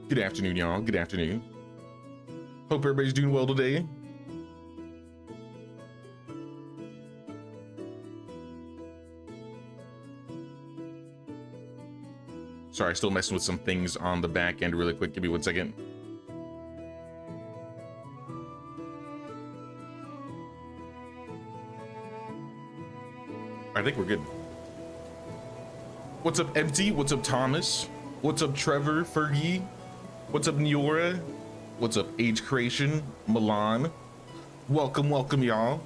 Good afternoon, y'all. Good afternoon. Hope everybody's doing well today. Sorry, still messing with some things on the back end really quick. Give me 1 second. I think we're good. What's up, Empty? What's up, Thomas? What's up, Trevor? Fergie? What's up, Niora? What's up, Age Creation? Milan? Welcome, welcome, y'all.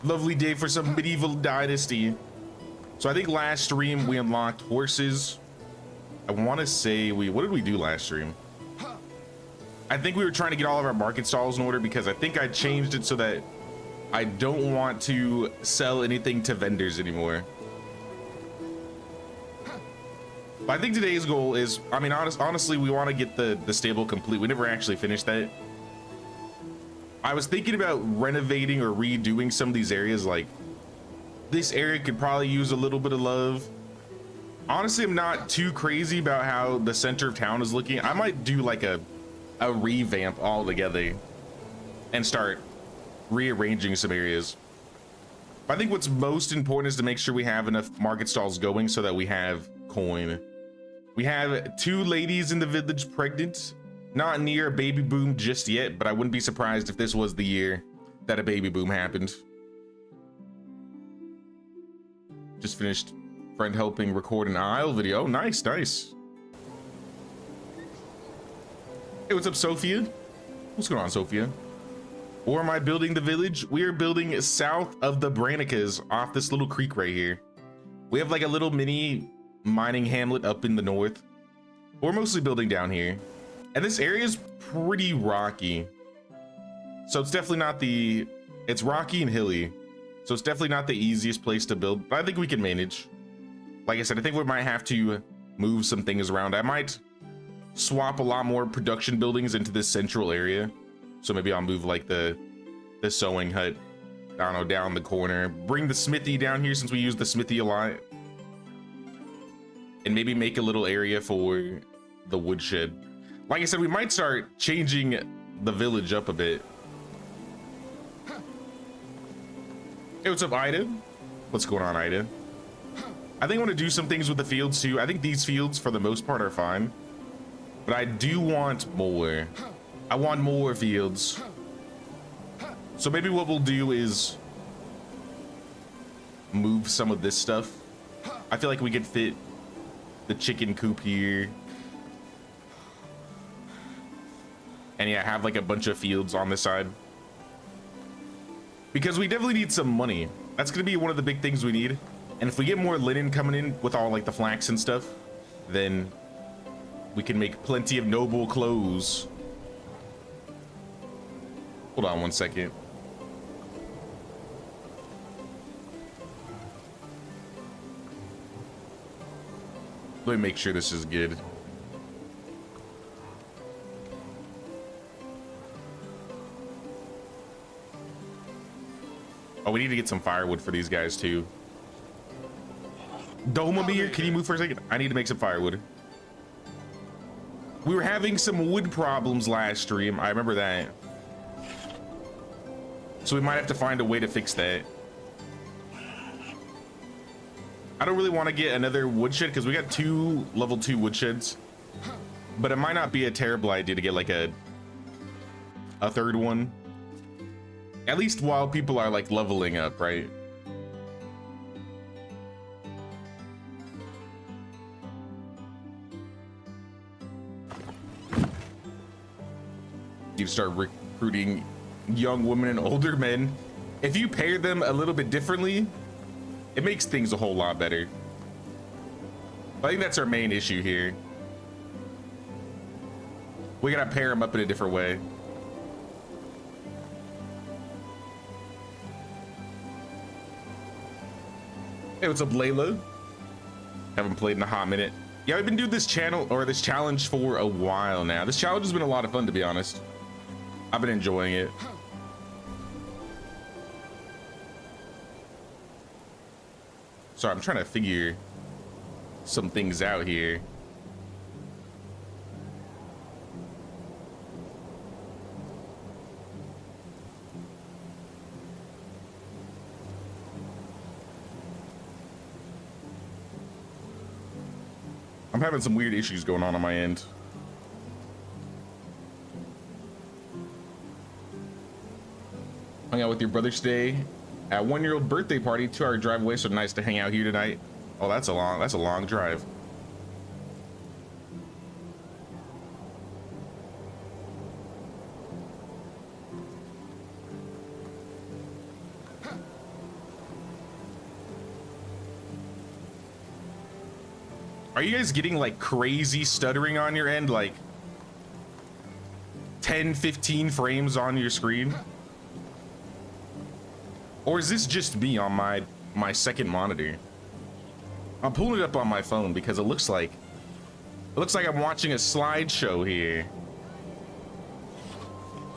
Lovely day for some medieval Dynasty. So I think last stream we unlocked horses. I want to say what did we do last stream? I think we were trying to get all of our market stalls in order because I think I changed it so that I don't want to sell anything to vendors anymore. But I think today's goal is, I mean, honestly, we want to get the stable complete. We never actually finished that. I was thinking about renovating or redoing some of these areas. Like this area could probably use a little bit of love. Honestly, I'm not too crazy about how the center of town is looking. I might do like a revamp altogether and start rearranging some areas. I think what's most important is to make sure we have enough market stalls going so that we have coin. We have 2 ladies in the village pregnant. Not near a baby boom just yet, but I wouldn't be surprised if this was the year that a baby boom happened. Just finished friend helping record an aisle video. Nice, nice. Hey, what's up, Sophia? What's going on, Sophia? Or am I building the village? We are building south of the Branicas off this little creek right here. We have like a little mini mining hamlet up in the north. We're mostly building down here. And this area is pretty rocky. So it's definitely not it's rocky and hilly. So it's definitely not the easiest place to build, but I think we can manage. Like I said, I think we might have to move some things around. I might swap a lot more production buildings into this central area. So maybe I'll move like the sewing hut, I don't know, down the corner. Bring the smithy down here since we use the smithy a lot. And maybe make a little area for the woodshed. Like I said, we might start changing the village up a bit. Hey, what's up, Ida? What's going on, Ida? I think I want to do some things with the fields too. I think these fields for the most part are fine, but I do want more. I want more fields. So maybe what we'll do is move some of this stuff. I feel like we could fit the chicken coop here. And yeah, have like a bunch of fields on this side. Because we definitely need some money. That's gonna be one of the big things we need. And if we get more linen coming in with all like the flax and stuff, then we can make plenty of noble clothes. Hold on 1 second. Let me make sure this is good. Oh, we need to get some firewood for these guys too. Domamir, can you move for a second? I need to make some firewood. We were having some wood problems last stream. I remember that. So we might have to find a way to fix that. I don't really want to get another woodshed because we got 2 level 2 woodsheds. But it might not be a terrible idea to get like a 3rd one. At least while people are like leveling up, right? You start recruiting young women and older men. If you pair them a little bit differently, it makes things a whole lot better. I think that's our main issue here. We gotta pair them up in a different way. Hey, what's up, Layla? Haven't played in a hot minute. Yeah, I've been doing this channel or this challenge for a while now. This challenge has been a lot of fun, to be honest. I've been enjoying it. Sorry, I'm trying to figure some things out here. I'm having some weird issues going on my end. Hung out with your brother today at 1-year-old birthday party, 2-hour drive away, so nice to hang out here tonight. Oh, that's a long drive. Are you guys getting like crazy stuttering on your end, like 10, 15 frames on your screen? Or is this just me on my second monitor? I'm pulling it up on my phone because it looks like I'm watching a slideshow here.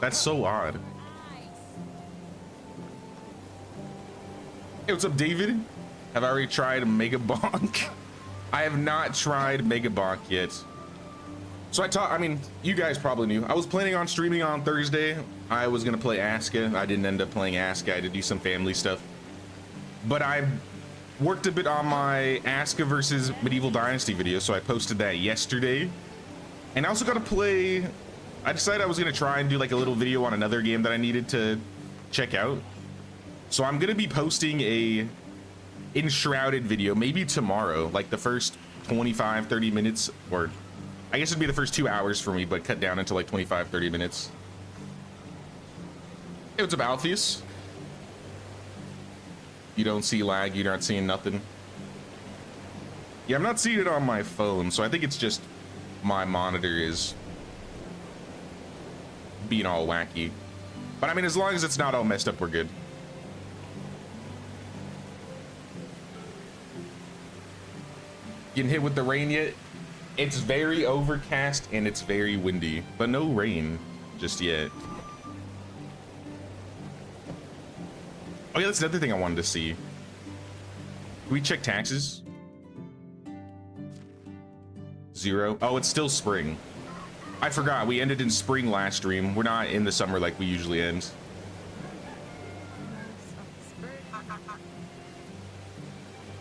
That's so odd. Hey, what's up, David? Have I already tried Mega Bonk? I have not tried Mega Bonk yet. So I mean, you guys probably knew. I was planning on streaming on Thursday. I was gonna play Aska. I didn't end up playing Aska. I had to do some family stuff. But I worked a bit on my Aska versus Medieval Dynasty video, so I posted that yesterday. And I also got to play. I decided I was gonna try and do like a little video on another game that I needed to check out. So I'm gonna be posting a Enshrouded video maybe tomorrow, like the first 25-30 minutes, or I guess it'd be the first 2 hours for me, but cut down into like 25-30 minutes. Hey, what's up, Alpheus? You don't see lag, you're not seeing nothing. Yeah, I'm not seeing it on my phone, so I think it's just my monitor is being all wacky. But I mean, as long as it's not all messed up, we're good. Getting hit with the rain yet? It's very overcast and it's very windy, but no rain just yet. Oh yeah, that's another thing I wanted to see. Can we check taxes? 0. Oh, it's still spring. I forgot, we ended in spring last stream. We're not in the summer like we usually end.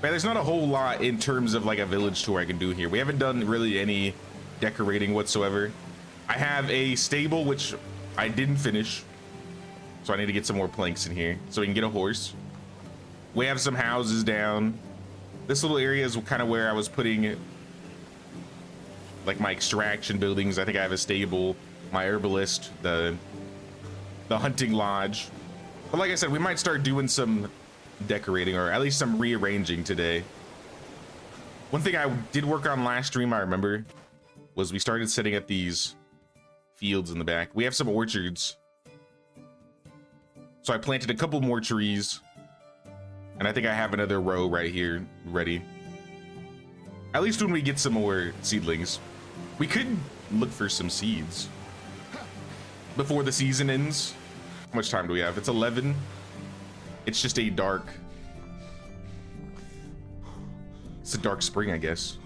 Man, there's not a whole lot in terms of like a village tour I can do here. We haven't done really any decorating whatsoever. I have a stable, which I didn't finish. So I need to get some more planks in here so we can get a horse. We have some houses down. This little area is kind of where I was putting like my extraction buildings. I think I have a stable, my herbalist, the hunting lodge. But like I said, we might start doing some decorating, or at least some rearranging today. One thing I did work on last stream, I remember, was we started setting up these fields in the back. We have some orchards, so I planted a couple more trees, and I think I have another row right here ready. At least when we get some more seedlings. We could look for some seeds before the season ends. How much time do we have? It's 11. It's just a dark, it's a dark spring, I guess.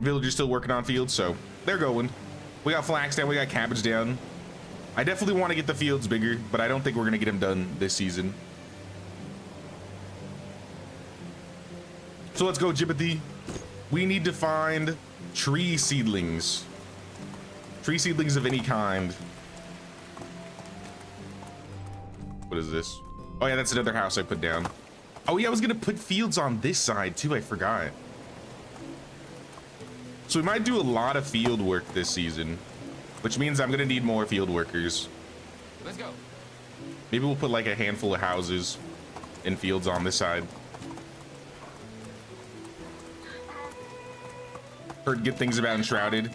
Villagers still working on fields, so they're going. We got flax down, we got cabbage down. I definitely want to get the fields bigger, but I don't think we're gonna get them done this season. So let's go, Jibbathy. We need to find tree seedlings. Tree seedlings of any kind. What is this? Oh yeah, that's another house I put down. Oh yeah, I was gonna put fields on this side too, I forgot. So we might do a lot of field work this season, which means I'm gonna need more field workers. Let's go. Maybe we'll put like a handful of houses and fields on this side. Heard good things about Enshrouded.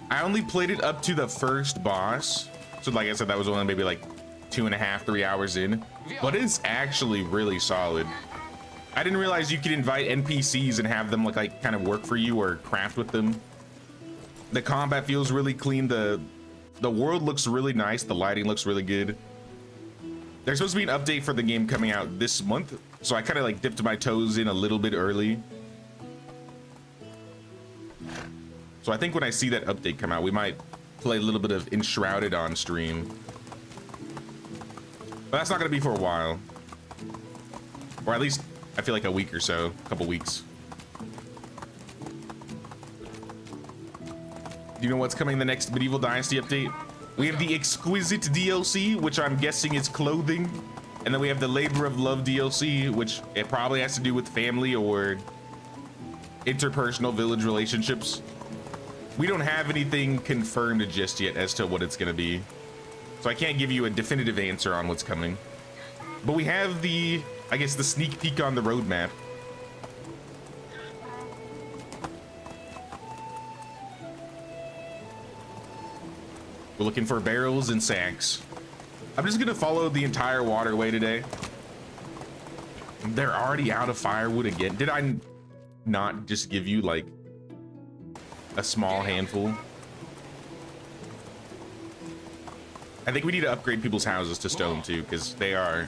I only played it up to the first boss. So like I said, that was only maybe like 2.5, 3 hours in, but it's actually really solid. I didn't realize you could invite NPCs and have them like kind of work for you or craft with them. The combat feels really clean. The world looks really nice. The lighting looks really good. There's supposed to be an update for the game coming out this month, so I kind of like dipped my toes in a little bit early. So I think when I see that update come out, we might play a little bit of Enshrouded on stream. But that's not gonna be for a while. Or at least I feel like a week or so, a couple weeks. Do you know what's coming in the next Medieval Dynasty update? We have the Exquisite DLC, which I'm guessing is clothing. And then we have the Labor of Love DLC, which it probably has to do with family or interpersonal village relationships. We don't have anything confirmed just yet as to what it's going to be. So I can't give you a definitive answer on what's coming. But we have the, I guess, the sneak peek on the roadmap. We're looking for barrels and sacks. I'm just gonna follow the entire waterway today. They're already out of firewood again. Did I not just give you like a small handful? I think we need to upgrade people's houses to stone too, because they are,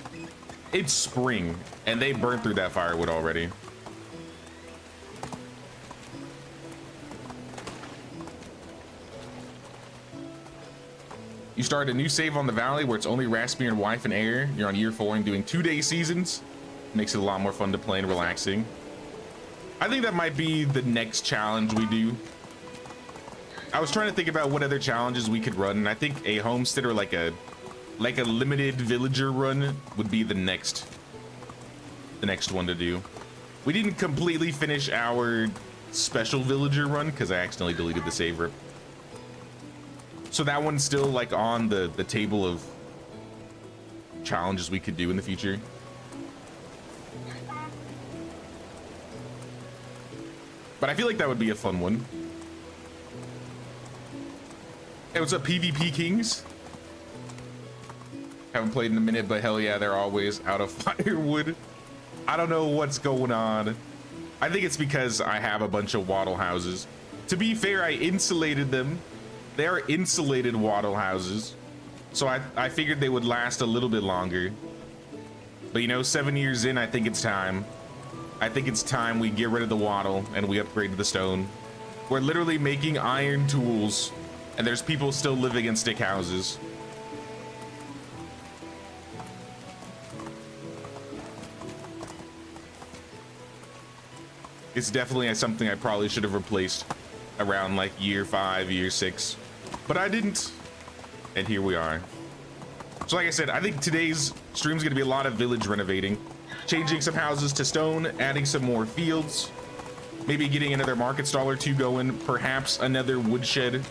it's spring and they burned through that firewood already. You start a new save on the valley where it's only Raspy and wife and heir. You're on year 4 and doing 2-day seasons. Makes it a lot more fun to play and relaxing. I think that might be the next challenge we do. I was trying to think about what other challenges we could run, and I think a homestead or like a limited villager run would be the next one to do. We didn't completely finish our special villager run because I accidentally deleted the save rip. So that one's still like on the table of challenges we could do in the future. But I feel like that would be a fun one. Hey, what's up, PvP Kings? Haven't played in a minute, but hell yeah, they're always out of firewood. I don't know what's going on. I think it's because I have a bunch of wattle houses. To be fair, I insulated them. They are insulated wattle houses, so I figured they would last a little bit longer. But you know, 7 years in, I think it's time. I think it's time we get rid of the wattle and we upgrade to the stone. We're literally making iron tools, and there's people still living in stick houses. It's definitely something I probably should have replaced around like year 5, year 6, but I didn't, and here we are. So like I said, I think today's stream is going to be a lot of village renovating, changing some houses to stone, adding some more fields, maybe getting another market stall or 2 going, perhaps another woodshed.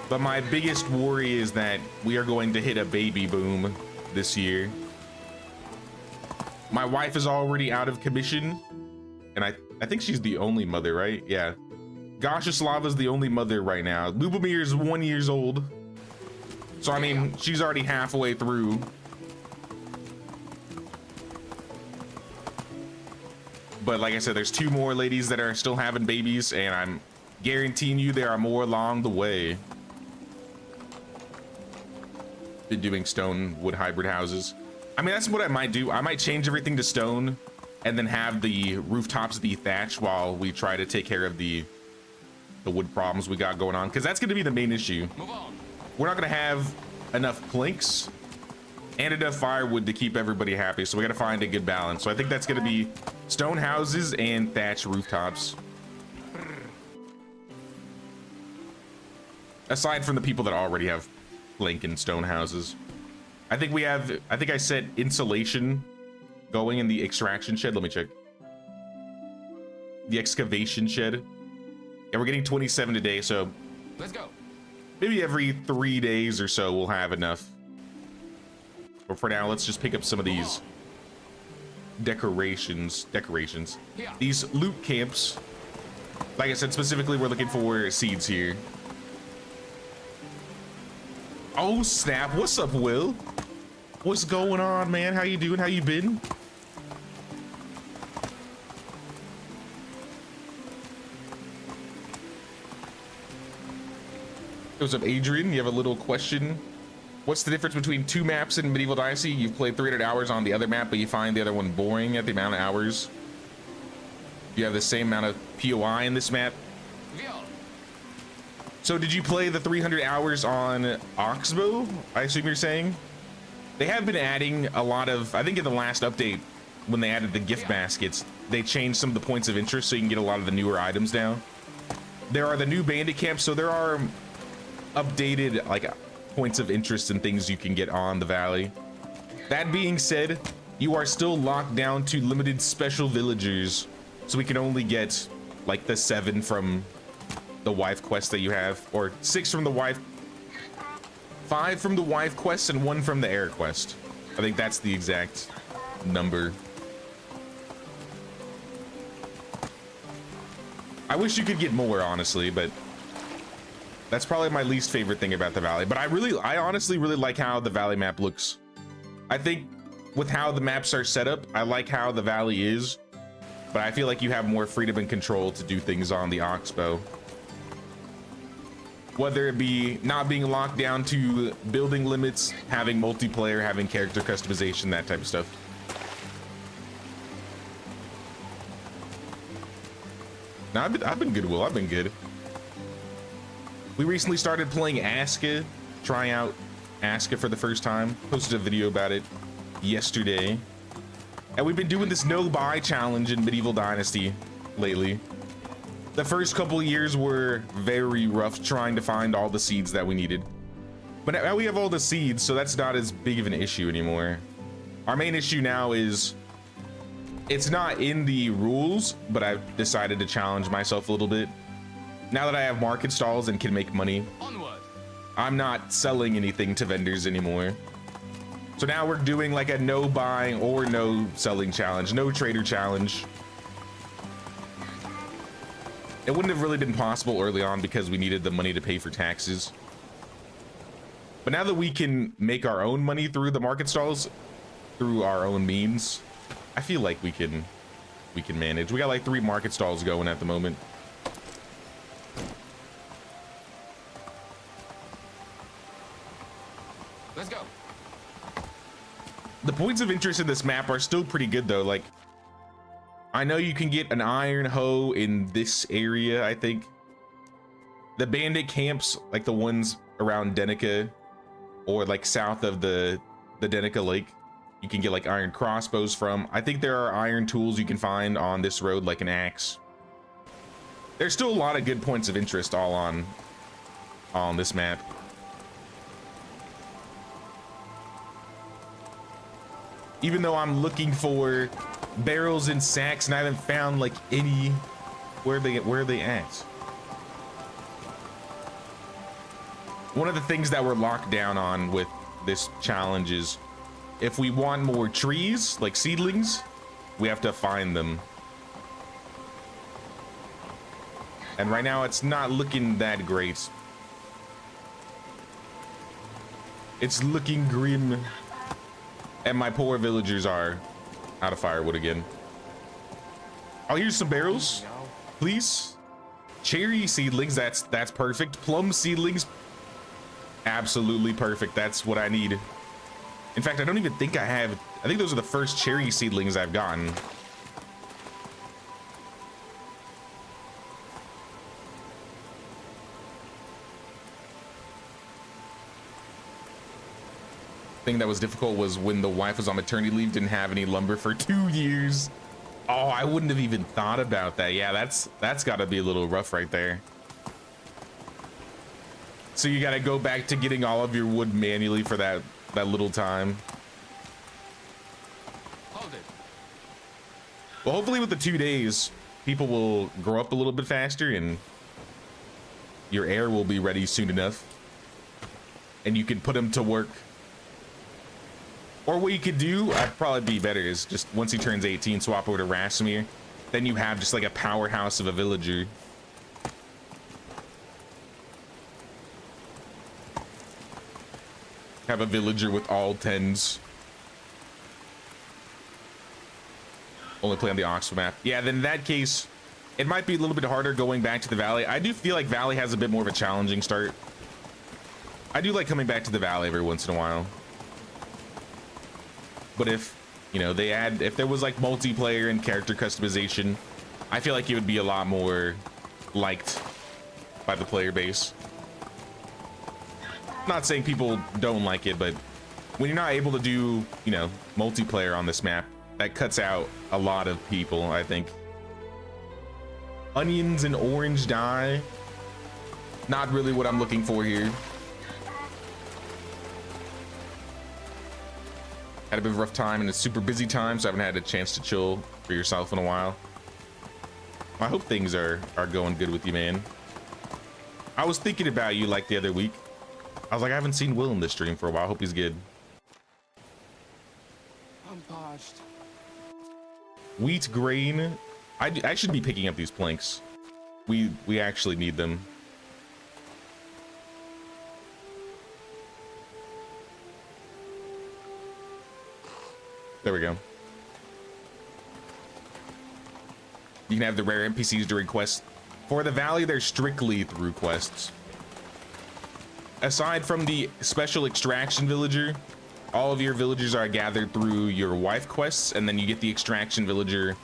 But my biggest worry is that we are going to hit a baby boom this year. My wife is already out of commission, and I think she's the only mother, right? Yeah. Goshislava's the only mother right now. Lubomir is 1 year old. So, I mean, she's already halfway through. But like I said, there's 2 more ladies that are still having babies, and I'm guaranteeing you there are more along the way. Been doing stone wood hybrid houses. I mean, that's what I might do. I might change everything to stone and then have the rooftops be thatch while we try to take care of the wood problems we got going on, because that's going to be the main issue. We're not going to have enough planks and enough firewood to keep everybody happy, so we got to find a good balance. So I think that's going to be stone houses and thatch rooftops, aside from the people that already have plank and stone houses. I think I set insulation going in the extraction shed. Let me check. The excavation shed. And we're getting 27 today, so let's go. Maybe every 3 days or so we'll have enough. But for now, let's just pick up some of these decorations. These loot camps. Like I said, specifically, we're looking for seeds here. Oh snap! What's up, Will? What's going on, man? How you doing? How you been? What's up, Adrian? You have a little question. What's the difference between 2 maps in Medieval Dynasty? You've played 300 hours on the other map, but you find the other one boring at the amount of hours. You have the same amount of POI in this map. So did you play the 300 hours on Oxbow? I assume you're saying? They have been adding a lot of, I think in the last update, when they added the gift baskets, they changed some of the points of interest so you can get a lot of the newer items now. there are the new bandit camps, so there are updated like points of interest and things you can get on the valley. That being said, you are still locked down to limited special villagers, so we can only get like the 7 from the wife quest that you have, or 6 from the wife, 5 from the wife quest, and 1 from the heir quest. I think that's the exact number. I wish you could get more, honestly, but that's probably my least favorite thing about the valley. But I honestly really like how the valley map looks. I think with how the maps are set up, I like how the valley is, but I feel like you have more freedom and control to do things on the Oxbow. Whether it be not being locked down to building limits, having multiplayer, having character customization, that type of stuff. No, I've been good, Will. I've been good. We recently started playing Aska, trying out Aska for the first time. Posted a video about it yesterday. And we've been doing this no-buy challenge in Medieval Dynasty lately. The first couple of years were very rough trying to find all the seeds that we needed. But now we have all the seeds, so that's not as big of an issue anymore. Our main issue now is it's not in the rules, but I've decided to challenge myself a little bit. Now that I have market stalls and can make money, I'm not selling anything to vendors anymore. So now we're doing like a no buying or no selling challenge, no trader challenge. It wouldn't have really been possible early on because we needed the money to pay for taxes. But now that we can make our own money through the market stalls, through our own means, I feel like we can manage. We got like 3 market stalls going at the moment. Let's go. The points of interest in this map are still pretty good though. Like, I know you can get an iron hoe in this area, I think. The bandit camps, like the ones around Denica or like south of the Denica Lake, you can get like iron crossbows from. I think there are iron tools you can find on this road, like an axe. There's still a lot of good points of interest all on this map. Even though I'm looking for barrels and sacks and I haven't found like any, where are they at? One of the things that we're locked down on with this challenge is if we want more trees, like seedlings, we have to find them. And right now it's not looking that great. It's looking grim. And my poor villagers are out of firewood again. Oh, here's some barrels, please. Cherry seedlings, that's perfect. Plum seedlings, absolutely perfect. That's what I need. In fact, I don't even think I have. I think those are the first cherry seedlings I've gotten. Thing that was difficult was when the wife was on maternity leave, didn't have any lumber for 2 years. Oh, I wouldn't have even thought about that. Yeah, that's got to be a little rough right there. So you got to go back to getting all of your wood manually for that little time. Hold it. Well, hopefully with the 2 days, people will grow up a little bit faster and your heir will be ready soon enough. And you can put him to work. Or what you could do, I'd probably be better, is just once he turns 18, swap over to Rasimir. Then you have just like a powerhouse of a villager. Have a villager with all 10s. Only play on the Oxford map. Yeah, then in that case, it might be a little bit harder going back to the valley. I do feel like valley has a bit more of a challenging start. I do like coming back to the valley every once in a while. But if, you know, if there was like multiplayer and character customization, I feel like it would be a lot more liked by the player base. Not saying people don't like it, but when you're not able to do, you know, multiplayer on this map, that cuts out a lot of people, I think. Onions and orange dye. Not really what I'm looking for here. Had a bit of a rough time and a super busy time, so I haven't had a chance to chill for yourself in a while. I hope things are going good with you, man. I was thinking about you like the other week. I was like, I haven't seen Will in this stream for a while. I hope he's good. I'm parched. Wheat, grain. I should be picking up these planks. We actually need them. There we go. You can have the rare NPCs during quests. For the valley, they're strictly through quests. Aside from the special extraction villager, all of your villagers are gathered through your wife quests, and then you get the extraction villager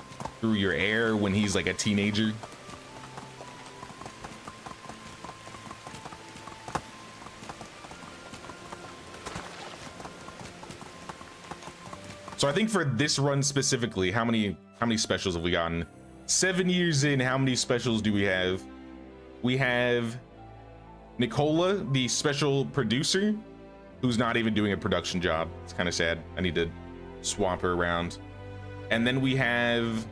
through your heir when he's like a teenager. So I think for this run specifically, how many specials have we gotten? 7 years in, how many specials do we have? We have Nicola, the special producer, who's not even doing a production job. It's kind of sad. I need to swap her around. And then we have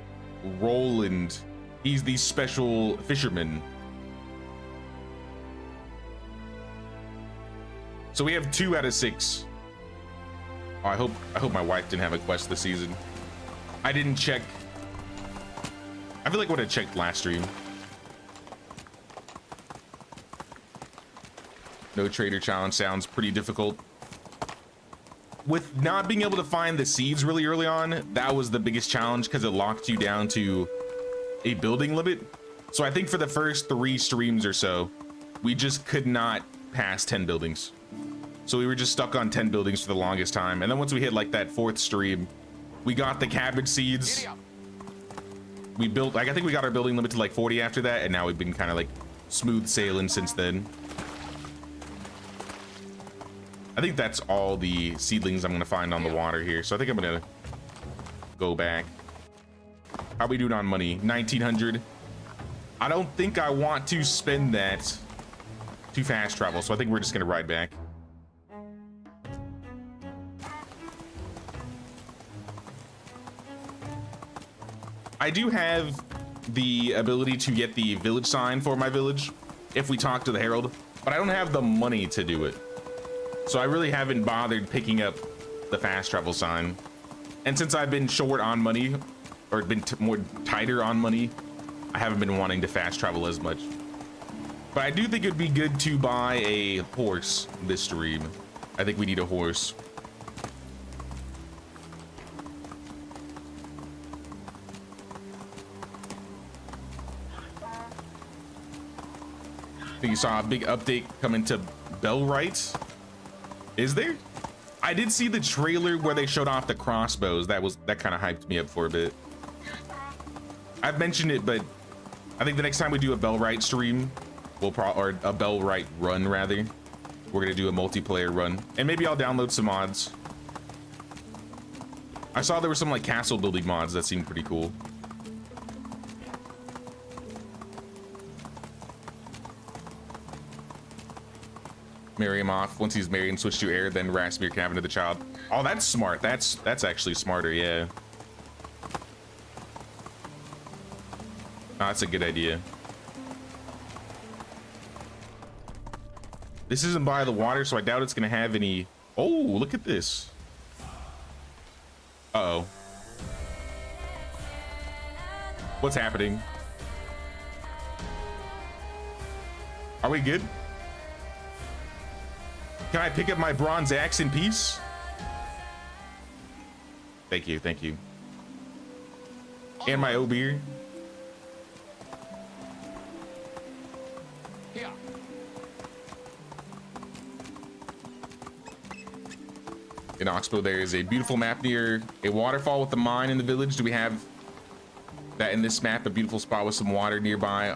Roland. He's the special fisherman. So we have 2 out of 6. Oh, I hope my wife didn't have a quest this season. I didn't check. I feel like I would have checked last stream. No trader challenge sounds pretty difficult. With not being able to find the seeds really early on, that was the biggest challenge because it locked you down to a building limit. So I think for the first 3 streams or so, we just could not pass 10 buildings. So we were just stuck on 10 buildings for the longest time. And then once we hit like that 4th stream, we got the cabbage seeds. We built, like, I think we got our building limit to like 40 after that. And now we've been kind of like smooth sailing since then. I think that's all the seedlings I'm gonna find on the water here. So I think I'm gonna go back. How we doing on money? 1900. I don't think I want to spend that to fast travel. So I think we're just gonna ride back. I do have the ability to get the village sign for my village if we talk to the Herald, but I don't have the money to do it. So I really haven't bothered picking up the fast travel sign. And since I've been short on money, or been more tighter on money, I haven't been wanting to fast travel as much. But I do think it'd be good to buy a horse this stream. I think we need a horse. I think you saw a big update come into Bellwright. Is there? I did see the trailer where they showed off the crossbows. That kind of hyped me up for a bit. I've mentioned it, but I think the next time we do a Bellwright stream, or a Bellwright run rather, we're gonna do a multiplayer run, and maybe I'll download some mods. I saw there were some like castle building mods that seemed pretty cool. Marry him off. Once he's married and switch to heir, then Rasmir can have another child. Oh, that's smart. That's actually smarter, yeah. Oh, that's a good idea. This isn't by the water, so I doubt it's gonna have any. Oh, look at this. Uh-oh. What's happening? Are we good? Can I pick up my bronze axe in peace? Thank you, thank you. And my obeer. Here. In Oxbow, there is a beautiful map near a waterfall with a mine in the village. Do we have that in this map? A beautiful spot with some water nearby.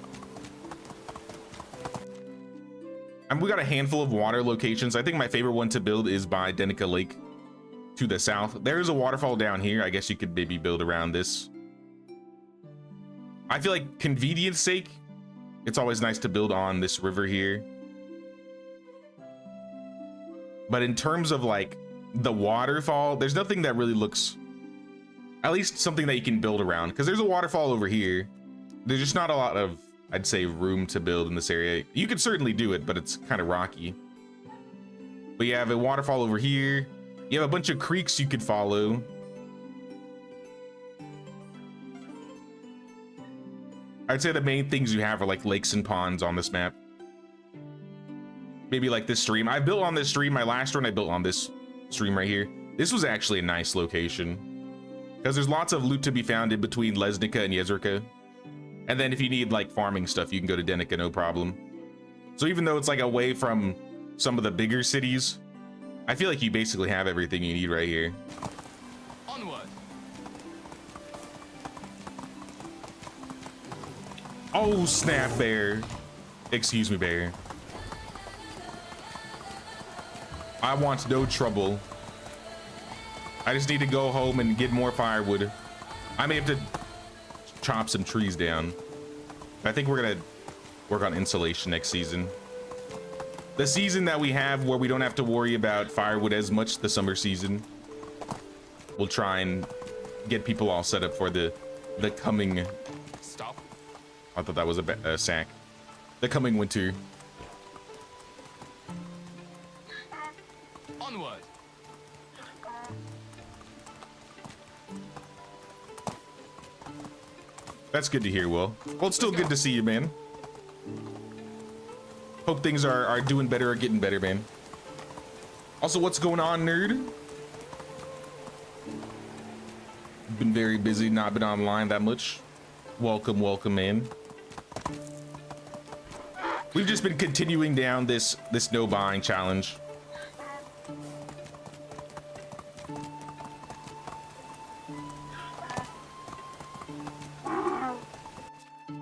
We got a handful of water locations. I think my favorite one to build is by Denica Lake to the south. There's a waterfall down here. I guess you could maybe build around this. I feel like convenience sake, It's always nice to build on this river here. But in terms of like the waterfall, there's nothing that really looks, at least something that you can build around, because there's a waterfall over here. There's just not a lot of, I'd say, room to build in this area. You could certainly do it, but it's kind of rocky. But you have a waterfall over here. You have a bunch of creeks you could follow. I'd say the main things you have are like lakes and ponds on this map. Maybe like this stream. I built on this stream. My last run I built on this stream right here. This was actually a nice location, because there's lots of loot to be found in between Lesnica and Yezerka. And then if you need like farming stuff, you can go to Denica, no problem. So even though it's like away from some of the bigger cities, I feel like you basically have everything you need right here. Onward. Oh snap, bear. Excuse me, bear. I want no trouble. I just need to go home and get more firewood. I may have to chop some trees down. I think we're gonna work on insulation next season. The season that we have where we don't have to worry about firewood as much, the summer season. We'll try and get people all set up for the coming. Stop. I thought that was a sack. The coming winter. Onward. That's good to hear, Will. Well, it's still good to see you, man. Hope things are doing better or getting better, man. Also, what's going on, nerd? Been very busy, not been online that much. Welcome, welcome, man. We've just been continuing down this no buying challenge.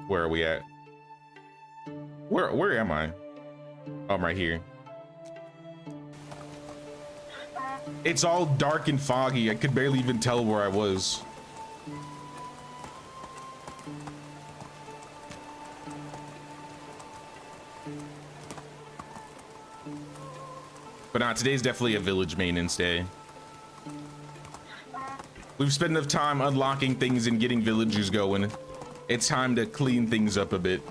Where are we at? Where am I? Oh, I'm right here. It's all dark and foggy. I could barely even tell where I was. But nah, today's definitely a village maintenance day. We've spent enough time unlocking things and getting villagers going. It's time to clean things up a bit.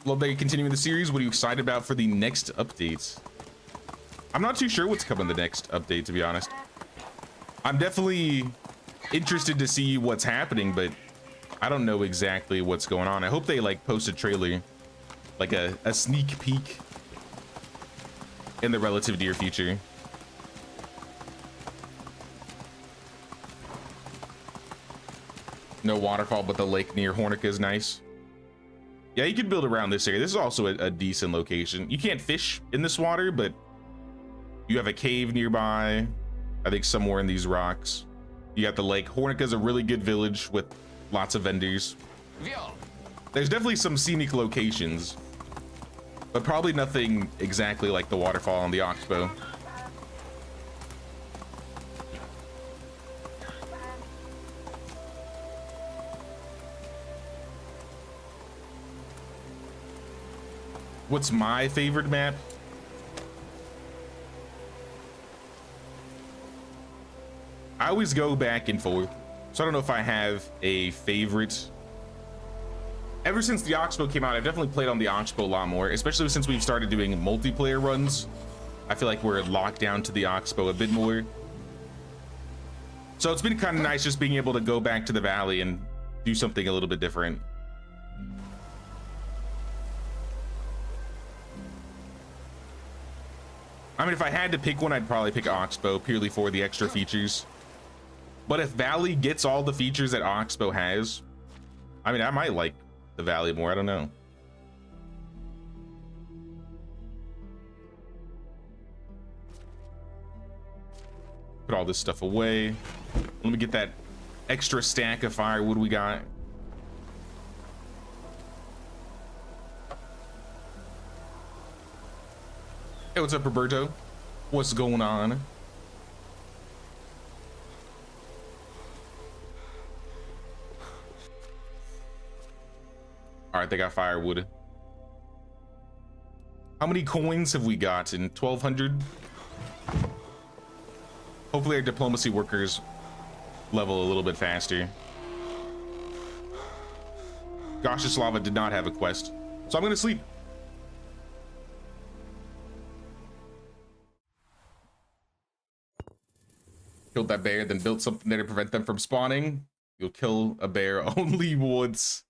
Love that you're continuing the series. What are you excited about for the next updates? I'm not too sure what's coming the next update, to be honest. I'm definitely interested to see what's happening, but I don't know exactly what's going on. I hope they like post a trailer, like a sneak peek in the relative near future. No waterfall, but the lake near Hornica is nice. Yeah, you can build around this area. This is also a decent location. You can't fish in this water, but you have a cave nearby. I think somewhere in these rocks. You got the lake. Hornica's a really good village with lots of vendors. There's definitely some scenic locations, but probably nothing exactly like the waterfall on the Oxbow. What's my favorite map? I always go back and forth, so I don't know if I have a favorite. Ever since the Oxbow came out, I've definitely played on the Oxbow a lot more, especially since we've started doing multiplayer runs. I feel like we're locked down to the Oxbow a bit more. So it's been kind of nice just being able to go back to the valley and do something a little bit different. I mean, if I had to pick one, I'd probably pick Oxbow purely for the extra features. But if Valley gets all the features that Oxbow has, I mean, I might like the Valley more. I don't know. Put all this stuff away. Let me get that extra stack of firewood we got. Hey, what's up, Roberto? What's going on? right, they got firewood. How many coins have we got? In 1,200? Hopefully our diplomacy workers level a little bit faster. Goshislava did not have a quest, so I'm gonna sleep. Killed that bear, then built something there to prevent them from spawning. You'll kill a bear only once.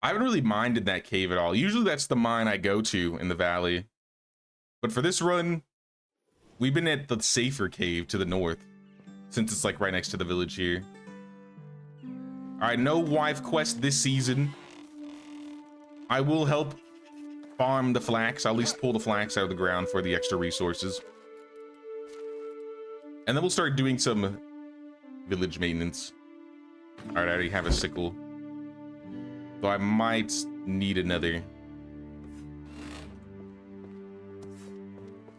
I haven't really minded that cave at all. Usually that's the mine I go to in the valley. But for this run, we've been at the safer cave to the north, since it's like right next to the village here. All right, no wife quest this season. I will help farm the flax. I'll at least pull the flax out of the ground for the extra resources. And then we'll start doing some village maintenance. All right, I already have a sickle. So I might need another.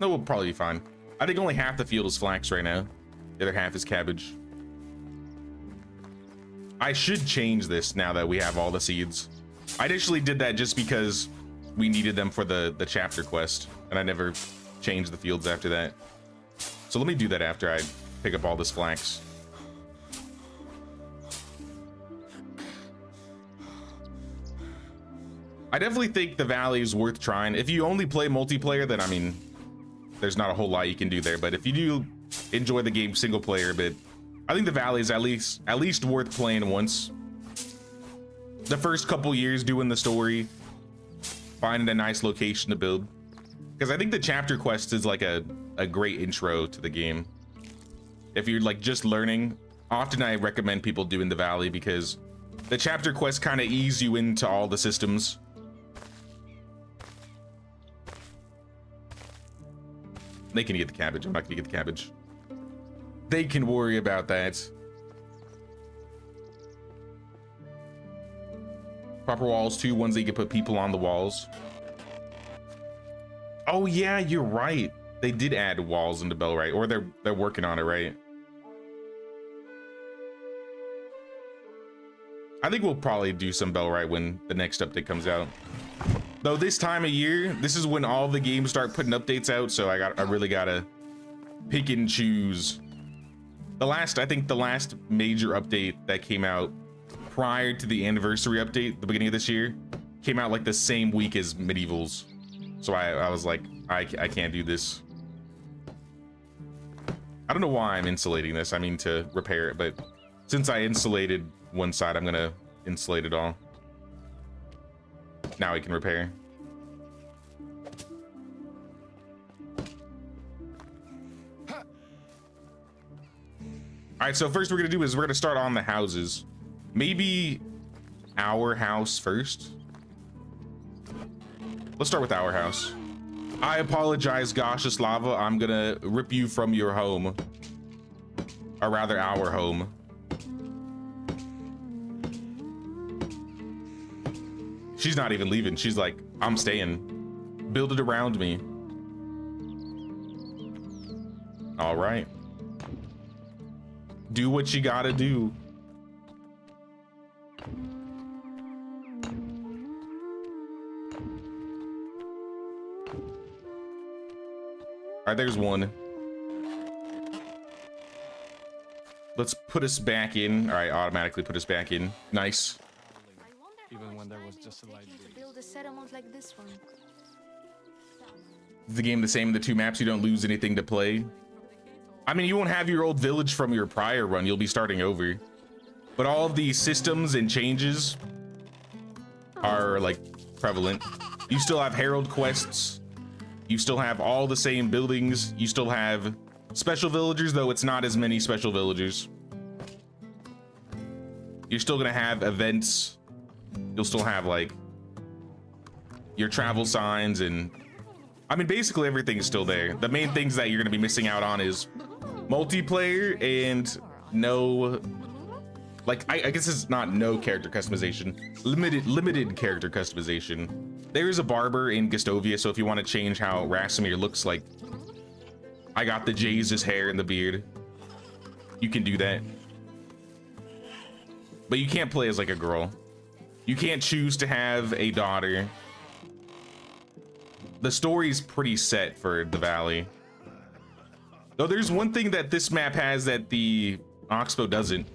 No, we'll probably be fine. I think only half the field is flax right now. The other half is cabbage. I should change this now that we have all the seeds. I initially did that just because we needed them for the chapter quest, and I never changed the fields after that. So let me do that after I pick up all this flax. I definitely think the valley is worth trying. If you only play multiplayer, then I mean, there's not a whole lot you can do there. But if you do enjoy the game single player a bit, I think the valley is at least worth playing once. The first couple years doing the story, finding a nice location to build. Because I think the chapter quest is like a great intro to the game. If you're like just learning, often I recommend people doing the valley because the chapter quest kind of ease you into all the systems. They can get the cabbage. I'm not gonna get the cabbage. They can worry about that. Proper walls too, ones that you can put people on the walls. Oh yeah, you're right. They did add walls into Bellwright, or they're working on it, right? I think we'll probably do some Bellwright when the next update comes out. Though this time of year, this is when all the games start putting updates out, so I really gotta pick and choose. I think the last major update that came out prior to the anniversary update, the beginning of this year, came out like the same week as Medievals. So I was like, I can't do this. I don't know why I'm insulating this. I mean to repair it, but since I insulated one side, I'm gonna insulate it all. Now we can repair. All right, so first we're gonna do is we're gonna start on the houses. Maybe our house first. Let's start with our house. I apologize, Goshislava. I'm gonna rip you from your home. Or rather, our home. She's not even leaving. She's like, I'm staying. Build it around me. All right. Do what you gotta do. All right, there's one. Let's put us back in. All right, automatically put us back in. Nice. Even when there was just a light breeze. Build a settlement like this one. Is the game the same in the two maps? You don't lose anything to play? I mean, you won't have your old village from your prior run. You'll be starting over. But all of these systems and changes are like prevalent. You still have Herald quests. You still have all the same buildings. You still have special villagers, though it's not as many special villagers. You're still gonna have events. You'll still have like your travel signs, and I mean basically everything is still there. The main things that you're gonna be missing out on is multiplayer and no, like I guess it's not no character customization, limited character customization. There is a barber in Gustovia, so if you want to change how Rasimir looks like, I got the Jesus hair and the beard, you can do that. But you can't play as like a girl. You can't choose to have a daughter. The story's pretty set for the valley. Though there's one thing that this map has that the Oxbow doesn't,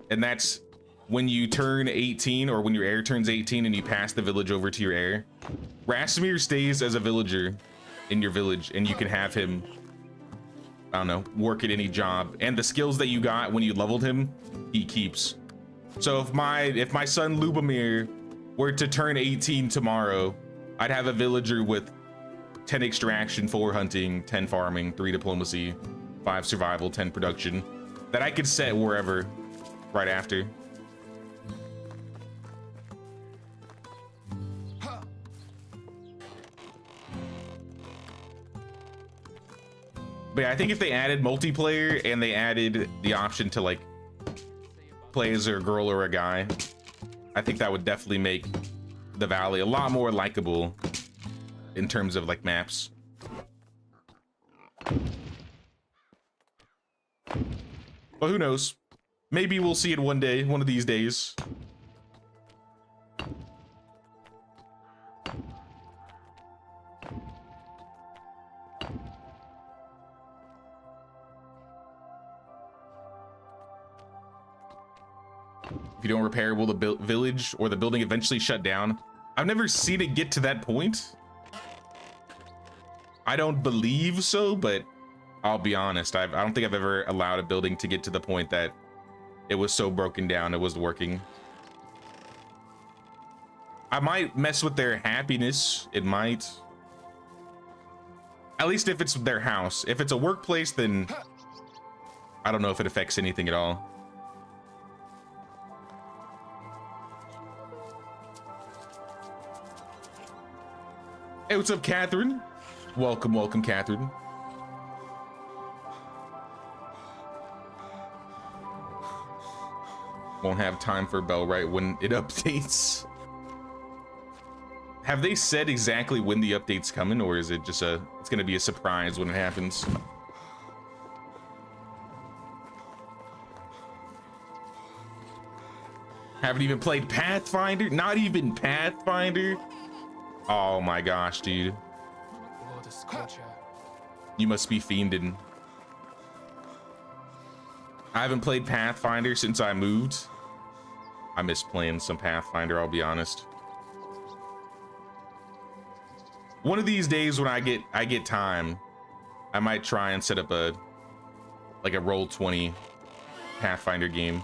and that's when you turn 18 or when your heir turns 18 and you pass the village over to your heir, Rasmir stays as a villager in your village and you can have him, I don't know, work at any job. And the skills that you got when you leveled him, he keeps. So if my son Lubomir were to turn 18 tomorrow, I'd have a villager with 10 extraction, 4 hunting, 10 farming, 3 diplomacy, 5 survival, 10 production that I could set wherever right after. But yeah, I think if they added multiplayer and they added the option to like play as a girl or a guy, I think that would definitely make the valley a lot more likable in terms of like maps. But who knows? Maybe we'll see it one day, one of these days. If you don't repair, will the village or the building eventually shut down? I've never seen it get to that point. I don't believe so, but I'll be honest. I don't think I've ever allowed a building to get to the point that it was so broken down it was working. I might mess with their happiness. It might. At least if it's their house. If it's a workplace, then I don't know if it affects anything at all. Hey, what's up, Catherine? Welcome, welcome, Catherine. Won't have time for Bell right when it updates. Have they said exactly when the update's coming, or is it just it's gonna be a surprise when it happens? Haven't even played Pathfinder? Not even Pathfinder? Oh my gosh, dude. You must be fiending. I haven't played Pathfinder since I moved. I miss playing some Pathfinder, I'll be honest. One of these days when I get time, I might try and set up a Roll20 Pathfinder game.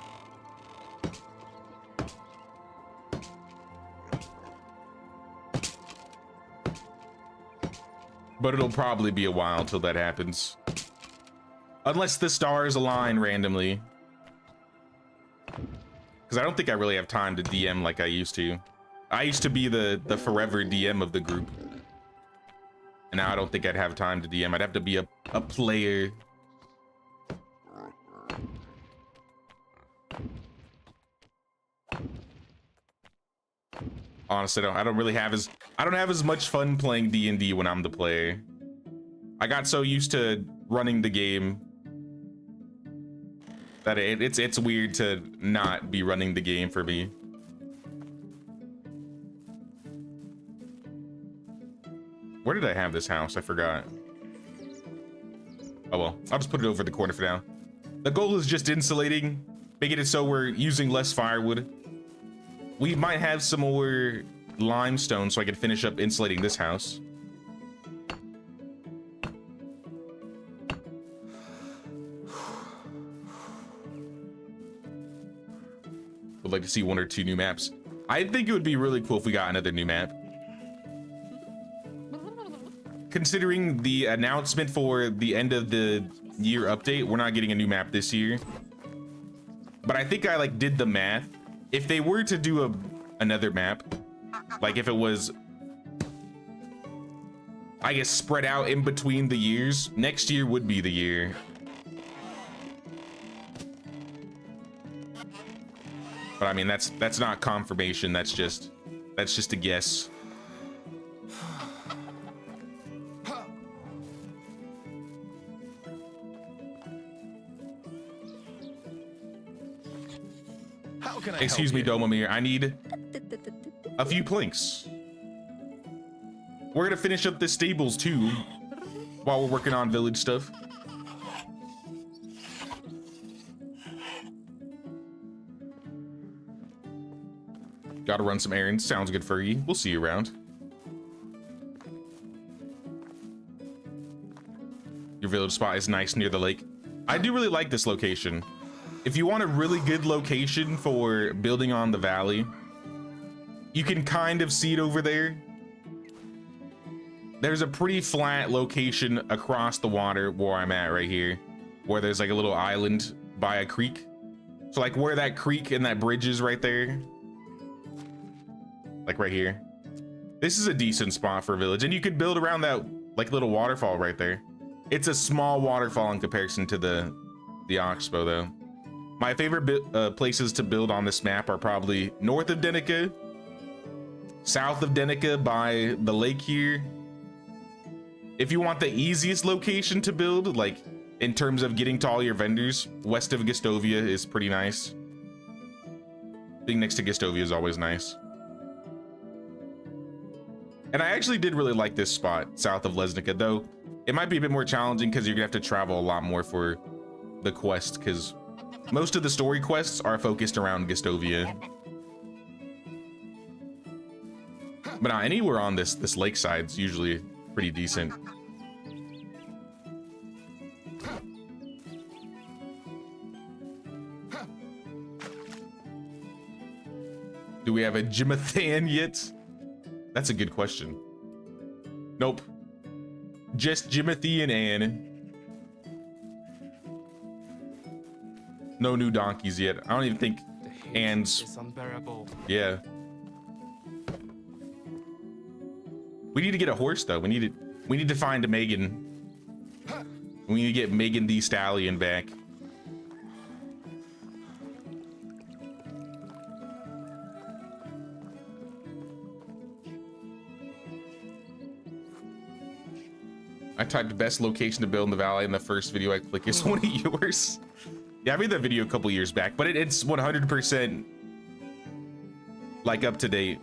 But it'll probably be a while till that happens. Unless the stars align randomly. Because I don't think I really have time to DM like I used to. I used to be the forever DM of the group. And now I don't think I'd have time to DM. I'd have to be a player. Honestly, I don't have as much fun playing D&D when I'm the player. I got so used to running the game that it's weird to not be running the game for me. Where did I have this house? I forgot. Oh well, I'll just put it over the corner for now. The goal is just insulating, making it so we're using less firewood. We might have some more limestone so I can finish up insulating this house. Would like to see 1 or 2 new maps. I think it would be really cool if we got another new map. Considering the announcement for the end of the year update, we're not getting a new map this year. But I think I did the math. If they were to do another map, like if it was, I guess, spread out in between the years, next year would be the year. But I mean, that's not confirmation. That's just a guess. How can I Excuse me, help you? Domomir. I need a few planks. We're gonna finish up the stables too while we're working on village stuff. Gotta run some errands. Sounds good, Fergie. We'll see you around. Your village spot is nice near the lake. I do really like this location. If you want a really good location for building on the valley, you can kind of see it over there. There's a pretty flat location across the water where I'm at right here, where there's like a little island by a creek. So like where that creek and that bridge is right there, like right here. This is a decent spot for a village, and you could build around that like little waterfall right there. It's a small waterfall in comparison to the Oxbow though. My favorite places to build on this map are probably north of Denica, south of Denica by the lake here. If you want the easiest location to build, like in terms of getting to all your vendors, west of Gistovia is pretty nice. Being next to Gistovia is always nice. And I actually did really like this spot south of Lesnica, though it might be a bit more challenging because you're gonna have to travel a lot more for the quest, because most of the story quests are focused around Gistovia. But anywhere on this lakeside's usually pretty decent. Do we have a Jimathan yet? That's a good question. Nope. Just Jimothy and Anne. No new donkeys yet. I don't even think Anne's. It's unbearable. Yeah. We need to get a horse though. We need to find a Megan. We need to get Megan the Stallion back. I typed best location to build in the valley, and the first video I click is one of yours. Yeah, I made that video a couple years back, but it's 100% like up to date.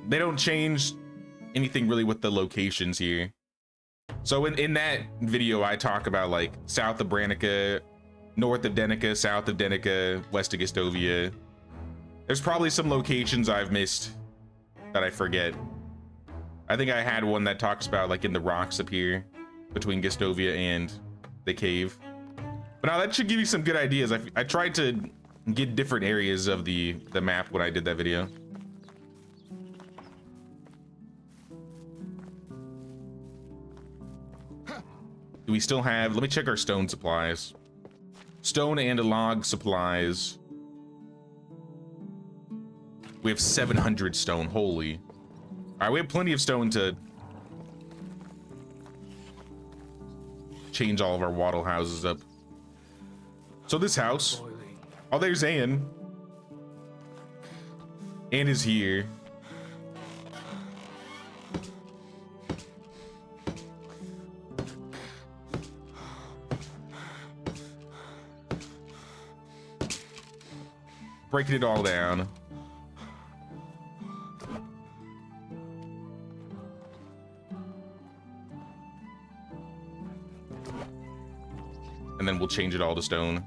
They don't change anything really with the locations here. So in that video, I talk about like south of Branica, north of Denica, south of Denica, west of Gistovia. There's probably some locations I've missed that I forget. I think I had one that talks about like in the rocks up here between Gistovia and the cave. But now that should give you some good ideas. I tried to get different areas of the map when I did that video. Do we still have, let me check our stone supplies. Stone and log supplies. We have 700 stone, holy. All right, we have plenty of stone to change all of our wattle houses up. So this house, oh, there's Anne. Anne is here. Breaking it all down. And then we'll change it all to stone.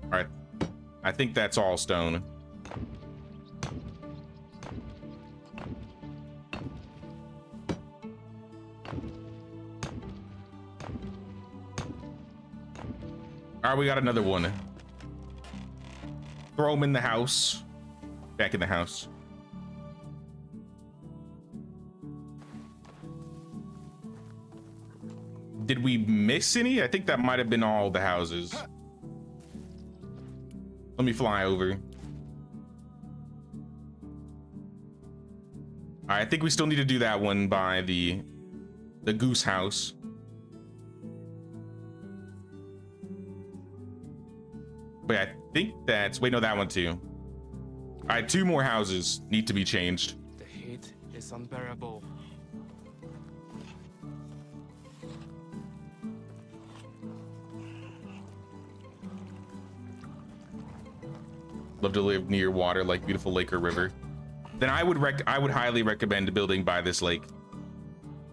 All right, I think that's all stone. All right, we got another one. Throw them in the house. Back in the house. Did we miss any? I think that might have been all the houses. Let me fly over. All right, I think we still need to do that one by the goose house. Wait, I think that's, wait, no, that one too. All right, 2 more houses need to be changed. The heat is is unbearable. Love to live near water like beautiful lake or river. Then I would highly recommend building by this lake.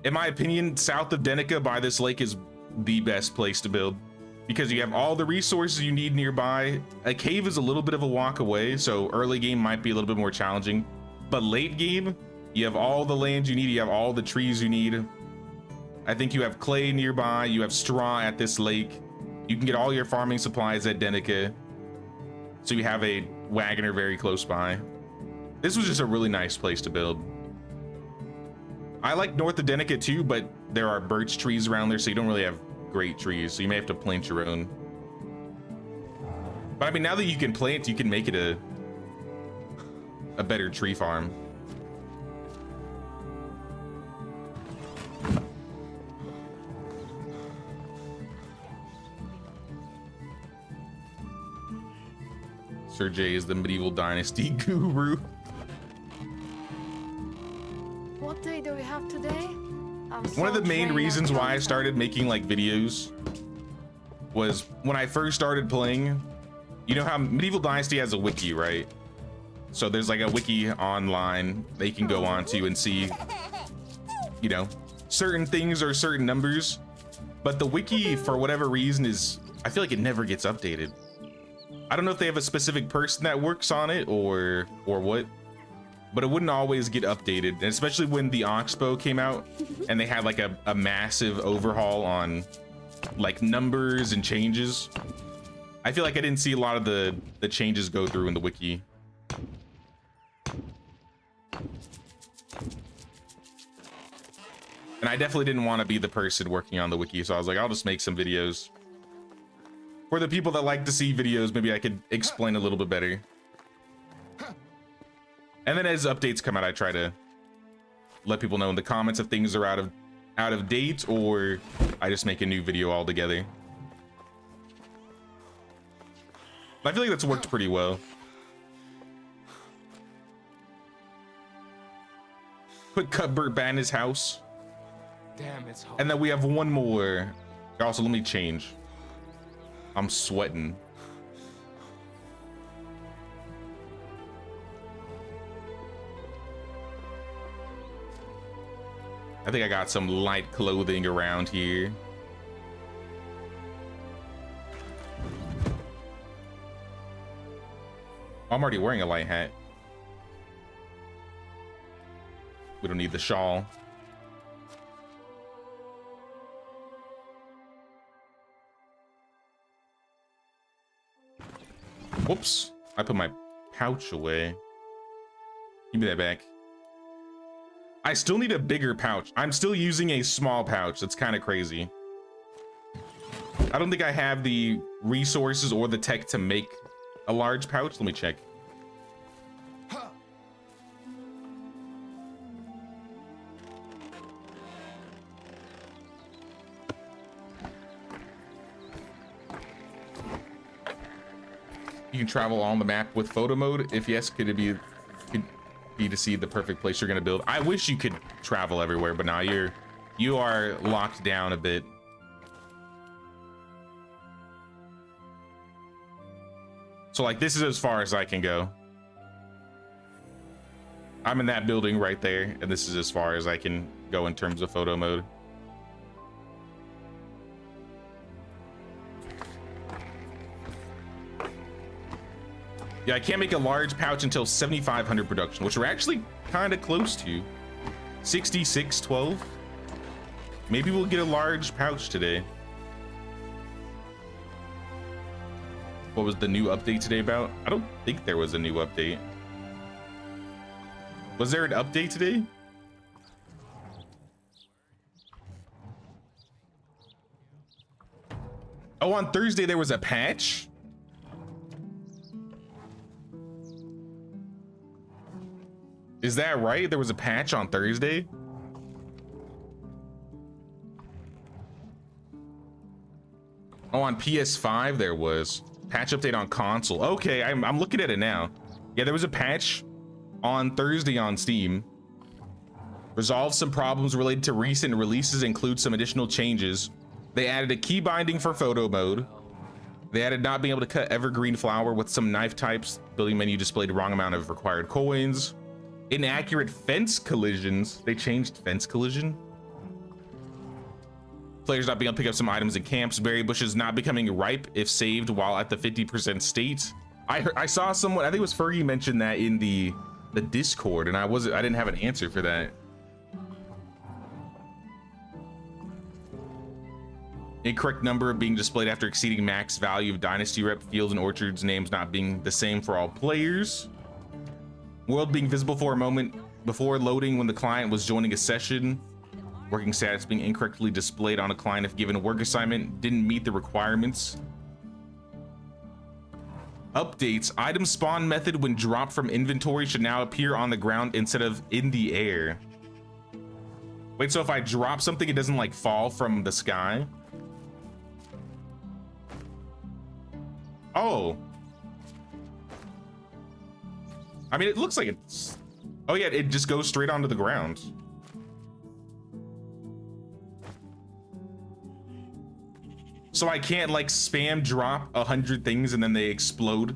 In my opinion, south of Denica by this lake is the best place to build because you have all the resources you need nearby. A cave is a little bit of a walk away, so early game might be a little bit more challenging, but late game, you have all the land you need, you have all the trees you need. I think you have clay nearby, you have straw at this lake. You can get all your farming supplies at Denica. So you have a wagoner very close by. This was just a really nice place to build. I like north of Denica too, but there are birch trees around there, so you don't really have great trees. So you may have to plant your own. But I mean, now that you can plant, you can make it a better tree farm. Sir J is the medieval dynasty guru. What day do we have today? One of the main reasons why I started making like videos was when I first started playing, you know how medieval dynasty has a wiki, right? So there's like a wiki online that you can go on to and see, you know, certain things or certain numbers. But the wiki, for whatever reason, I feel like it never gets updated. I don't know if they have a specific person that works on it or what, but it wouldn't always get updated. And especially when the Oxbow came out and they had like a massive overhaul on like numbers and changes. I feel like I didn't see a lot of the changes go through in the wiki. And I definitely didn't want to be the person working on the wiki, so I was like, I'll just make some videos. For the people that like to see videos, maybe I could explain a little bit better. And then as updates come out, I try to let people know in the comments if things are out of date, or I just make a new video altogether. I feel like that's worked pretty well. Put Cuthbert back in his house. Damn, it's hot. And then we have one more. Also, let me change. I'm sweating. I think I got some light clothing around here. I'm already wearing a light hat. We don't need the shawl. Whoops, I put my pouch away. Give me that back. I still need a bigger pouch. I'm still using a small pouch. That's kind of crazy. I don't think I have the resources or the tech to make a large pouch. Let me check. You can travel on the map with photo mode. If yes, could it be to see the perfect place you're gonna build? I wish you could travel everywhere, but now you are locked down a bit. So like this is as far as I can go. I'm in that building right there, and this is as far as I can go in terms of photo mode. Yeah, I can't make a large pouch until 7,500 production, which we're actually kind of close to. 6612. Maybe we'll get a large pouch today. What was the new update today about? I don't think there was a new update. Was there an update today? Oh, on Thursday there was a patch? Is that right? There was a patch on Thursday? Oh, on PS5 there was. Patch update on console. Okay, I'm looking at it now. Yeah, there was a patch on Thursday on Steam. Resolved some problems related to recent releases, include some additional changes. They added a key binding for photo mode. They added not being able to cut evergreen flower with some knife types. Building menu displayed the wrong amount of required coins. Inaccurate fence collisions. They changed fence collision. Players not being able to pick up some items in camps. Berry bushes not becoming ripe if saved while at the 50% state. I saw someone, I think it was Fergie, mentioned that in the Discord, and I didn't have an answer for that. Incorrect number being displayed after exceeding max value of Dynasty rep. Fields and orchards names not being the same for all players. World being visible for a moment before loading when the client was joining a session. Working status being incorrectly displayed on a client if given a work assignment didn't meet the requirements. Updates. Item spawn method when dropped from inventory should now appear on the ground instead of in the air. Wait, so if I drop something, it doesn't like fall from the sky? Oh. I mean, it looks like it's... Oh yeah, it just goes straight onto the ground. So I can't like spam drop 100 things and then they explode.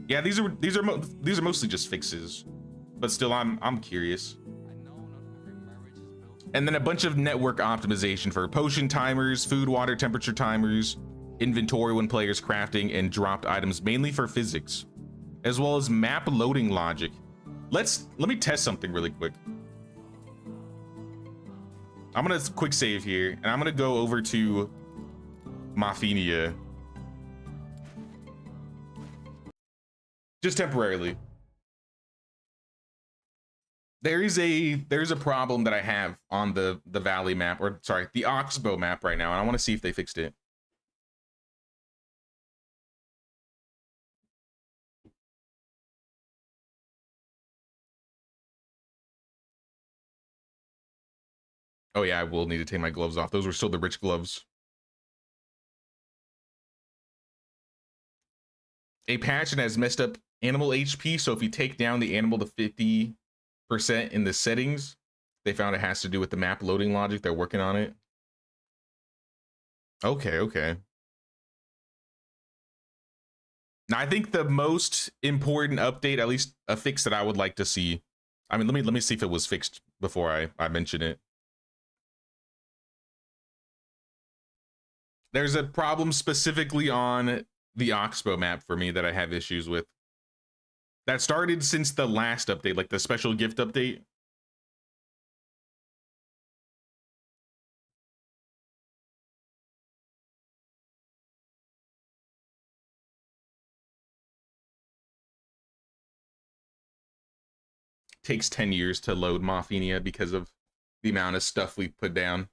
Yeah, these are mostly just fixes, but still I'm curious. And then a bunch of network optimization for potion timers, food, water, temperature timers, inventory when players crafting, and dropped items mainly for physics, as well as map loading logic. Let me test something really quick. I'm gonna quick save here, and I'm gonna go over to Maffinia. Just temporarily. There's a problem that I have on the Valley map, or sorry, the Oxbow map right now, and I want to see if they fixed it. Oh yeah, I will need to take my gloves off. Those were still the rich gloves. A patch that has messed up animal HP, so if you take down the animal to 50% in the settings, they found it has to do with the map loading logic. They're working on it. Okay. Now I think the most important update, at least a fix that I would like to see. I mean, let me see if it was fixed before I mention it. There's a problem specifically on the Oxbow map for me that I have issues with. That started since the last update, like the special gift update. Takes 10 years to load Maffinia because of the amount of stuff we put down.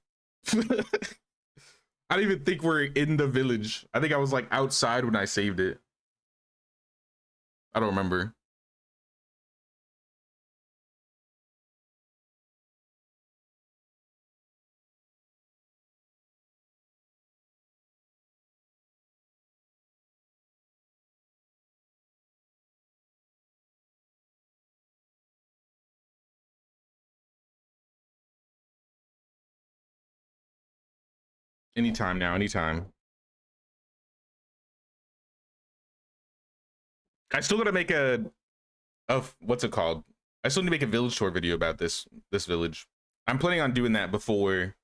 I don't even think we're in the village. I think I was like outside when I saved it. I don't remember. Anytime now, anytime. I still gotta make what's it called? I still need to make a village tour video about this village. I'm planning on doing that before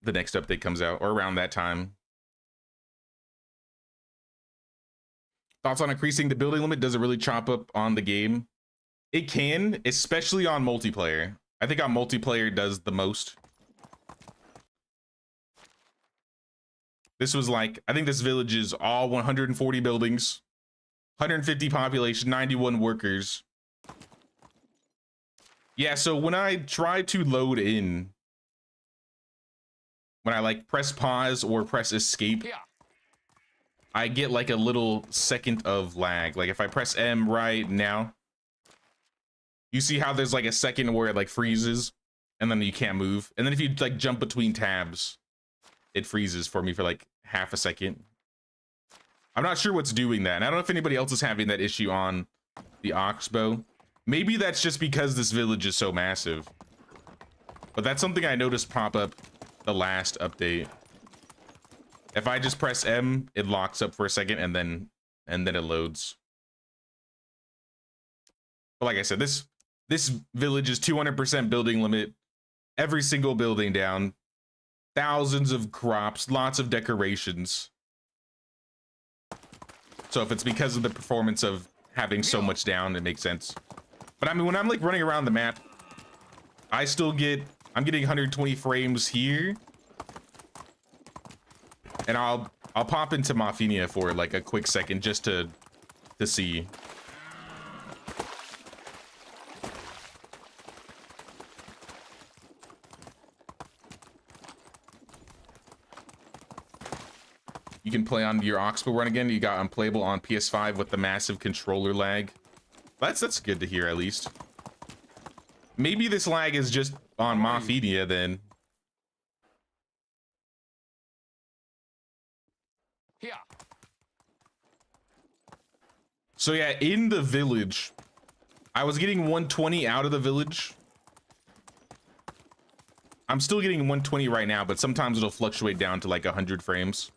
the next update comes out, or around that time. Thoughts on increasing the building limit? Does it really chop up on the game? It can, especially on multiplayer. I think on multiplayer it does the most. This was like, I think this village is all 140 buildings, 150 population, 91 workers. Yeah, so when I try to load in, when I like press pause or press escape, I get like a little second of lag. Like if I press M right now, you see how there's like a second where it like freezes and then you can't move. And then if you like jump between tabs, it freezes for me for like half a second. I'm not sure what's doing that. And I don't know if anybody else is having that issue on the Oxbow. Maybe that's just because this village is so massive. But that's something I noticed pop up the last update. If I just press M, it locks up for a second and then it loads. But like I said, this village is 200% building limit. Every single building down. Thousands of crops, lots of decorations. So if it's because of the performance of having so much down, it makes sense. But I mean, when I'm like running around the map, I'm getting 120 frames here. And I'll pop into Mafinia for like a quick second just to see. You can play on your Oxbow run again. You got unplayable on PS5 with the massive controller lag. That's good to hear, at least. Maybe this lag is just on Mafinia then. Yeah. So yeah, in the village, I was getting 120 out of the village. I'm still getting 120 right now, but sometimes it'll fluctuate down to like 100 frames.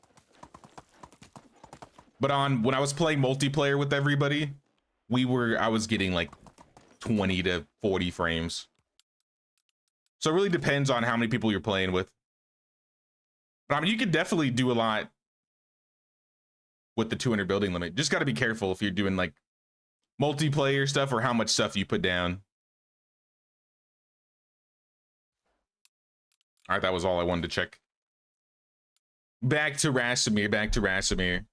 But when I was playing multiplayer with everybody, I was getting like 20 to 40 frames. So it really depends on how many people you're playing with. But I mean, you could definitely do a lot with the 200 building limit. Just got to be careful if you're doing like multiplayer stuff or how much stuff you put down. All right, that was all I wanted to check. Back to Rasimir.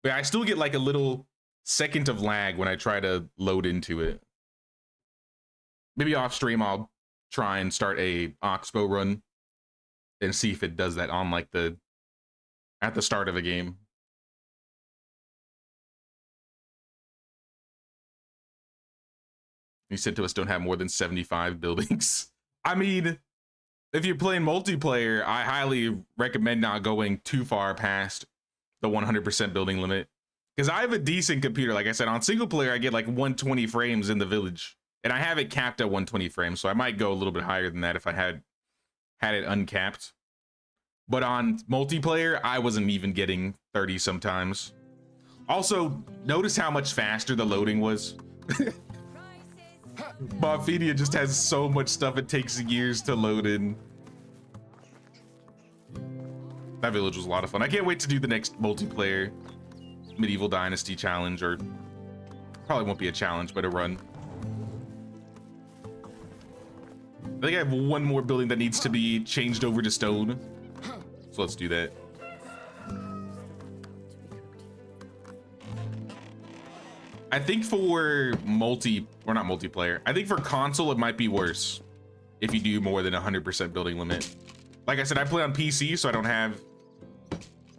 But I still get like a little second of lag when I try to load into it. Maybe off stream I'll try and start a Oxbow run and see if it does that on like at the start of a game. You said to us don't have more than 75 buildings. I mean, if you're playing multiplayer, I highly recommend not going too far past the 100% building limit, because I have a decent computer. Like I said, on single player I get like 120 frames in the village, and I have it capped at 120 frames, so I might go a little bit higher than that if I had it uncapped. But on multiplayer I wasn't even getting 30 sometimes. Also, notice how much faster the loading was. Mafinia just has so much stuff it takes years to load in. That village was a lot of fun. I can't wait to do the next multiplayer medieval dynasty challenge, or probably won't be a challenge, but a run. I think I have one more building that needs to be changed over to stone. So let's do that. I think for not multiplayer, I think for console it might be worse if you do more than 100% building limit. Like I said, I play on PC, so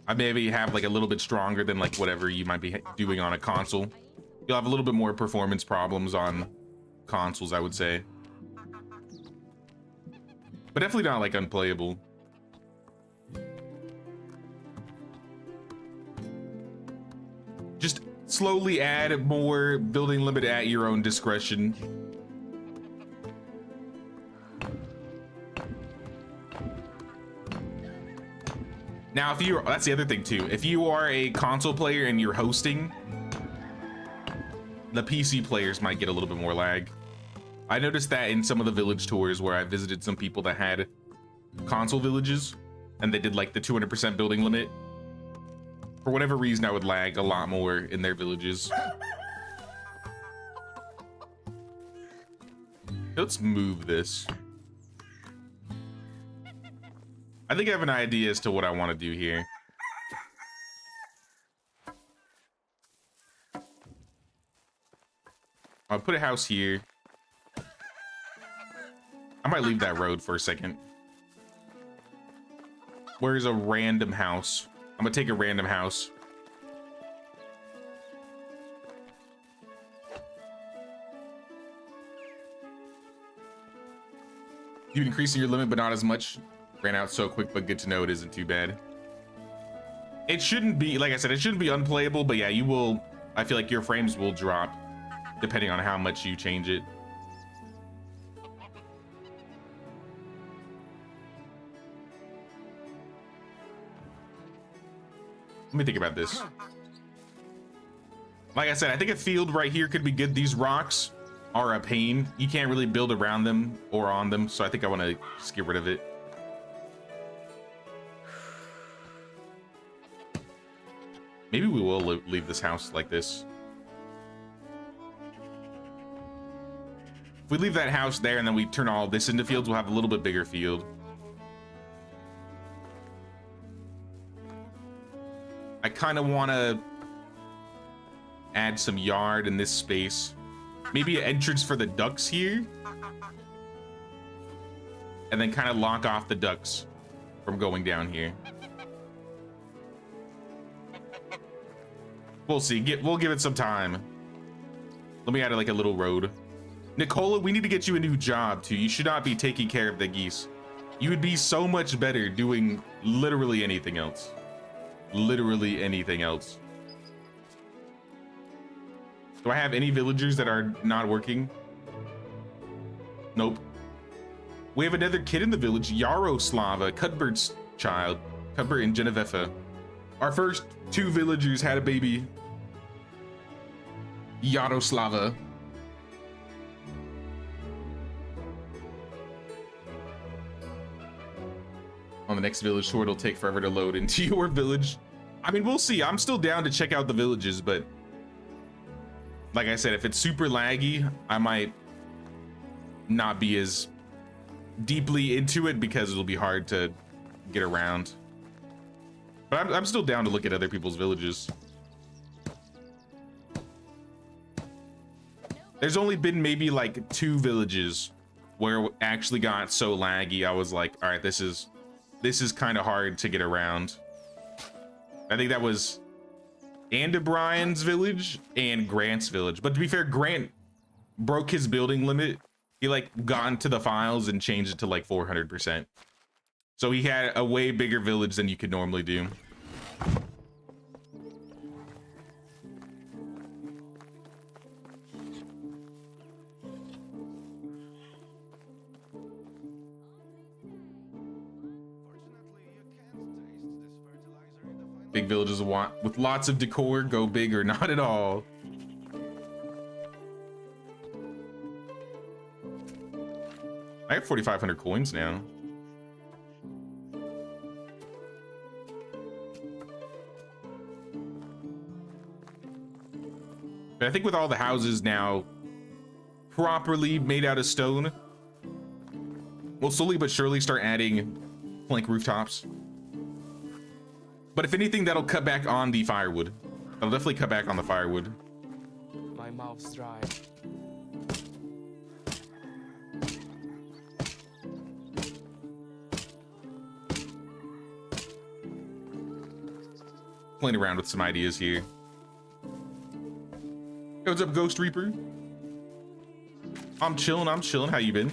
I maybe have like a little bit stronger than like whatever you might be doing on a console. You'll have a little bit more performance problems on consoles, I would say. But definitely not like unplayable. Just slowly add more building limit at your own discretion. Now, that's the other thing too. If you are a console player and you're hosting, the PC players might get a little bit more lag. I noticed that in some of the village tours where I visited some people that had console villages and they did like the 200% building limit. For whatever reason, I would lag a lot more in their villages. Let's move this. I think I have an idea as to what I want to do here. I'll put a house here. I might leave that road for a second. Where's a random house? I'm gonna take a random house. You increasing your limit, but not as much. Ran out so quick, but good to know it isn't too bad. It shouldn't be, like I said, it shouldn't be unplayable, but yeah, you will, I feel like your frames will drop. depending on how much you change it. Let me think about this. Like I said, I think a field right here could be good. These rocks are a pain. You can't really build around them or on them, so I think I want to just get rid of it. Maybe we will leave this house like this. If we leave that house there and then we turn all this into fields, we'll have a little bit bigger field. I kind of want to add some yard in this space. Maybe an entrance for the ducks here. And then kind of lock off the ducks from going down here. We'll see. We'll give it some time. Let me add like a little road. Nicola, we need to get you a new job too. You should not be taking care of the geese. You would be so much better doing literally anything else. Literally anything else. Do I have any villagers that are not working? Nope. We have another kid in the village, Yaroslava, Cuthbert's child. Cuthbert and Genevieve. Our first 2 villagers had a baby. Yaroslava. On the next village tour, it'll take forever to load into your village. I mean, we'll see. I'm still down to check out the villages, but like I said, if it's super laggy, I might not be as deeply into it because it'll be hard to get around. But I'm still down to look at other people's villages. There's only been maybe like 2 villages where it actually got so laggy. I was like, all right, this is kind of hard to get around. I think that was Andebrian's village and Grant's village. But to be fair, Grant broke his building limit. He like got into the files and changed it to like 400%. So he had a way bigger village than you could normally do. Big villages with lots of decor, go big or not at all. I have 4,500 coins now. But I think with all the houses now properly made out of stone, we'll slowly but surely start adding plank rooftops. But if anything, that'll cut back on the firewood. That'll definitely cut back on the firewood. My mouth's dry. Playing around with some ideas here. Hey, what's up, Ghost Reaper? I'm chilling, How you been?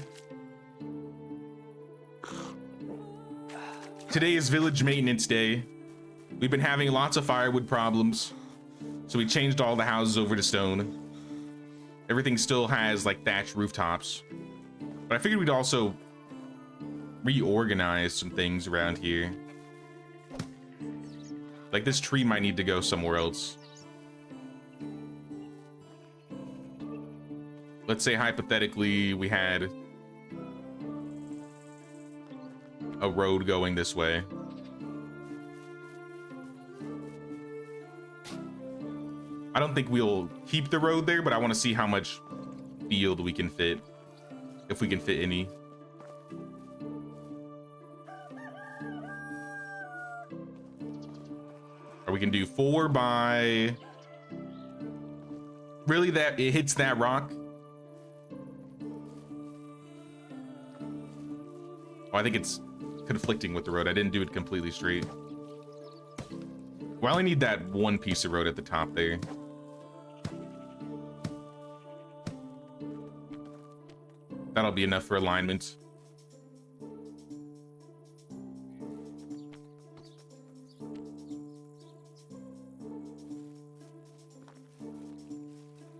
Today is village maintenance day. We've been having lots of firewood problems, so we changed all the houses over to stone. Everything still has like thatched rooftops, but I figured we'd also reorganize some things around here. Like this tree might need to go somewhere else. Let's say hypothetically we had a road going this way. I don't think we'll keep the road there, but I want to see how much field we can fit, if we can fit any. Or we can do 4 by... Really, that it hits that rock? Oh, I think it's conflicting with the road. I didn't do it completely straight. Well, I only need that one piece of road at the top there. That'll be enough for alignment.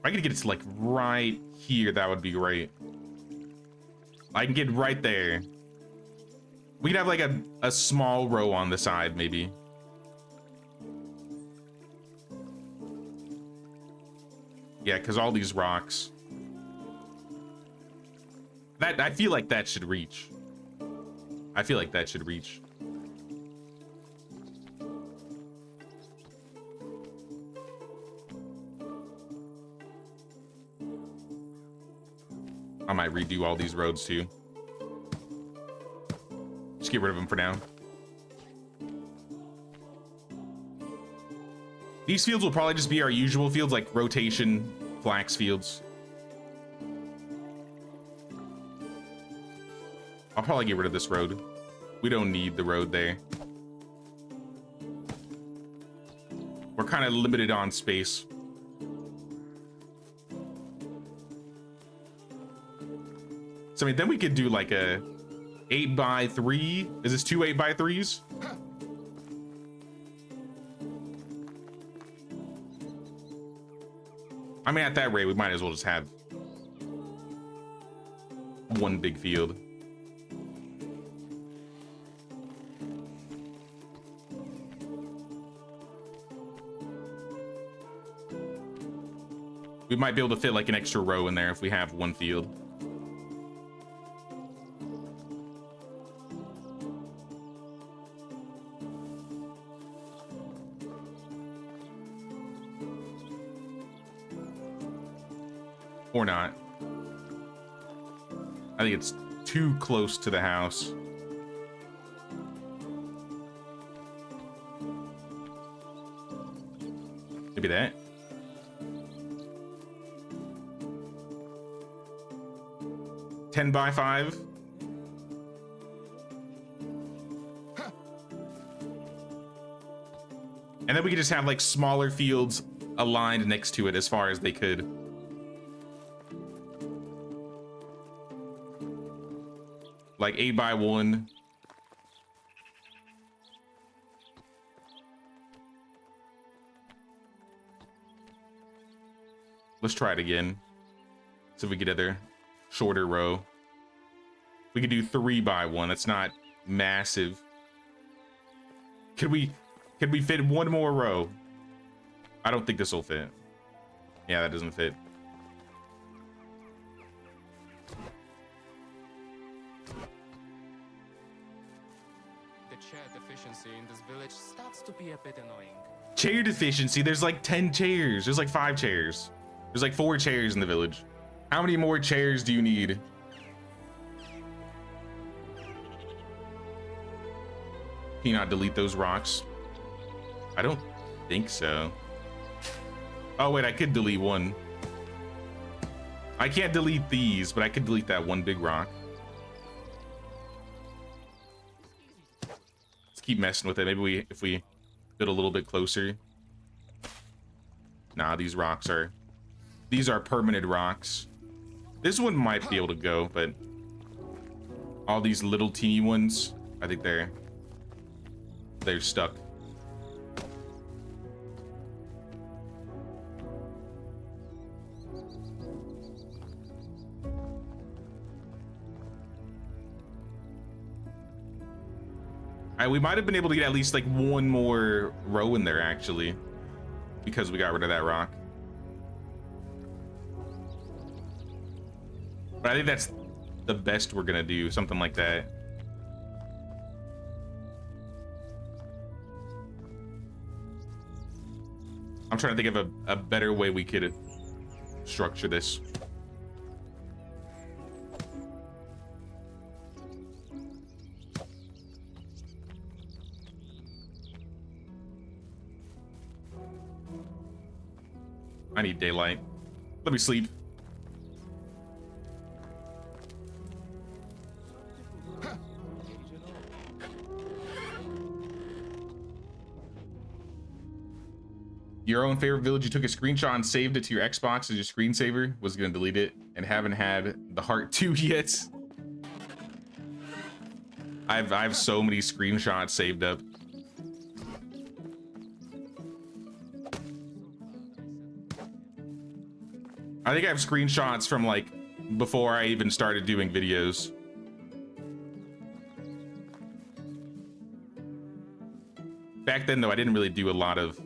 I could get it to like right here. That would be great. I can get right there. We could have like a small row on the side, maybe. Yeah, because all these rocks. That I feel like that should reach. I feel like that should reach. I might redo all these roads too. Just get rid of them for now. These fields will probably just be our usual fields, like rotation flax fields. I'll probably get rid of this road. We don't need the road there. We're kind of limited on space. So I mean, then we could do like a 8x3. Is this 2 8x3s? I mean, at that rate, we might as well just have one big field. We might be able to fit like an extra row in there if we have one field. Or not. I think it's too close to the house. Maybe that. Ten by 5. And then we could just have like smaller fields aligned next to it as far as they could. Like 8x1. Let's try it again. So if we get other shorter row. We could do 3x1. That's not massive. Could we fit one more row? I don't think this will fit. Yeah, that doesn't fit. Chair deficiency in this village starts to be a bit annoying. Chair deficiency? There's like 10 chairs. There's like 5 chairs. There's like 4 chairs in the village. How many more chairs do you need? Can you not delete those rocks? I don't think so. Oh wait, I could delete one. I can't delete these, but I could delete that one big rock. Keep messing with it. Maybe if we get a little bit closer. Nah, these are permanent rocks. This one might be able to go, but all these little teeny ones, I think they're stuck. We might have been able to get at least like one more row in there actually, because we got rid of that rock. But I think that's the best we're gonna do, something like that. I'm trying to think of a better way we could structure this. I need daylight. Let me sleep. Your own favorite village, you took a screenshot and saved it to your Xbox as your screensaver, was gonna delete it and haven't had the heart to yet. I have so many screenshots saved up. I think I have screenshots from like before I even started doing videos. Back then though, I didn't really do a lot of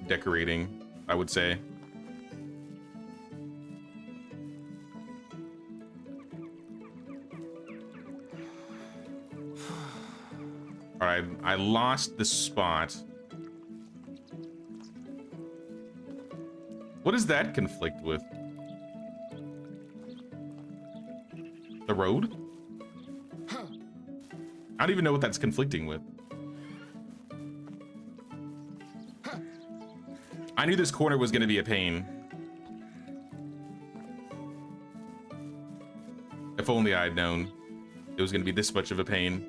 decorating, I would say. All right, I lost the spot. What does that conflict with? The road? I don't even know what that's conflicting with. I knew this corner was going to be a pain. If only I'd known it was going to be this much of a pain.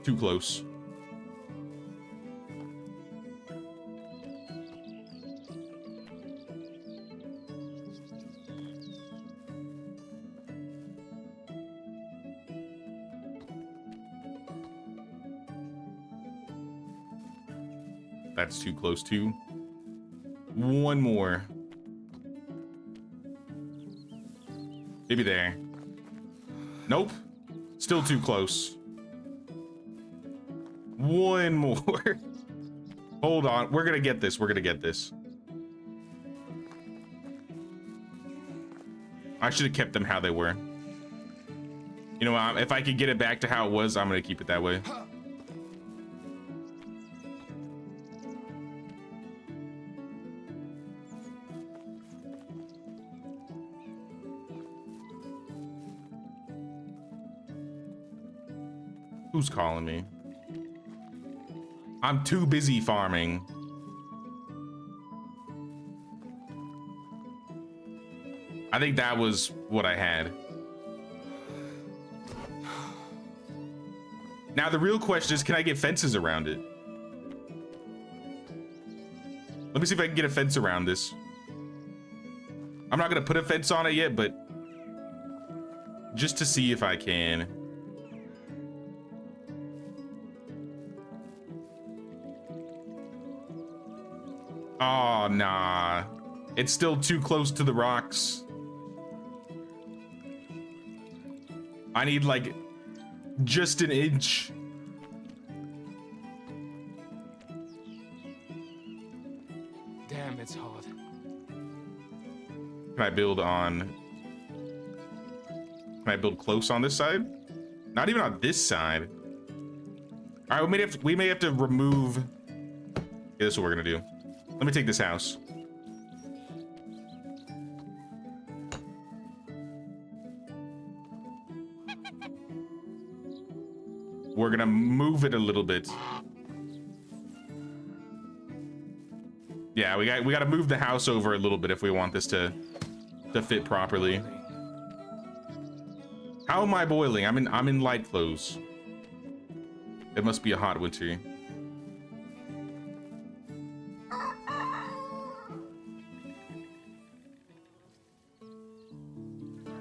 Too close. That's too close too. One more. Maybe there. Nope. Still too close. One more. Hold on. We're gonna get this. We're gonna get this. I should have kept them how they were. You know what? If I could get it back to how it was, I'm gonna keep it that way. Who's calling me? I'm too busy farming. I think that was what I had. Now the real question is, can I get fences around it? Let me see if I can get a fence around this. I'm not gonna put a fence on it yet, but just to see if I can. Oh, nah. It's still too close to the rocks. I need like just an inch. Damn, it's hard. Can I build on? Can I build close on this side? Not even on this side. All right, we may have to remove. Yeah, this is what we're gonna do. Let me take this house. We're gonna move it a little bit. Yeah, we got to move the house over a little bit if we want this to fit properly. How am I boiling? I'm in light clothes. It must be a hot winter.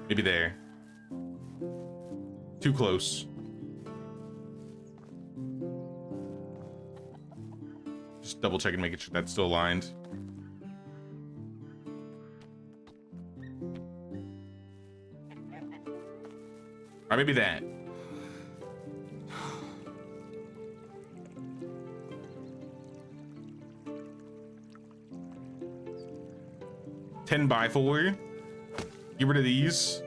Maybe there. Too close. Just double checking, making sure that's still aligned. Or maybe that. Ten by 4. Get rid of these.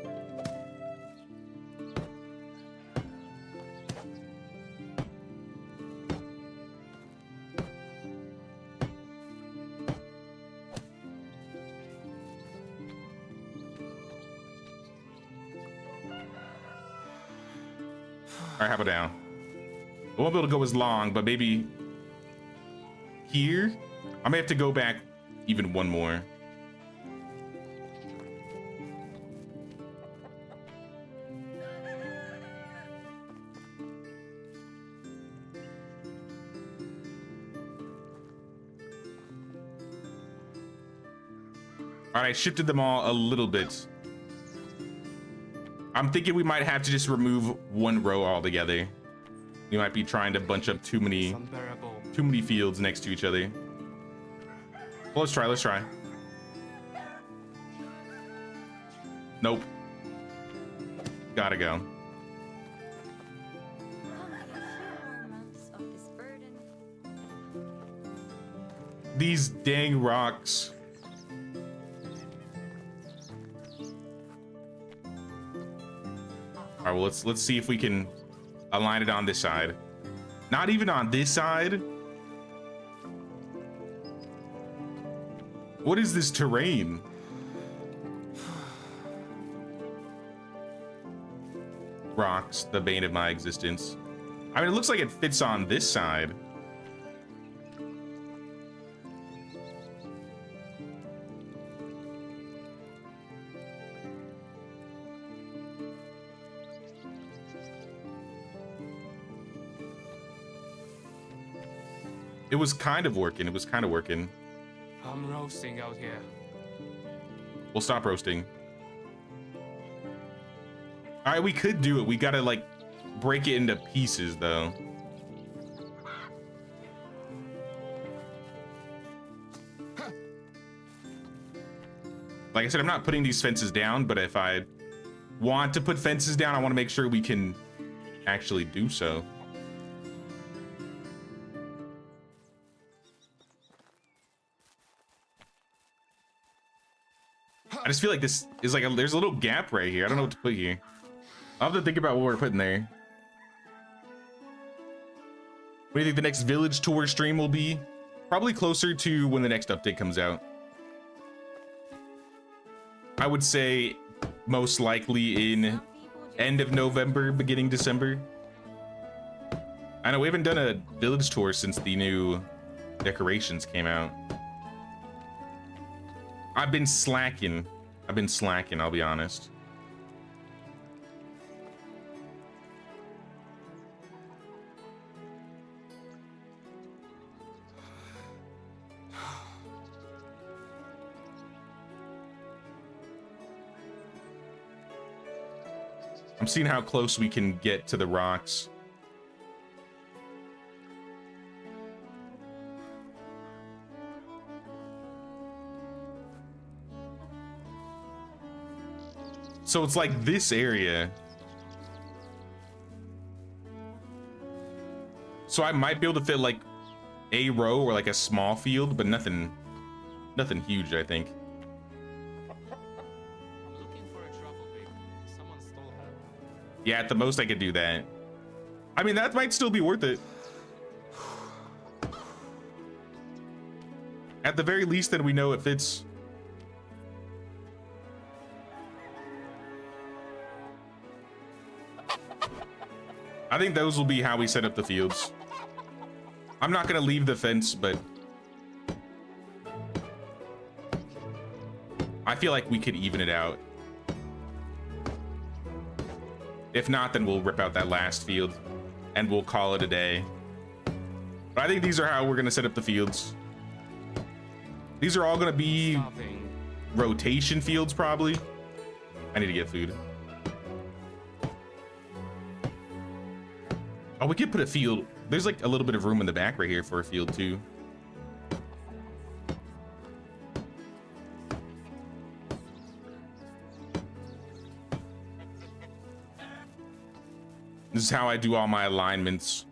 All right, how about now? I won't be able to go as long, but maybe here? I may have to go back even one more. All right, I shifted them all a little bit. I'm thinking we might have to just remove one row altogether. We might be trying to bunch up too many fields next to each other. Well, let's try. Nope. Gotta go. These dang rocks. All right, well, let's see if we can align it on this side. Not even on this side. What is this terrain? Rocks, the bane of my existence. I mean, it looks like it fits on this side. It was kind of working. It was kind of working. I'm roasting out here. We'll stop roasting. All right, we could do it. We gotta like break it into pieces though. Like I said, I'm not putting these fences down, but if I want to put fences down, I want to make sure we can actually do so. I just feel like this is like there's a little gap right here. I don't know what to put here. I'll have to think about what we're putting there. What do you think the next village tour stream will be? Probably closer to when the next update comes out. I would say most likely in end of November, beginning December. I know we haven't done a village tour since the new decorations came out. I've been slacking, I'll be honest. I'm seeing how close we can get to the rocks. So it's like this area. So I might be able to fit like a row or like a small field, but nothing huge, I think. I'm looking for a truffle pig. Someone stole her. Yeah, at the most I could do that. I mean, that might still be worth it. At the very least, then we know it fits. I think those will be how we set up the fields. I'm not gonna leave the fence, but I feel like we could even it out. If not, then we'll rip out that last field and we'll call it a day. But I think these are how we're gonna set up the fields. These are all gonna be rotation fields, probably. I need to get food. Oh, we could put a field. There's like a little bit of room in the back right here for a field too. This is how I do all my alignments.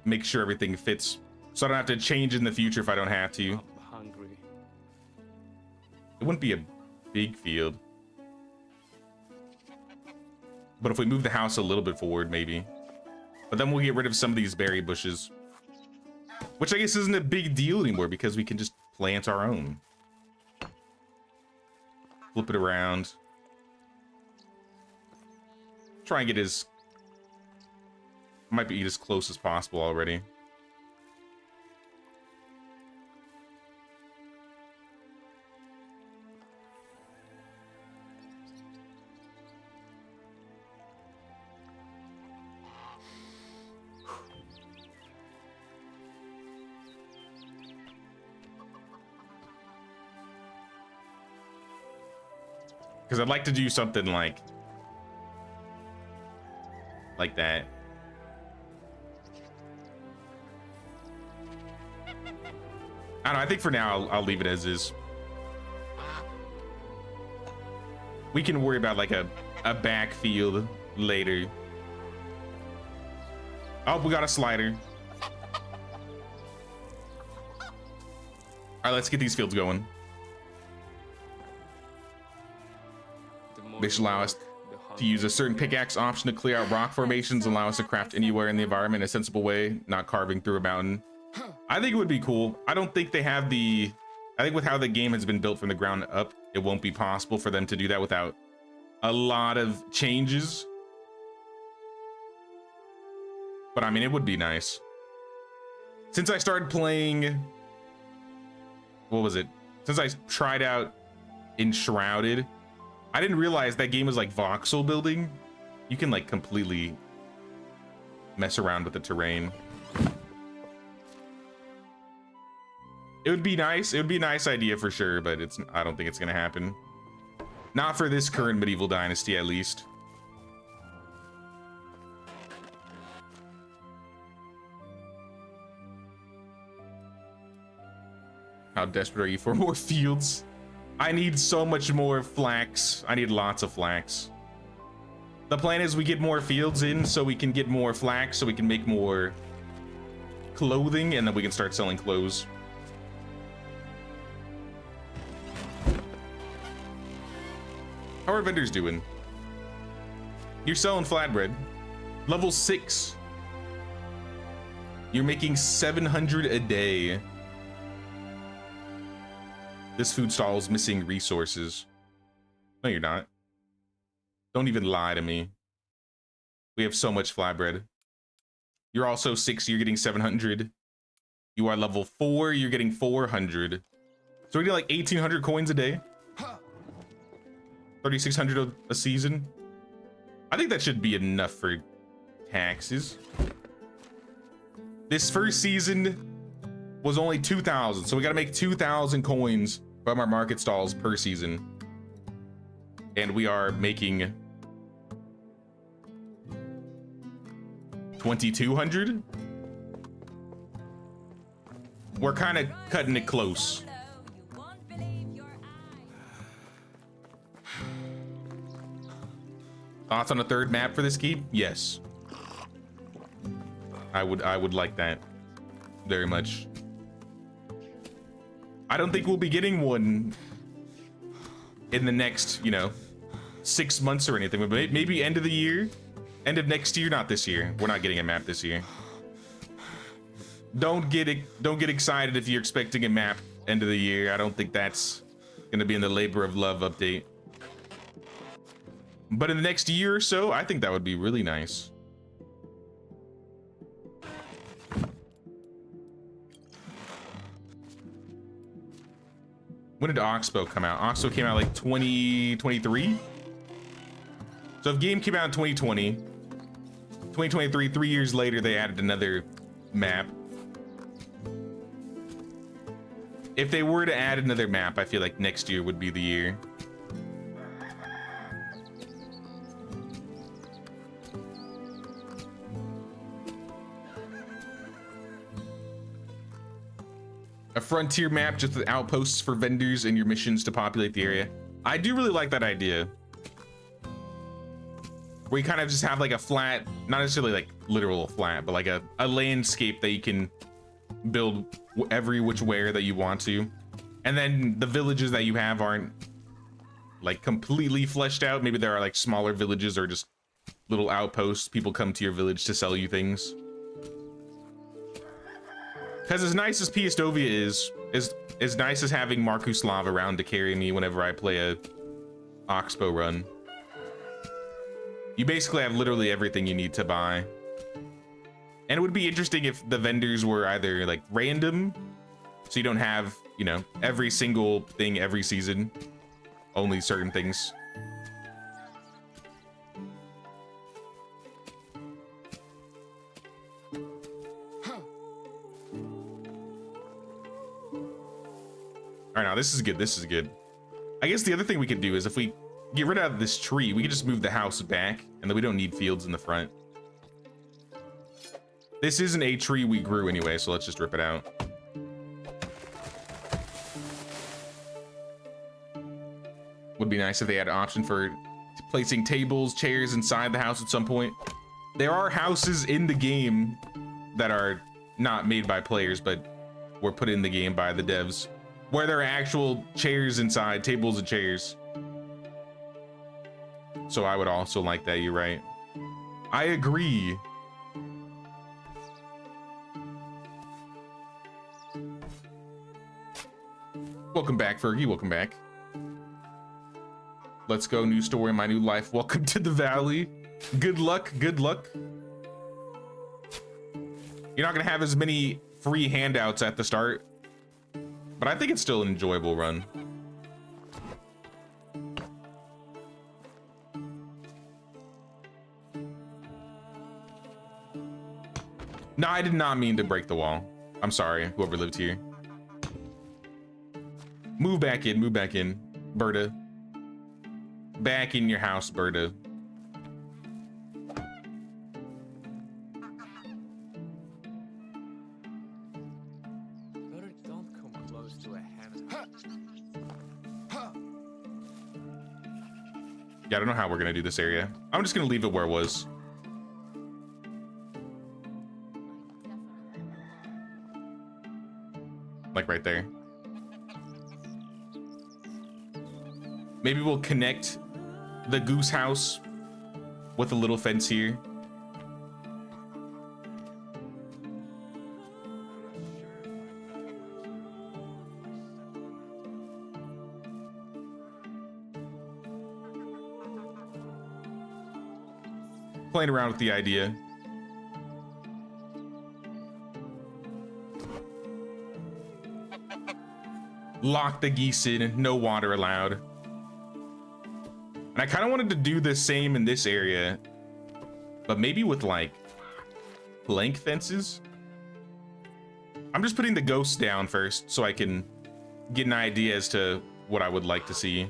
Make sure everything fits, so I don't have to change in the future if I don't have to. I'm hungry. It wouldn't be a big field. But if we move the house a little bit forward, maybe. But then we'll get rid of some of these berry bushes. Which I guess isn't a big deal anymore because we can just plant our own. Flip it around. Try and get as... Might be as close as possible already. Because I'd like to do something like that. I don't know, I think for now I'll leave it as is. We can worry about like a backfield later. Oh, we got a slider. All right, let's get these fields going. They should allow us to use a certain pickaxe option to clear out rock formations and allow us to craft anywhere in the environment in a sensible way, not carving through a mountain. I think it would be cool. I don't think they have the... I think with how the game has been built from the ground up, it won't be possible for them to do that without a lot of changes. But I mean, it would be nice. Since I started playing... What was it? Since I tried out Enshrouded, I didn't realize that game was like voxel building. You can like completely mess around with the terrain. It would be nice. It would be a nice idea for sure, but I don't think it's gonna happen. Not for this current medieval dynasty, at least. How desperate are you for more fields? I need so much more flax. I need lots of flax. The plan is we get more fields in so we can get more flax, so we can make more clothing, and then we can start selling clothes. How are vendors doing? You're selling flatbread. Level 6. You're making 700 a day. This food stall is missing resources. No, you're not. Don't even lie to me. We have so much flatbread. You're also 6, you're getting 700. You are level 4, you're getting 400. So we get like 1,800 coins a day. 3,600 a season. I think that should be enough for taxes. This first season was only 2,000, so we gotta make 2,000 coins from our market stalls per season. And we are making 2,200. We're kind of cutting it close. Thoughts on a third map for this game? Yes. I would like that very much. I don't think we'll be getting one in the next, 6 months or anything, but maybe end of the year, end of next year, not this year. We're not getting a map this year. Don't get excited if you're expecting a map end of the year. I don't think that's gonna be in the labor of love update. But in the next year or so, I think that would be really nice. When did Oxbow come out? Oxbow came out like 2023. So if game came out in 2020, 2023, 3 years later, they added another map. If they were to add another map, I feel like next year would be the year. A frontier map just with outposts for vendors and your missions to populate the area. I do really like that idea. Where you kind of just have like a flat, not necessarily like literal flat, but like a landscape that you can build every which way that you want to. And then the villages that you have aren't like completely fleshed out. Maybe there are like smaller villages or just little outposts. People come to your village to sell you things. Because as nice as Piastovia is as nice as having Markuslav around to carry me whenever I play a Oxbow run. You basically have literally everything you need to buy. And it would be interesting if the vendors were either like random, so you don't have, every single thing every season, only certain things. All right, now this is good. This is good. I guess the other thing we could do is if we get rid of this tree. We can just move the house back, and then we don't need fields in the front. This isn't a tree we grew anyway, so let's just rip it out. Would be nice if they had an option for placing tables, chairs inside the house at some point. There are houses in the game that are not made by players, but were put in the game by the devs, where there are actual chairs inside, tables and chairs. So I would also like that, you're right. I agree. Welcome back, Fergie, welcome back. Let's go, new story, my new life. Welcome to the valley. Good luck, good luck. You're not gonna have as many free handouts at the start, but I think it's still an enjoyable run. No, I did not mean to break the wall. I'm sorry, whoever lived here. Move back in, Berta. Back in your house, Berta. Don't come close to a hand. Yeah, I don't know how we're gonna do this area. I'm just gonna leave it where it was. Like right there. Maybe we'll connect the goose house with a little fence here. Playing around with the idea. Lock the geese in, no water allowed. And I kind of wanted to do the same in this area, but maybe with like blank fences. I'm just putting the ghosts down first so I can get an idea as to what I would like to see.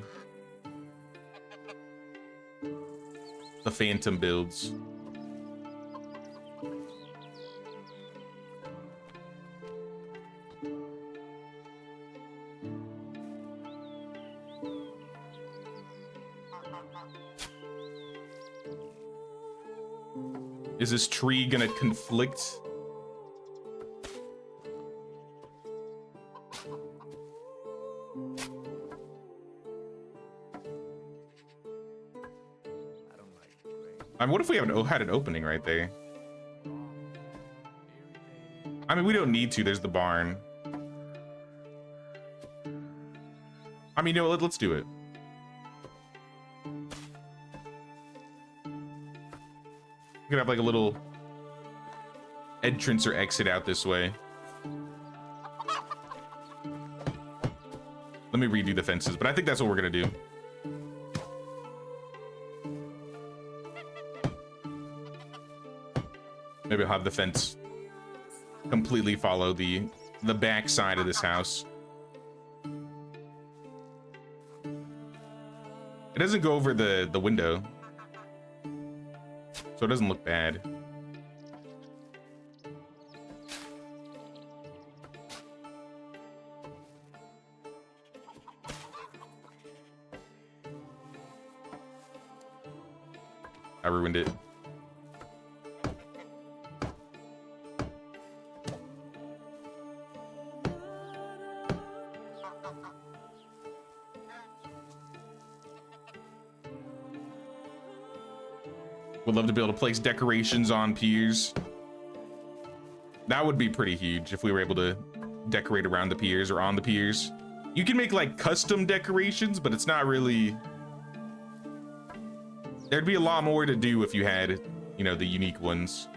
The phantom builds. Is this tree gonna conflict? I mean, what if we had an opening right there? I mean, we don't need to. There's the barn. I mean, you know what? Let's do it. We could have like a little entrance or exit out this way. Let me redo the fences, but I think that's what we're gonna do. Maybe I'll have the fence completely follow the back side of this house. It doesn't go over the window, so it doesn't look bad. I ruined it. Would love to be able to place decorations on piers. That would be pretty huge if we were able to decorate around the piers or on the piers. You can make like custom decorations, but it's not really... There'd be a lot more to do if you had, you know, the unique ones.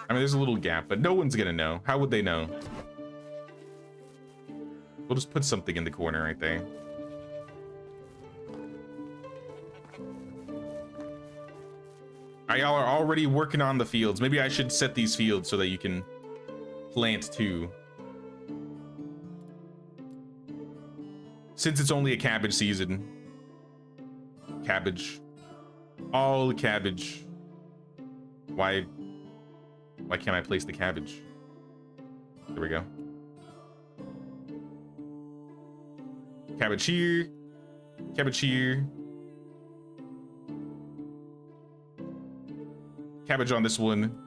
I mean, there's a little gap, but no one's gonna know. How would they know? We'll just put something in the corner right there. Y'all are already working on the fields. Maybe I should set these fields so that you can plant too. Since it's only a cabbage season. Cabbage. All cabbage. Why can't I place the cabbage? There we go. Cabbage here. Cabbage here. Cabbage on this one.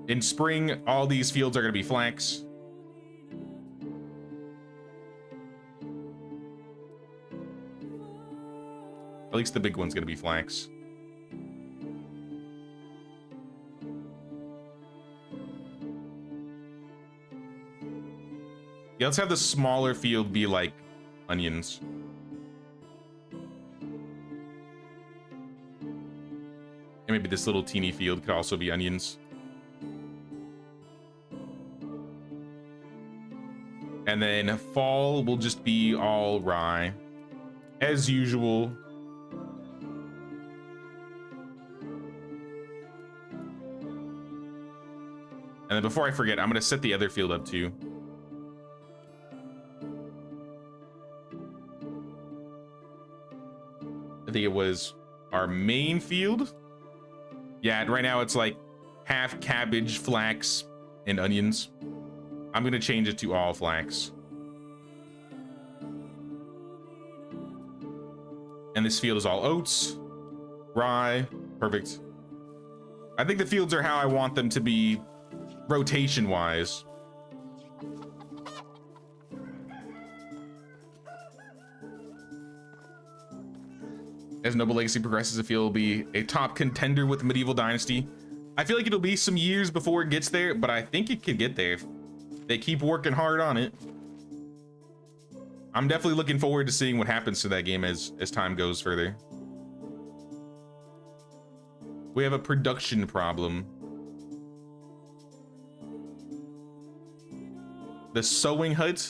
In spring, all these fields are going to be flax. At least the big one's going to be flax. Yeah, let's have the smaller field be like onions. And maybe this little teeny field could also be onions. And then fall will just be all rye, as usual. And then before I forget, I'm gonna set the other field up too. I think it was our main field. Yeah, right now it's like half cabbage, flax, and onions. I'm gonna change it to all flax. And this field is all oats, rye, perfect. I think the fields are how I want them to be rotation-wise. As Noble Legacy progresses, the field will be a top contender with Medieval Dynasty. I feel like it'll be some years before it gets there, but I think it could get there if they keep working hard on it. I'm definitely looking forward to seeing what happens to that game as time goes further. We have a production problem. The sewing hut.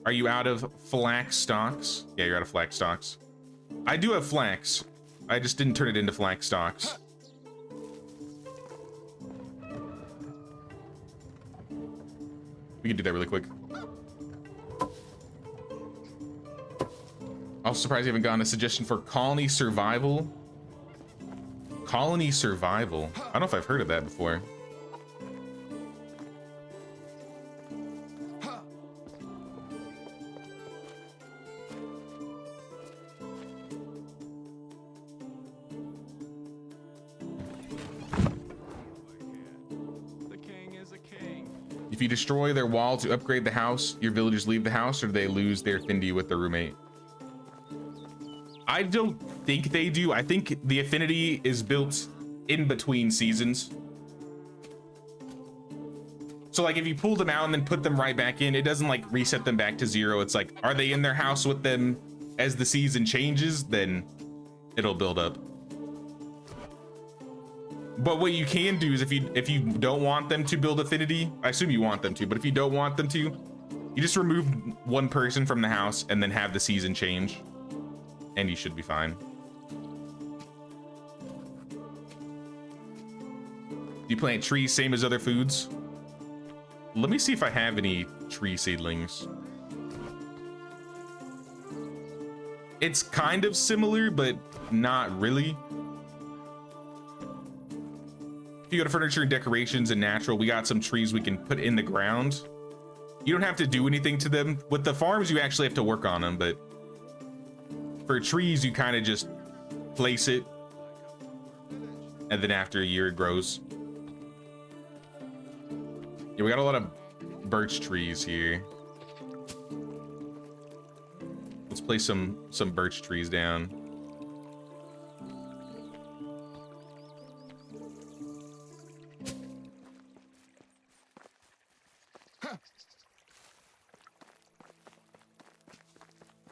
Are you out of flax stocks? Yeah, you're out of flax stocks. I do have flax. I just didn't turn it into flax stocks. We can do that really quick. Also surprised you haven't gotten a suggestion for colony survival. Colony survival. I don't know if I've heard of that before. If you destroy their wall to upgrade the house, your villagers leave the house, or do they lose their affinity with their roommate? I don't think they do. I think the affinity is built in between seasons. So like if you pull them out and then put them right back in, it doesn't like reset them back to zero. It's like, are they in their house with them as the season changes? Then it'll build up. But what you can do is if you don't want them to build affinity, I assume you want them to, but if you don't want them to, you just remove one person from the house and then have the season change, and you should be fine. Do you plant trees same as other foods? Let me see if I have any tree seedlings. It's kind of similar, but not really. If you go to furniture and decorations and natural, we got some trees we can put in the ground. You don't have to do anything to them. With the farms, you actually have to work on them, but for trees, you kind of just place it, and then after a year, it grows. Yeah, we got a lot of birch trees here. Let's place some birch trees down.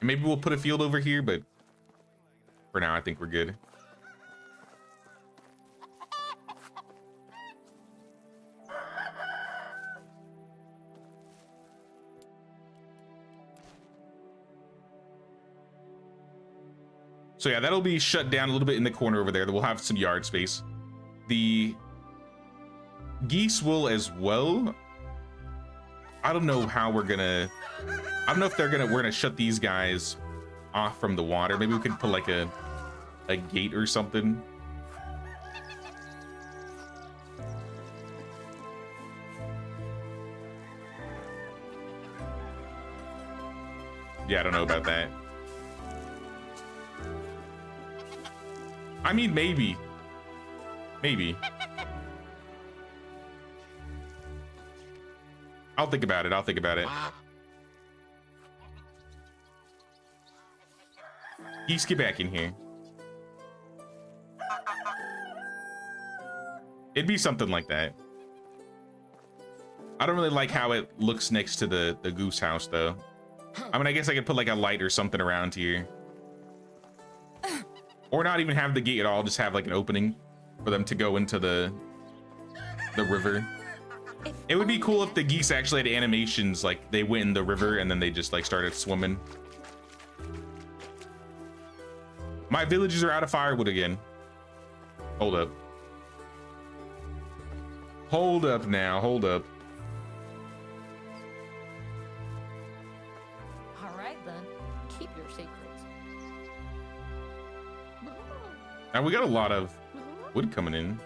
Maybe we'll put a field over here, but for now, I think we're good. So yeah, that'll be shut down a little bit in the corner over there. We'll have some yard space. The geese will as well. I don't know how we're gonna, I don't know if we're gonna shut these guys off from the water. Maybe we could put like a gate or something. Yeah, I don't know about that. I mean, maybe. Maybe. I'll think about it. I'll think about it. Geese, get back in here. It'd be something like that. I don't really like how it looks next to the goose house, though. I mean, I guess I could put like a light or something around here. Or not even have the gate at all, just have like an opening for them to go into the river. It would be cool if the geese actually had animations, like they went in the river and then they just like started swimming. My villages are out of firewood again. Hold up. Hold up now, hold up. All right then, keep your secrets. Now we got a lot of wood coming in.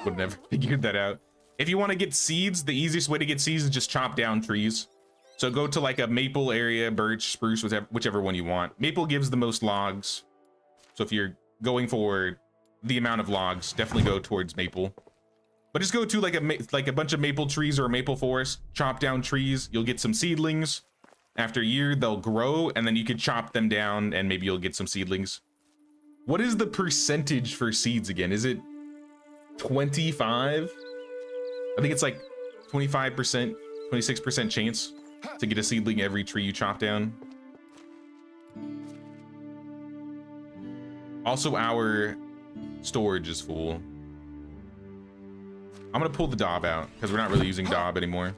Would never figured that out. If you want to get seeds, the easiest way to get seeds is just chop down trees. So go to like a maple area, birch, spruce, whichever one you want. Maple gives the most logs. So if you're going for the amount of logs, definitely go towards maple. But just go to like a bunch of maple trees or a maple forest, chop down trees. You'll get some seedlings. After a year, they'll grow, and then you can chop them down, and maybe you'll get some seedlings. What is the percentage for seeds again? Is it 25? I think it's like 25%, 26% chance to get a seedling every tree you chop down. Also, our storage is full. I'm gonna pull the Daub out because we're not really using Daub anymore.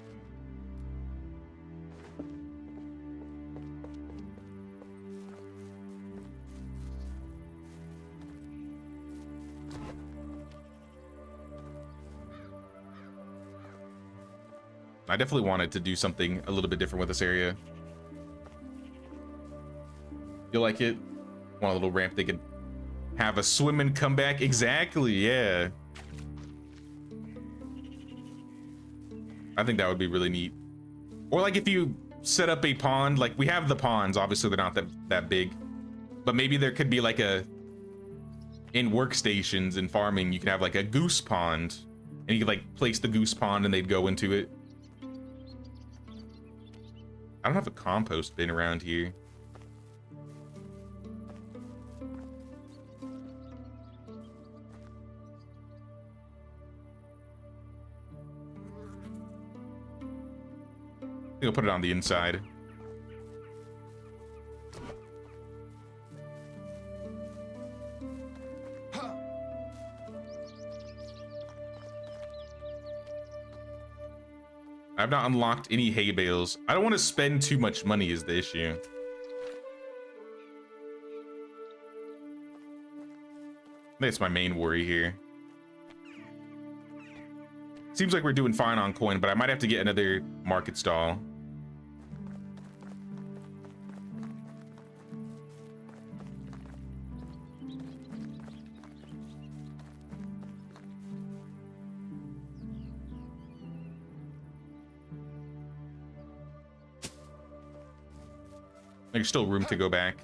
I definitely wanted to do something a little bit different with this area. You like it? Want a little ramp they could have a swim and come back? Exactly, yeah. I think that would be really neat. Or like if you set up a pond, like we have the ponds, obviously they're not that big, but maybe there could be like in workstations in farming, you could have like a goose pond, and you could like place the goose pond and they'd go into it. I don't have a compost bin around here. I think I'll put it on the inside. I've not unlocked any hay bales. I don't want to spend too much money is the issue. That's my main worry here. Seems like we're doing fine on coin, but I might have to get another market stall. There's still room to go back.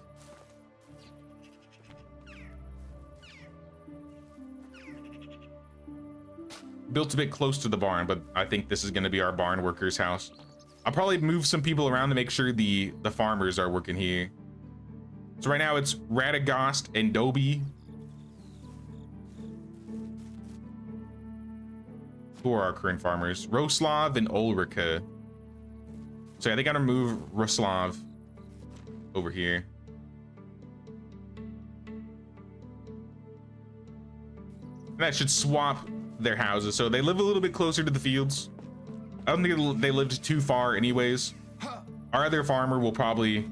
Built a bit close to the barn, but I think this is going to be our barn worker's house. I'll probably move some people around to make sure the farmers are working here. So right now it's Radagast and Dobie. Who are our current farmers? Roslav and Ulrika. So yeah, they gotta move Roslav over here. And that should swap their houses. So they live a little bit closer to the fields. I don't think they lived too far anyways. Our other farmer will probably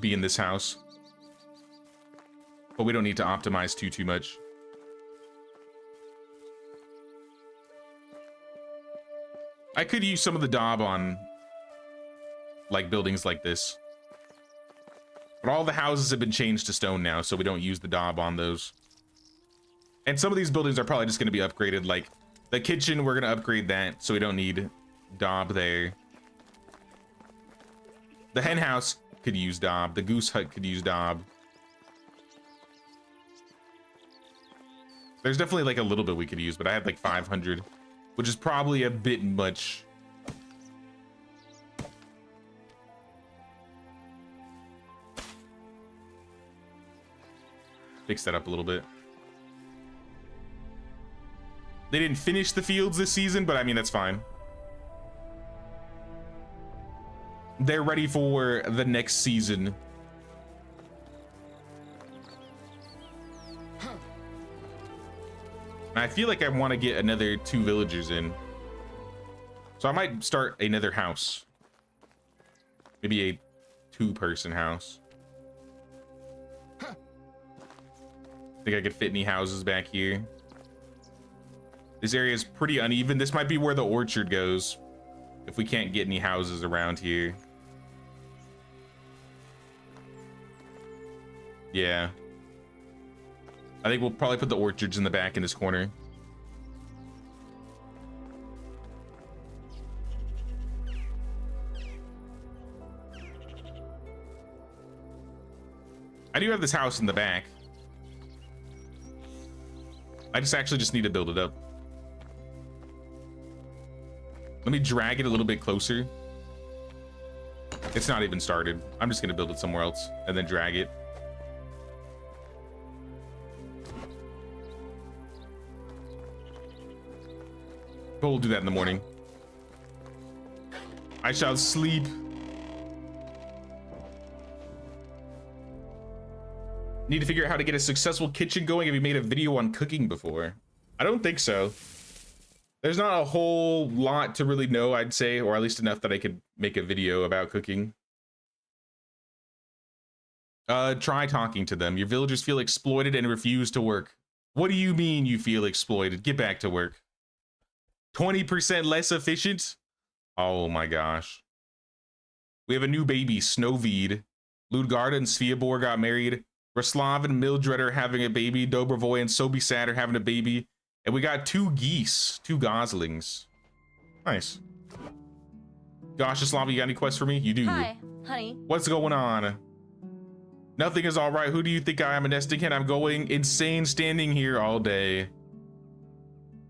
be in this house. But we don't need to optimize too much. I could use some of the daub on like buildings like this. But all the houses have been changed to stone now, so we don't use the daub on those. And some of these buildings are probably just going to be upgraded. Like the kitchen, we're going to upgrade that, so we don't need daub there. The hen house could use daub. The goose hut could use daub. There's definitely like a little bit we could use, but I had like 500, which is probably a bit much. Fix that up a little bit. They didn't finish the fields this season, but I mean, that's fine. They're ready for the next season. I feel like I want to get another 2 villagers in. So I might start another house. Maybe a 2-person house. Think I could fit any houses back here. This area is pretty uneven. This might be where the orchard goes. If we can't get any houses around here. Yeah. I think we'll probably put the orchards in the back in this corner. I do have this house in the back. I actually just need to build it up. Let me drag it a little bit closer. It's not even started. I'm just gonna build it somewhere else and then drag it. But we'll do that in the morning. I shall sleep. Need to figure out how to get a successful kitchen going. Have you made a video on cooking before? I don't think so. There's not a whole lot to really know, I'd say, or at least enough that I could make a video about cooking. Try talking to them. Your villagers feel exploited and refuse to work. What do you mean you feel exploited? Get back to work. 20% less efficient? Oh my gosh. We have a new baby, Snowveed. Ludgarda and Sviabor got married. Raslav and Mildred are having a baby. Dobrovoy and Sobisad are having a baby. And we got 2 geese, 2 goslings. Nice. Gosh, Raslav, you got any quests for me? You do. Hi, honey. What's going on? Nothing is all right. Who do you think I am, a nesting hen? I'm going insane standing here all day.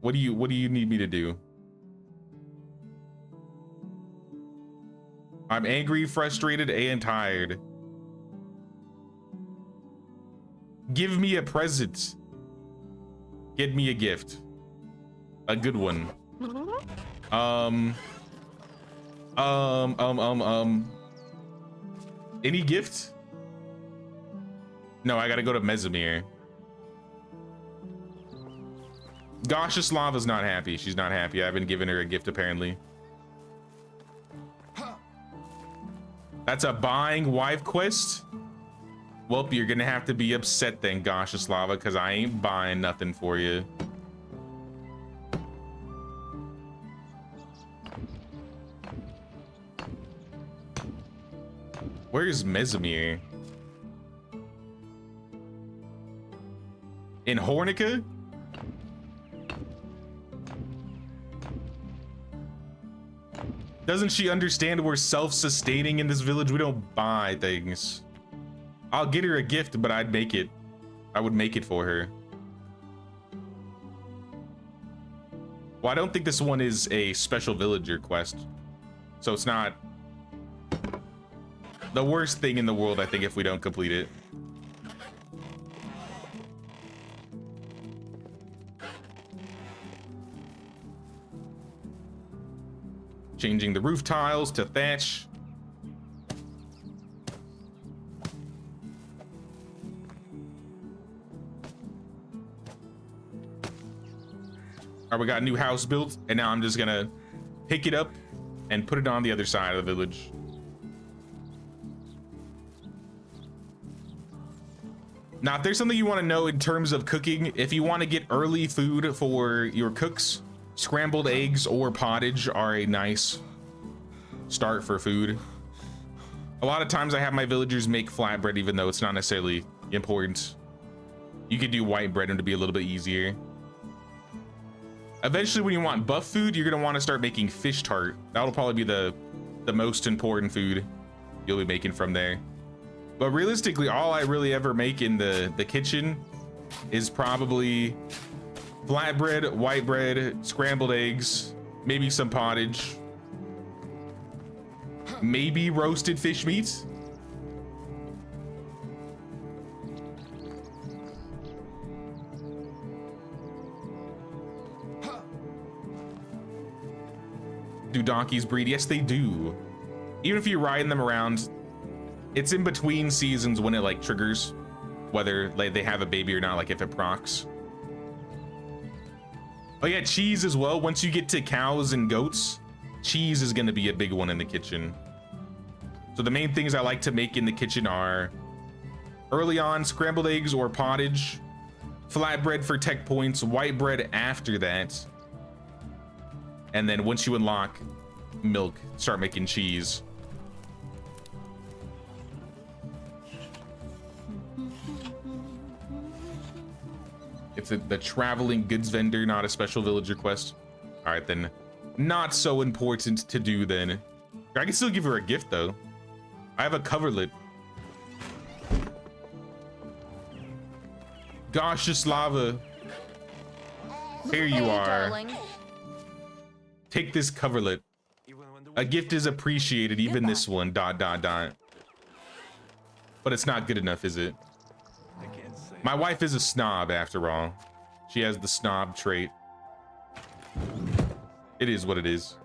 What do you need me to do? I'm angry, frustrated, and tired. Give me a present. Get me a gift. A good one. Any gift? No, I gotta go to Mesomir. Goshislava's not happy. She's not happy. I haven't given her a gift, apparently. That's a buying wife quest? Well, you're gonna have to be upset then, Goshislava, because I ain't buying nothing for you. Where's Mesomir? In Hornica? Doesn't she understand we're self-sustaining in this village? We don't buy things. I'll get her a gift, but I'd make it. I would make it for her. Well, I don't think this one is a special villager quest. So it's not the worst thing in the world, I think, if we don't complete it. Changing the roof tiles to thatch. All right, we got a new house built, and now I'm just gonna pick it up and put it on the other side of the village. Now, if there's something you want to know in terms of cooking, if you want to get early food for your cooks, scrambled eggs or pottage are a nice start for food. A lot of times I have my villagers make flatbread, even though it's not necessarily important. You could do white bread and to be a little bit easier. Eventually, when you want buff food, you're gonna want to start making fish tart. That'll probably be the most important food you'll be making from there. But realistically, all I really ever make in the kitchen is probably flatbread, white bread, scrambled eggs, maybe some pottage, maybe roasted fish meat. Do donkeys breed? Yes, they do. Even if you're riding them around, it's in between seasons when it like triggers whether like they have a baby or not, like if it procs. Oh yeah, cheese as well. Once you get to cows and goats, cheese is going to be a big one in the kitchen. So the main things I like to make in the kitchen are early on scrambled eggs or pottage, flatbread for tech points, white bread after that, and then once you unlock milk, start making cheese. It's the traveling goods vendor, not a special villager quest. All right, then. Not so important to do then. I can still give her a gift though. I have a coverlet. Gosh, Slava. Here you Hey, are. darling. Take this coverlet. A gift is appreciated, even Goodbye. this one, ... But it's not good enough, is it? My wife is a snob, after all. She has the snob trait. It is what it is.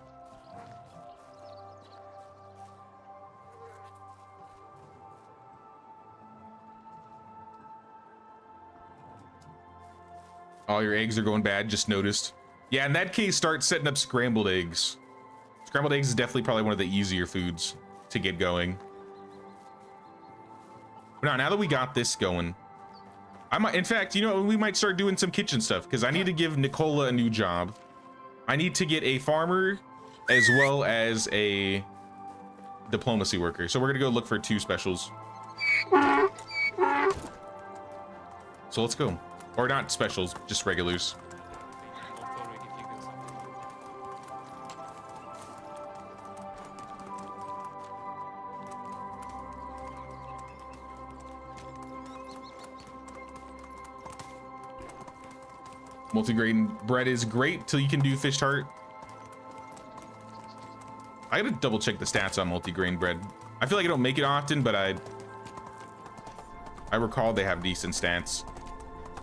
All your eggs are going bad, just noticed. Yeah, in that case, start setting up scrambled eggs. Scrambled eggs is definitely probably one of the easier foods to get going. But now that we got this going, I might, in fact, you know, we might start doing some kitchen stuff because I need to give Nicola a new job. I need to get a farmer as well as a diplomacy worker. So we're gonna go look for 2 specials. So let's go. Or not specials, just regulars. Multigrain bread is great till you can do fish tart. I gotta double check the stats on multigrain bread. I feel like I don't make it often, but I recall they have decent stats.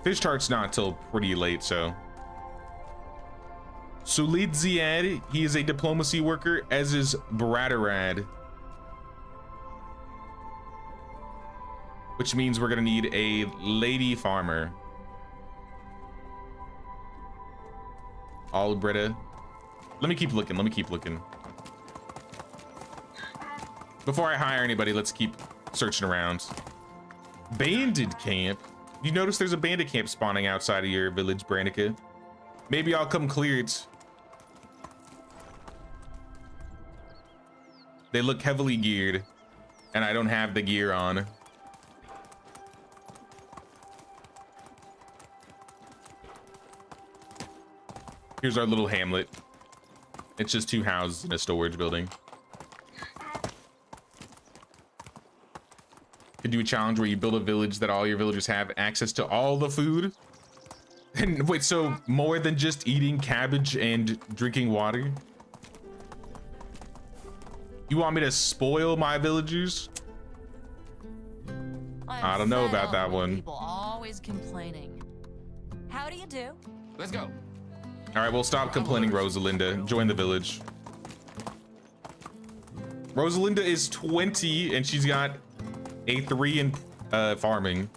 Fish tart's not till pretty late, so. Sulid Ziad, he is a diplomacy worker, as is Baradarad. Which means we're gonna need a lady farmer. All Brita. Let me keep looking. Before I hire anybody, let's keep searching around. Bandit camp. You notice there's a bandit camp spawning outside of your village, Branica. Maybe I'll come clear it. They look heavily geared, and I don't have the gear on. Here's our little hamlet. It's just 2 houses in a storage building. Could do a challenge where you build a village that all your villagers have access to all the food. And wait, so more than just eating cabbage and drinking water? You want me to spoil my villagers? I don't know about that one. People always complaining. How do you do? Let's go. All right, well, stop complaining, Rosalinda. Join the village. Rosalinda is 20 and she's got a 3 in farming.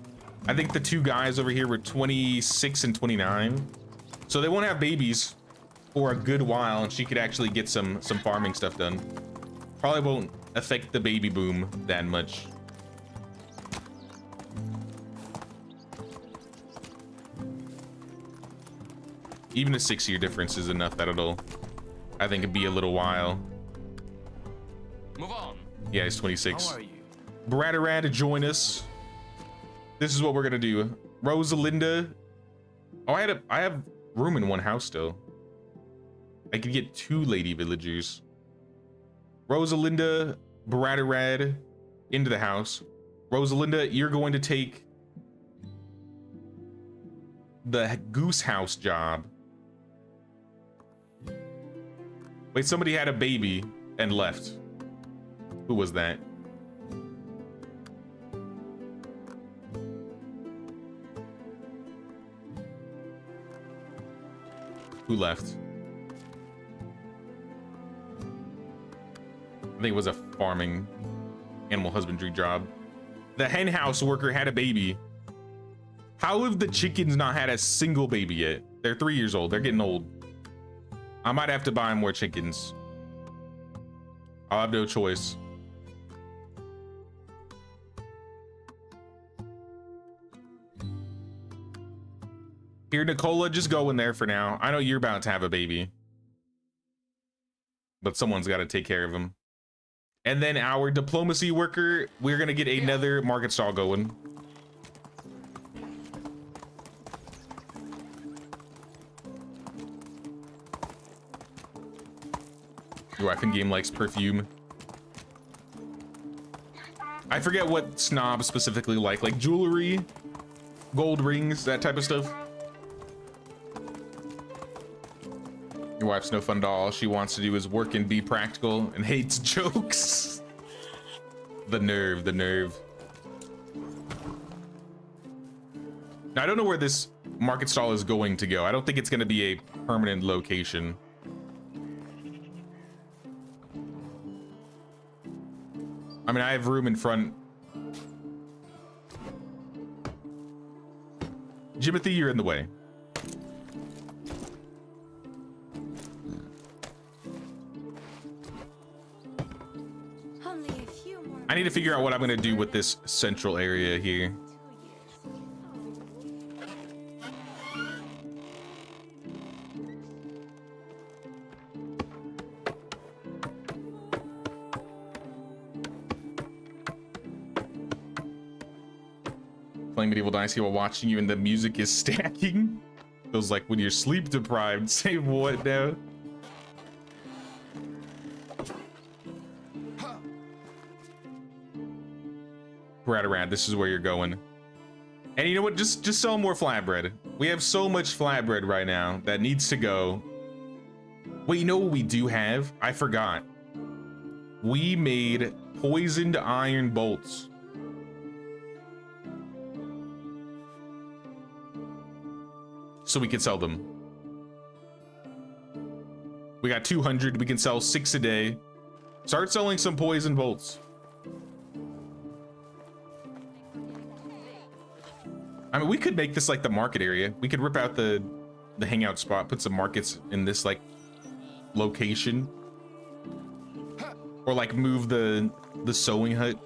I think the 2 guys over here were 26 and 29. So they won't have babies for a good while, and she could actually get some farming stuff done. Probably won't affect the baby boom that much. Even a 6-year difference is enough that it'll, I think, it'd be a little while. Move on. Yeah, he's 26. How are you? Bradarad, join us. This is what we're gonna do. Rosalinda. Oh, I have room in one house still. I could get 2 lady villagers. Rosalinda, Bradarad, into the house. Rosalinda, you're going to take the goose house job. Wait, somebody had a baby and left. Who was that? Who left? I think it was a farming animal husbandry job. The hen house worker had a baby. How have the chickens not had a single baby yet? They're 3 years old. They're getting old. I might have to buy more chickens. I'll have no choice. Here, Nicola, just go in there for now. I know you're about to have a baby, but someone's got to take care of him. And then our diplomacy worker, we're gonna get another market stall going. Your wife in game likes perfume. I forget what snobs specifically like jewelry, gold rings, that type of stuff. Your wife's no fun doll. All she wants to do is work and be practical and hates jokes. The nerve, the nerve. Now, I don't know where this market stall is going to go. I don't think it's going to be a permanent location. I mean, I have room in front. Jimothy, you're in the way. I need to figure out what I'm going to do with this central area here. Playing Medieval Dynasty while watching you and the music is stacking. Feels like when you're sleep deprived. Say what now? Around, this is where you're going. And you know what? Just sell more flatbread. We have so much flatbread right now that needs to go. Wait, you know what we do have? I forgot. We made poisoned iron bolts. So we could sell them. We got 200. We can sell 6 a day. Start selling some poison bolts. I mean, we could make this like the market area. We could rip out the hangout spot, put some markets in this like location, or like move the sewing hut.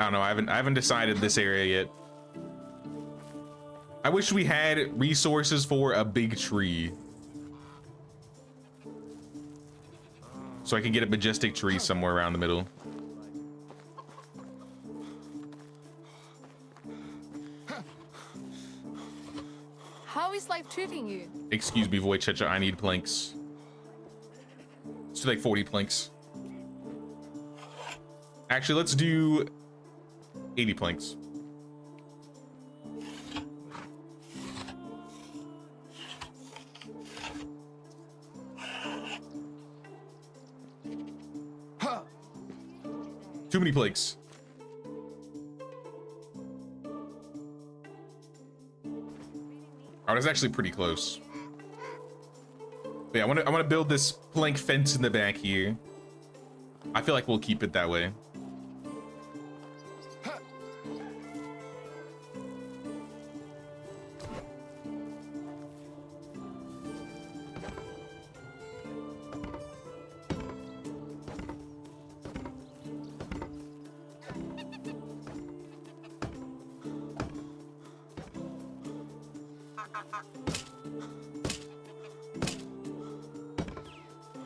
I don't know. I haven't decided this area yet. I wish we had resources for a big tree, so I can get a majestic tree somewhere around the middle. How is life treating you? Excuse me, Wojciech, I need planks. Let's do like 40 planks. Actually, let's do 80 planks. Too many planks. I was actually pretty close. But yeah, I want to build this plank fence in the back here. I feel like we'll keep it that way.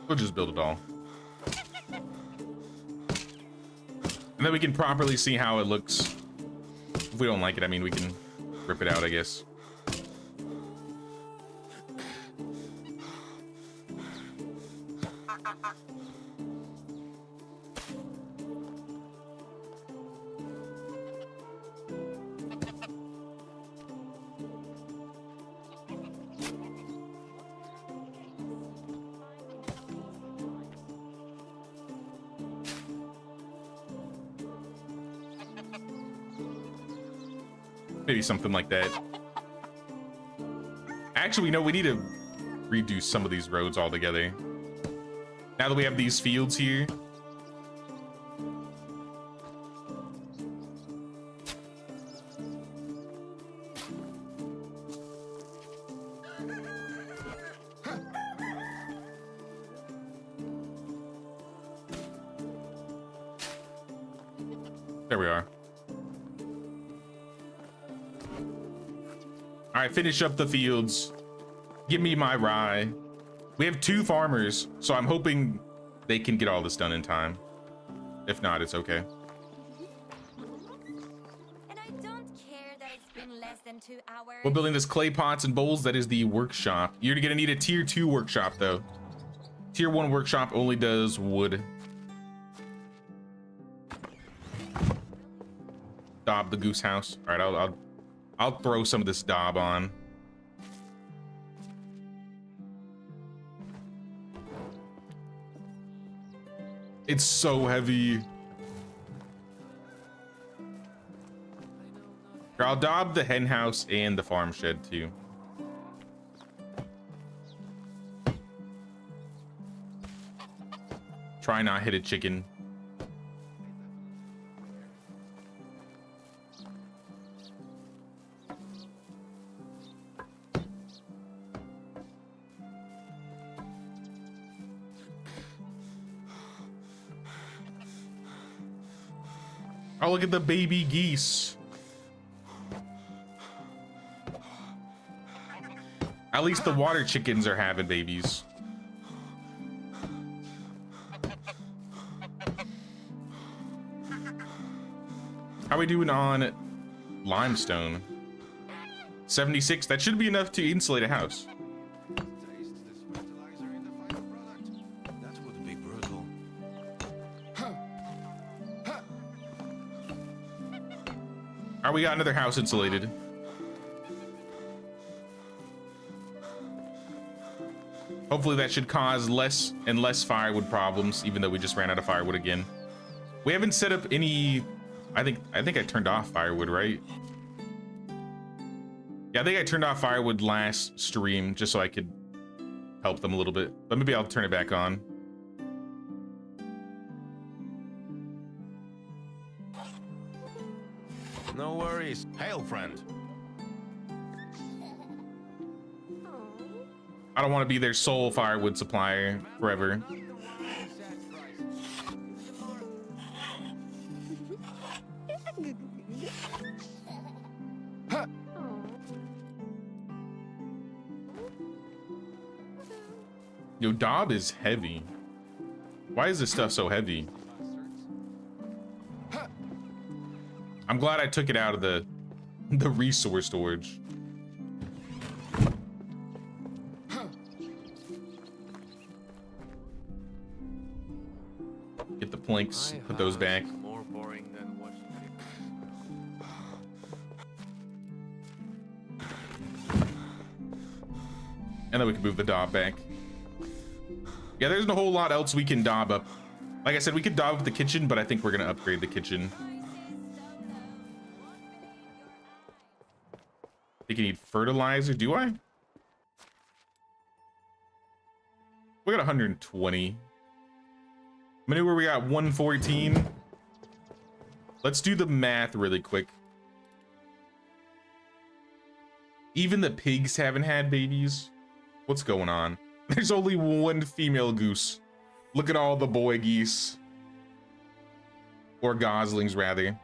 We'll just build it all. And then we can properly see how it looks. If we don't like it, I mean, we can rip it out, I guess. Maybe something like that. Actually, we need to redo some of these roads altogether. Now that we have these fields here. There we are. All right, finish up the fields. Give me my rye. We have 2 farmers, so I'm hoping they can get all this done in time. If not, it's okay. And I don't care that it's been less than 2 hours. We're building this clay pots and bowls. That is the workshop. You're gonna need a tier 2 workshop though. Tier 1 workshop only does wood. Daub the goose house. All right, I'll throw some of this daub on. It's so heavy. Here, I'll daub the hen house and the farm shed too. Try not hit a chicken. Oh, look at the baby geese. At least the water chickens are having babies. How are we doing on limestone? 76. That should be enough to insulate a house. All right, we got another house insulated. Hopefully that should cause less and less firewood problems, even though we just ran out of firewood again. We haven't set up any. I think I turned off firewood, right? Yeah, I think I turned off firewood last stream just so I could help them a little bit, but maybe I'll turn it back on. No worries. Hail, friend. I don't want to be their sole firewood supplier forever. Yo, daub is heavy. Why is this stuff so heavy? I'm glad I took it out of the resource storage. Get the planks, put those back. More boring than watching And then we can move the daub back. Yeah, there's a whole lot else we can daub up. Like I said, we could daub up the kitchen, but I think we're gonna upgrade the kitchen. I think you need fertilizer, do I? We got 120. Manure, we got 114. Let's do the math really quick. Even the pigs haven't had babies. What's going on? There's only 1 female goose. Look at all the boy geese. Or goslings, rather.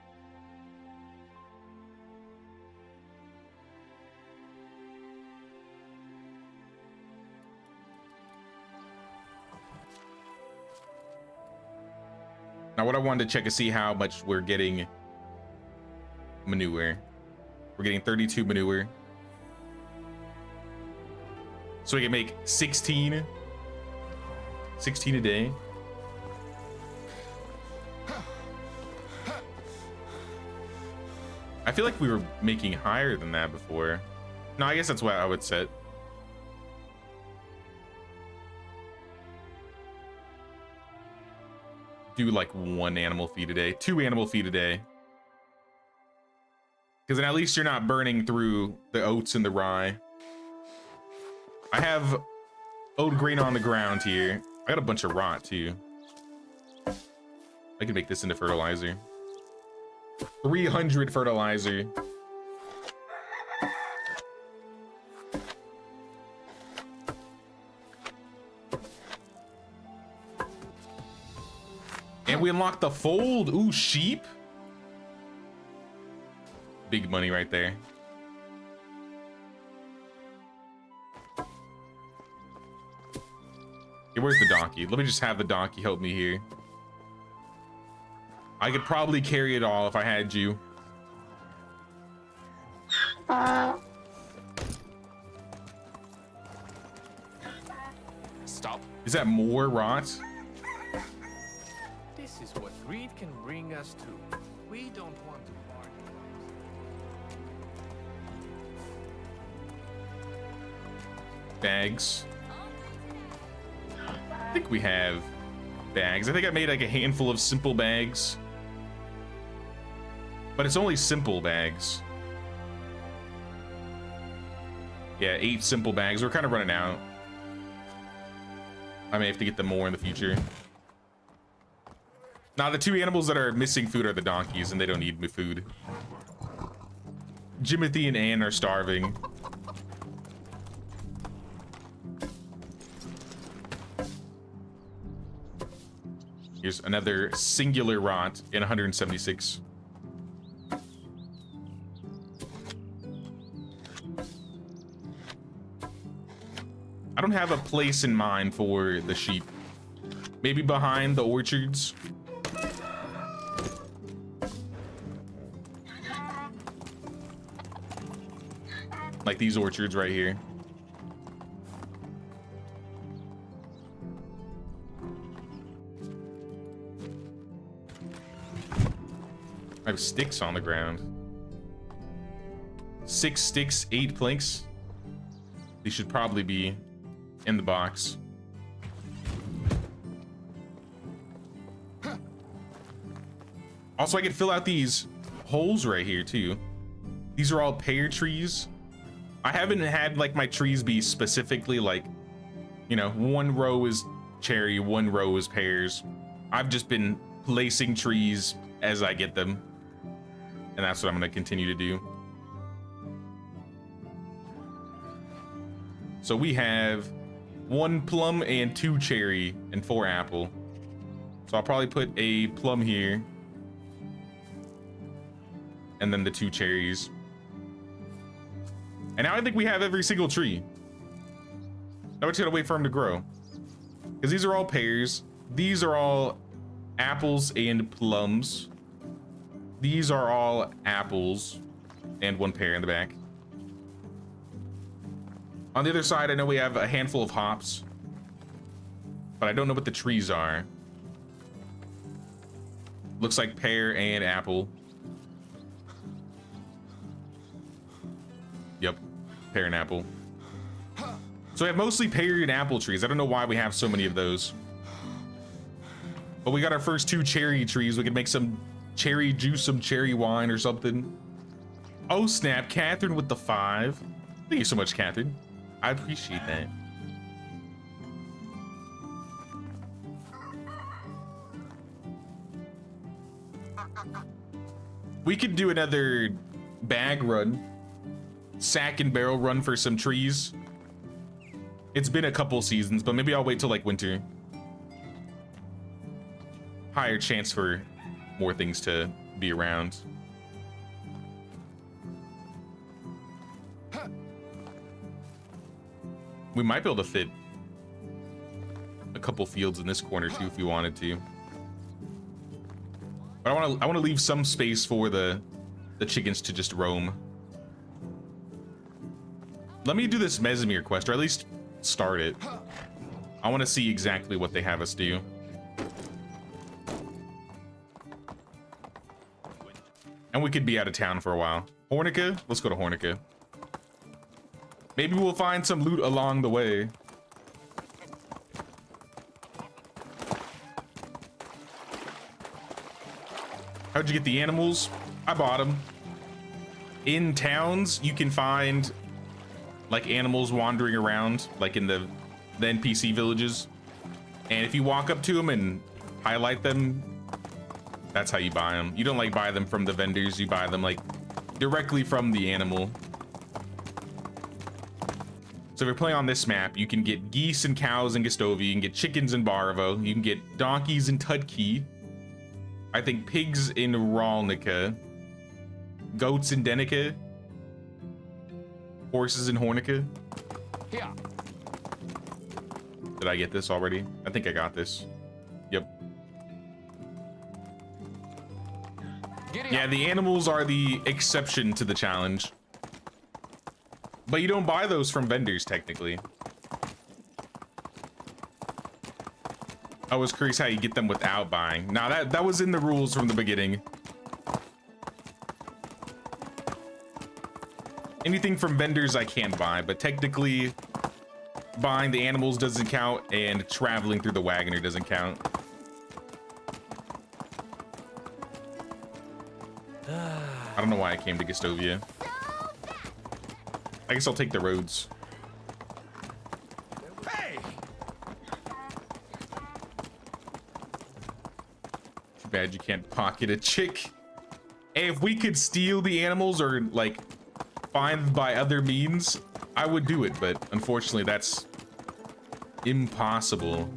Now, what I wanted to check is see how much we're getting manure. We're getting 32 manure. So we can make 16 a day. I feel like we were making higher than that before. No, I guess that's what I would set. Do like 1 animal feed a day, 2 animal feed a day. Because then at least you're not burning through the oats and the rye. I have oat grain on the ground here. I got a bunch of rot too. I can make this into fertilizer. 300 fertilizer. And we unlocked the fold. Ooh, sheep. Big money right there. Hey, where's the donkey? Let me just have the donkey help me here. I could probably carry it all if I had you. Stop. Is that more rot? This is what greed can bring us to. We don't want to part. Bags. I think we have bags. I think I made like a handful of simple bags. But it's only simple bags. Yeah, 8 simple bags. We're kind of running out. I may have to get them more in the future. Now, the 2 animals that are missing food are the donkeys, and they don't need food. Jimothy and Ann are starving. Here's another singular rot in 176. I don't have a place in mind for the sheep. Maybe behind the orchards. Like these orchards right here. I have sticks on the ground. 6 sticks, 8 planks. These should probably be in the box. Also, I could fill out these holes right here too. These are all pear trees. I haven't had like my trees be specifically like, you know, 1 row is cherry, 1 row is pears. I've just been placing trees as I get them. And that's what I'm going to continue to do. So we have 1 plum and 2 cherry and 4 apple. So I'll probably put a plum here. And then the 2 cherries. And now I think we have every single tree. Now we're just gonna wait for them to grow. Because these are all pears. These are all apples and plums. These are all apples and 1 pear in the back. On the other side, I know we have a handful of hops, but I don't know what the trees are. Looks like pear and apple. Yep, pear and apple. So we have mostly pear and apple trees. I don't know why we have so many of those. But we got our first 2 cherry trees. We could make some cherry juice, some cherry wine or something. Oh snap, Catherine with the 5. Thank you so much, Catherine. I appreciate that. We could do another bag run. Sack and barrel run for some trees. It's been a couple seasons, but maybe I'll wait till like winter. Higher chance for more things to be around. We might be able to fit a couple fields in this corner too if we wanted to. But I want to leave some space for the chickens to just roam. Let me do this Mesmere quest, or at least start it. I want to see exactly what they have us do. And we could be out of town for a while. Hornica? Let's go to Hornica. Maybe we'll find some loot along the way. How'd you get the animals? I bought them. In towns, you can find like animals wandering around, like in the NPC villages. And if you walk up to them and highlight them, that's how you buy them. You don't like buy them from the vendors, you buy them like directly from the animal. So if you're playing on this map, you can get geese and cows in Gestovia, you can get chickens in Barvo, you can get donkeys in Tudkey. I think pigs in Ralnica, goats in Denica, horses in Hornica. Here. Did I get this already? I think I got this. Yep. Yeah, the animals are the exception to the challenge. But you don't buy those from vendors, technically. I was curious how you get them without buying. Now that was in the rules from the beginning. Anything from vendors I can buy, but technically buying the animals doesn't count and traveling through the wagoner doesn't count. I don't know why I came to Gestovia. I guess I'll take the roads. Hey! Too bad you can't pocket a chick. Hey, if we could steal the animals or like find by other means, I would do it, but unfortunately that's impossible.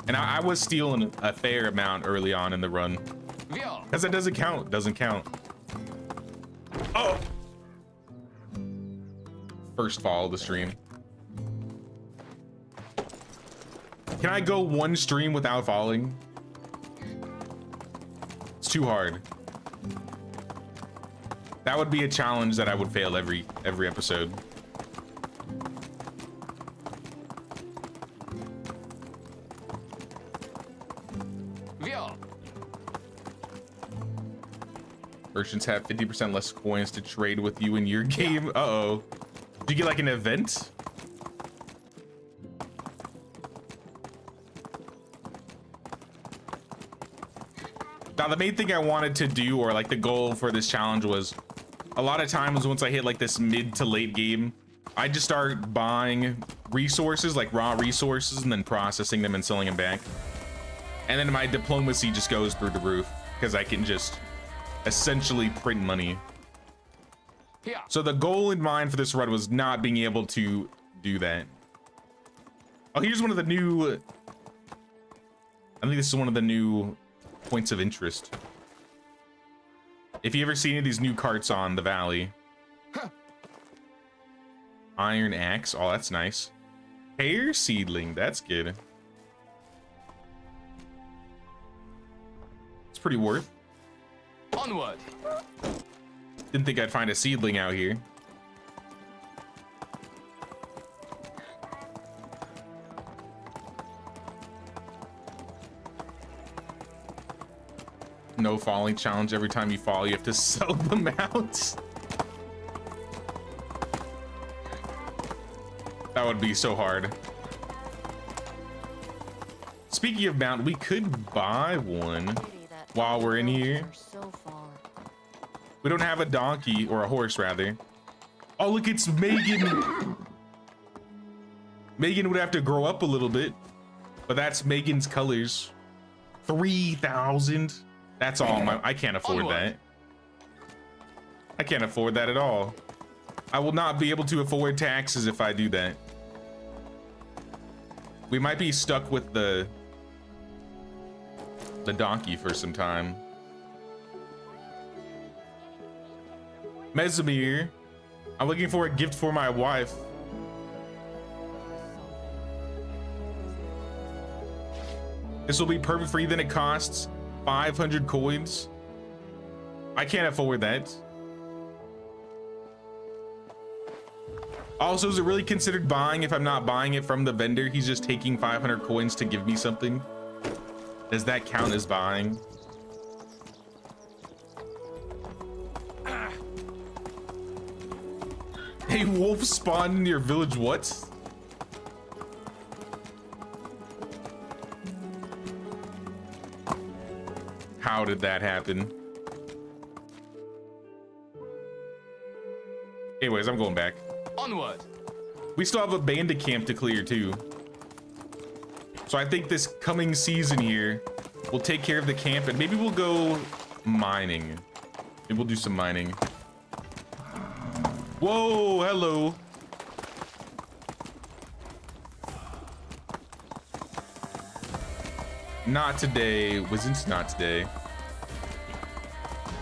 And I was stealing a fair amount early on in the run. Because that doesn't count, doesn't count. Oh! First fall of the stream. Can I go one stream without falling? It's too hard. That would be a challenge that I would fail every episode. Merchants have 50% less coins to trade with you in your game. Uh-oh. Did you get like an event? Now, the main thing I wanted to do, or like the goal for this challenge, was a lot of times once I hit like this mid to late game, I just start buying resources, like raw resources, and then processing them and selling them back. And then my diplomacy just goes through the roof because I can just essentially print money. Yeah. So the goal in mind for this run was not being able to do that. Oh, here's one of the new, I think this is one of the new points of interest. If you ever see any of these new carts on the valley. Iron axe, oh that's nice. Hair seedling, that's good. It's pretty worth. Onward. Didn't think I'd find a seedling out here. No falling challenge. Every time you fall, you have to sell them out. That would be so hard. Speaking of mount, we could buy one while we're in here. We don't have a donkey, or a horse rather. Oh, look, it's Megan. Megan would have to grow up a little bit, but that's Megan's colors. 3,000. That's all I can't afford that. I can't afford that at all. I will not be able to afford taxes if I do that. We might be stuck with the donkey for some time. Mesmere, I'm looking for a gift for my wife. This will be perfect for you. Then it costs 500 coins. I can't afford that. Also, is it really considered buying if I'm not buying it from the vendor? He's just taking 500 coins to give me something. Does that count as buying? A wolf spawned in your village, what? How did that happen? Anyways, I'm going back. Onward. We still have a bandit camp to clear too. So I think this coming season here, we'll take care of the camp and maybe we'll go mining. Maybe we'll do some mining. Whoa, hello. Not today, wasn't not today.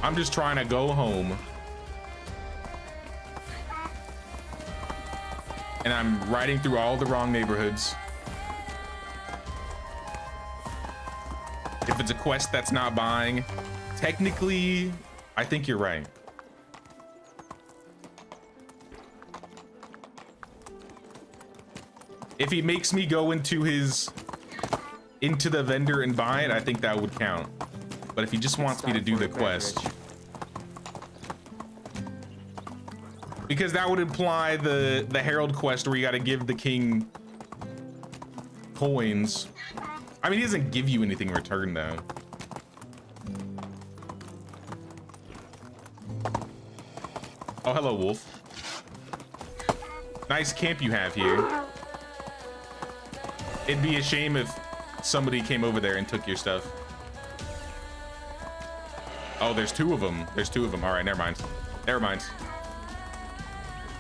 I'm just trying to go home. And I'm riding through all the wrong neighborhoods. If it's a quest that's not buying, technically, I think you're right. If he makes me go into the vendor and buy it, I think that would count. But if he just wants me to do the quest, because that would imply the Herald quest where you got to give the king coins. I mean, he doesn't give you anything in return though. Oh, hello, wolf. Nice camp you have here. It'd be a shame if somebody came over there and took your stuff. Oh, there's two of them. There's two of them. All right, never mind. Never mind.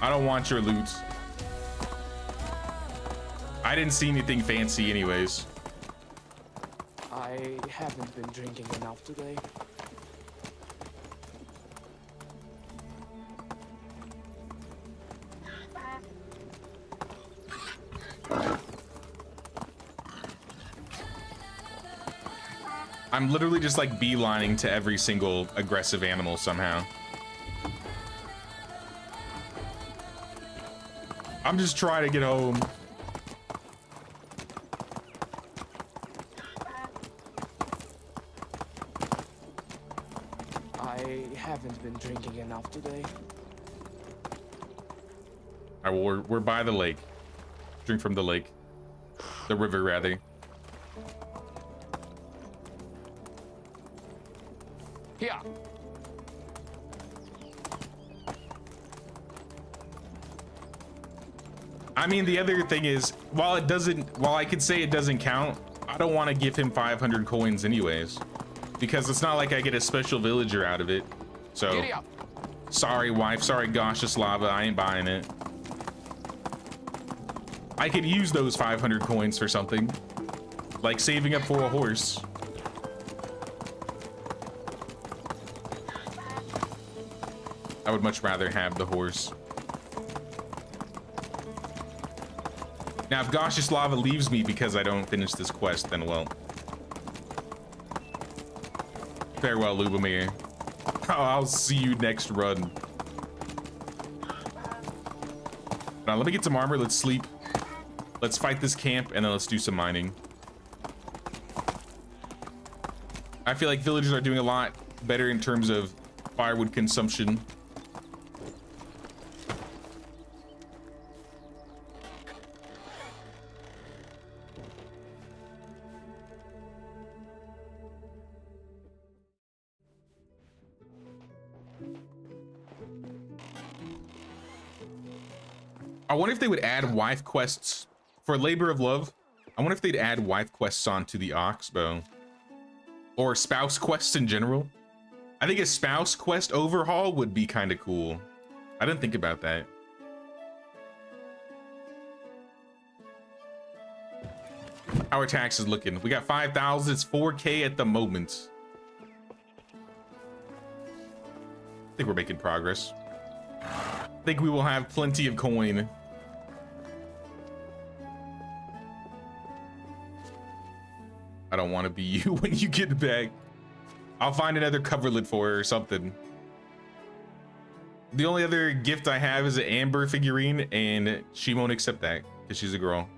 I don't want your loot. I didn't see anything fancy anyways. I haven't been drinking enough today. I'm literally just like beelining to every single aggressive animal somehow. I'm just trying to get home. I haven't been drinking enough today. All right, well, we're by the lake. Drink from the lake. The river, rather. Here. I mean, the other thing is, while I could say it doesn't count, I don't want to give him 500 coins anyways, because it's not like I get a special villager out of it. So, Giddy up. sorry, wife. Sorry, Goshislava. I ain't buying it. I could use those 500 coins for something, like saving up for a horse. I would much rather have the horse. Now, if Goshislava leaves me because I don't finish this quest, then well. Farewell, Lubomir. I'll see you next run. Now, let me get some armor. Let's sleep. Let's fight this camp, and then let's do some mining. I feel like villagers are doing a lot better in terms of firewood consumption. I wonder if they would add wife quests for Labor of Love. I wonder if they'd add wife quests onto the Oxbow, or spouse quests in general. I think a spouse quest overhaul would be kind of cool. I didn't think about that. How are taxes looking? We got 5,000. It's 4K at the moment. I think we're making progress. I think we will have plenty of coin. I don't want to be you when you get back. I'll find another coverlet for her or something. The only other gift I have is an Amber figurine, and she won't accept that because she's a girl.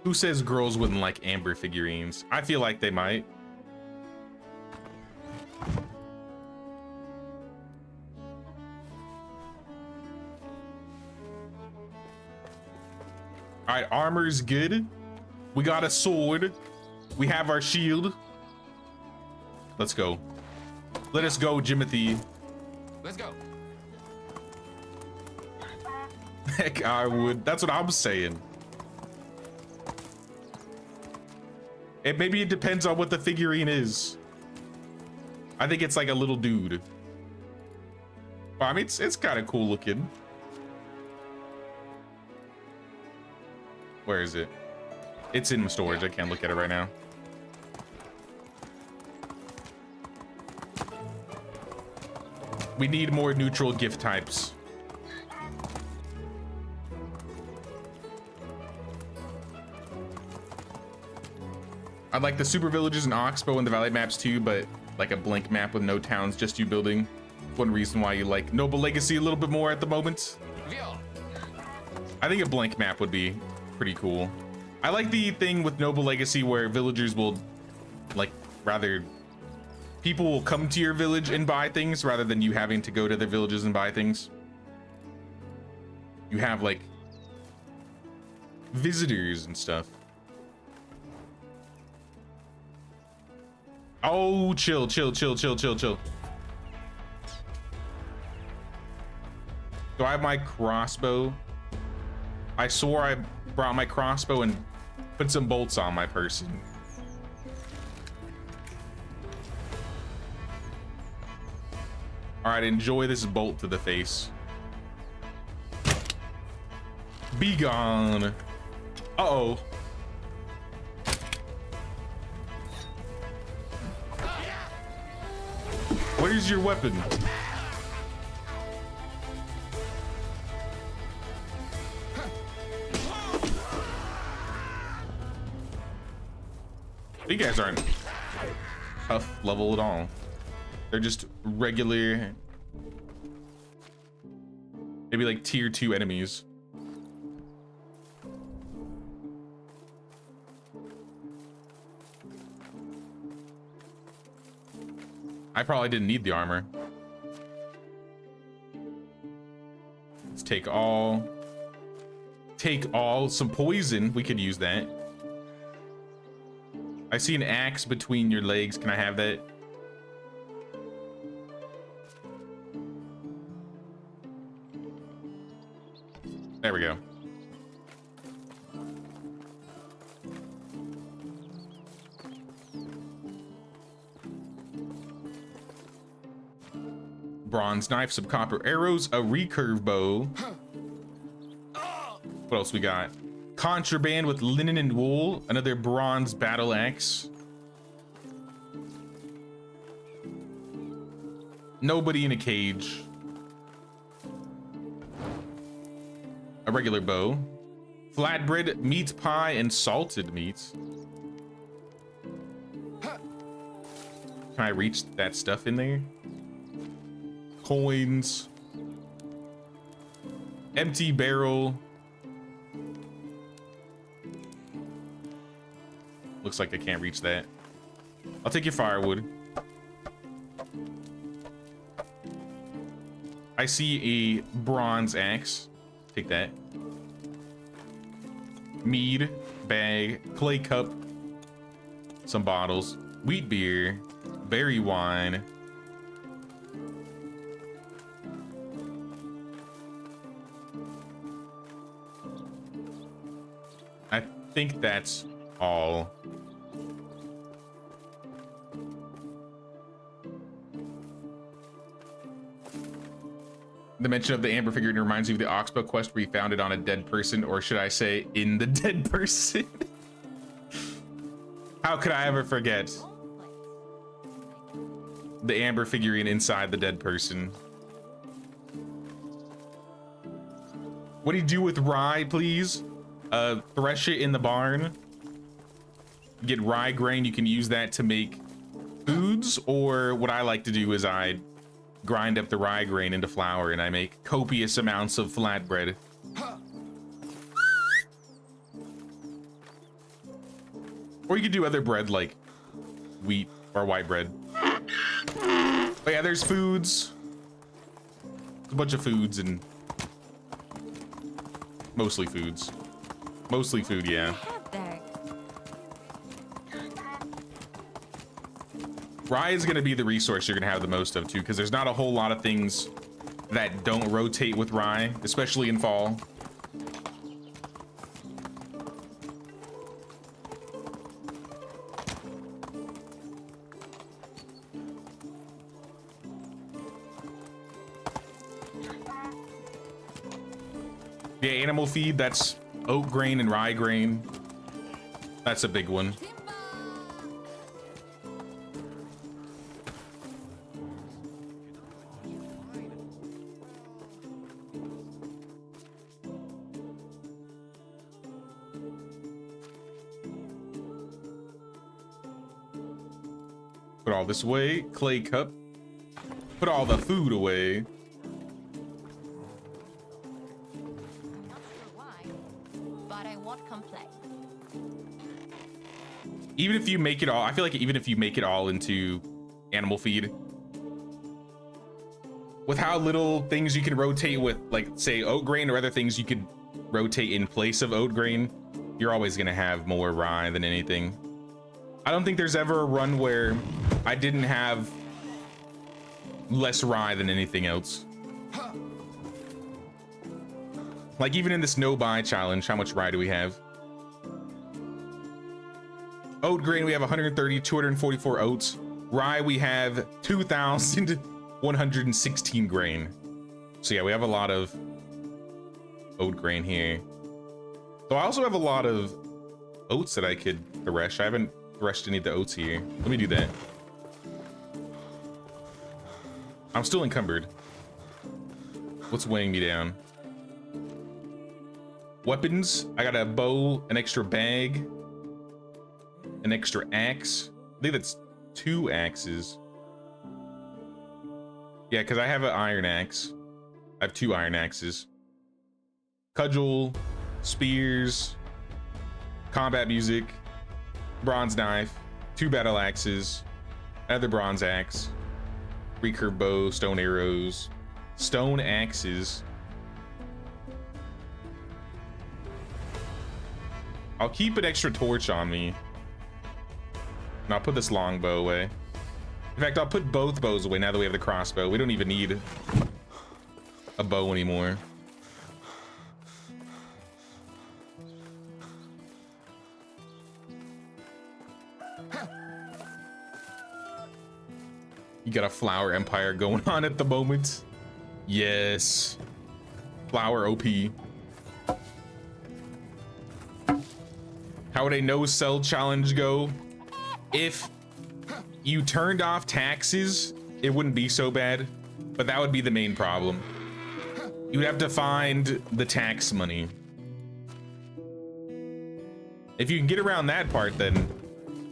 Who says girls wouldn't like Amber figurines? I feel like they might. All right, armor's good. We got a sword. We have our shield. Let's go. Let us go, Jimothy. Let's go. Heck, I would. That's what I'm saying. And maybe it depends on what the figurine is. I think it's like a little dude. Well, I mean, it's kind of cool looking. Where is it? It's in storage. I can't look at it right now. We need more neutral gift types. I'd like the super villages and Oxbow and the valley maps too, but like a blank map with no towns, just you building. One reason why you like Noble Legacy a little bit more at the moment. I think a blank map would be pretty cool. I like the thing with Noble Legacy where villagers will like rather people will come to your village and buy things rather than you having to go to their villages and buy things. You have like visitors and stuff. Oh, chill. Do I have my crossbow? I swore I brought my crossbow and put some bolts on my person. All right, enjoy this bolt to the face. Be gone. Uh-oh. Where's your weapon? You guys aren't tough level at all. They're just regular, maybe like tier 2 enemies. I probably didn't need the armor. Let's take all. Some poison. We could use that. I see an axe between your legs. Can I have that? There we go. Bronze knife, some copper arrows, a recurve bow. What else we got? Contraband with linen and wool, another bronze battle axe. Nobody in a cage. A regular bow. Flatbread, meat pie, and salted meat. Can I reach that stuff in there? Coins. Empty barrel. Looks like I can't reach that. I'll take your firewood. I see a bronze axe. Take that. Mead, bag, clay cup, some bottles, wheat beer, berry wine. I think that's all. The mention of the amber figurine reminds you of the Oxbow quest where you found it on a dead person, or should I say in the dead person? How could I ever forget the amber figurine inside the dead person? What do you do with rye, please? Thresh it in the barn. Get rye grain. You can use that to make foods, or what I like to do is I grind up the rye grain into flour and I make copious amounts of flatbread. Or you could do other bread like wheat or white bread. But yeah, there's foods. A bunch of foods and mostly foods. Mostly food, yeah. There. Rye is gonna be the resource you're gonna have the most of too, because there's not a whole lot of things that don't rotate with rye, especially in fall. Yeah, animal feed, that's oat grain and rye grain. That's a big one. Put all this away. Clay cup. Put all the food away. Even if you make it all, I feel like even if you make it all into animal feed, with how little things you can rotate with, like say oat grain or other things you could rotate in place of oat grain, you're always gonna have more rye than anything. I don't think there's ever a run where I didn't have less rye than anything else. Like even in this no buy challenge, how much rye do we have? Oat grain, we have 130, 244 oats. Rye, we have 2,116 grain. So yeah, we have a lot of oat grain here. So I also have a lot of oats that I could thresh. I haven't threshed any of the oats here. Let me do that. I'm still encumbered. What's weighing me down? Weapons, I got a bow, an extra bag, an extra axe. I think that's 2 axes. Yeah, because I have an iron axe. I have 2 iron axes. Cudgel, spears, combat music, bronze knife, 2 battle axes, another bronze axe, recurve bow, stone arrows, stone axes. I'll keep an extra torch on me. And I'll put this longbow away. In fact, I'll put both bows away now that we have the crossbow. We don't even need a bow anymore. You got a flower empire going on at the moment. Yes. Flower OP. How would a no sell challenge go? If you turned off taxes, it wouldn't be so bad, but that would be the main problem. You would have to find the tax money. If you can get around that part, then,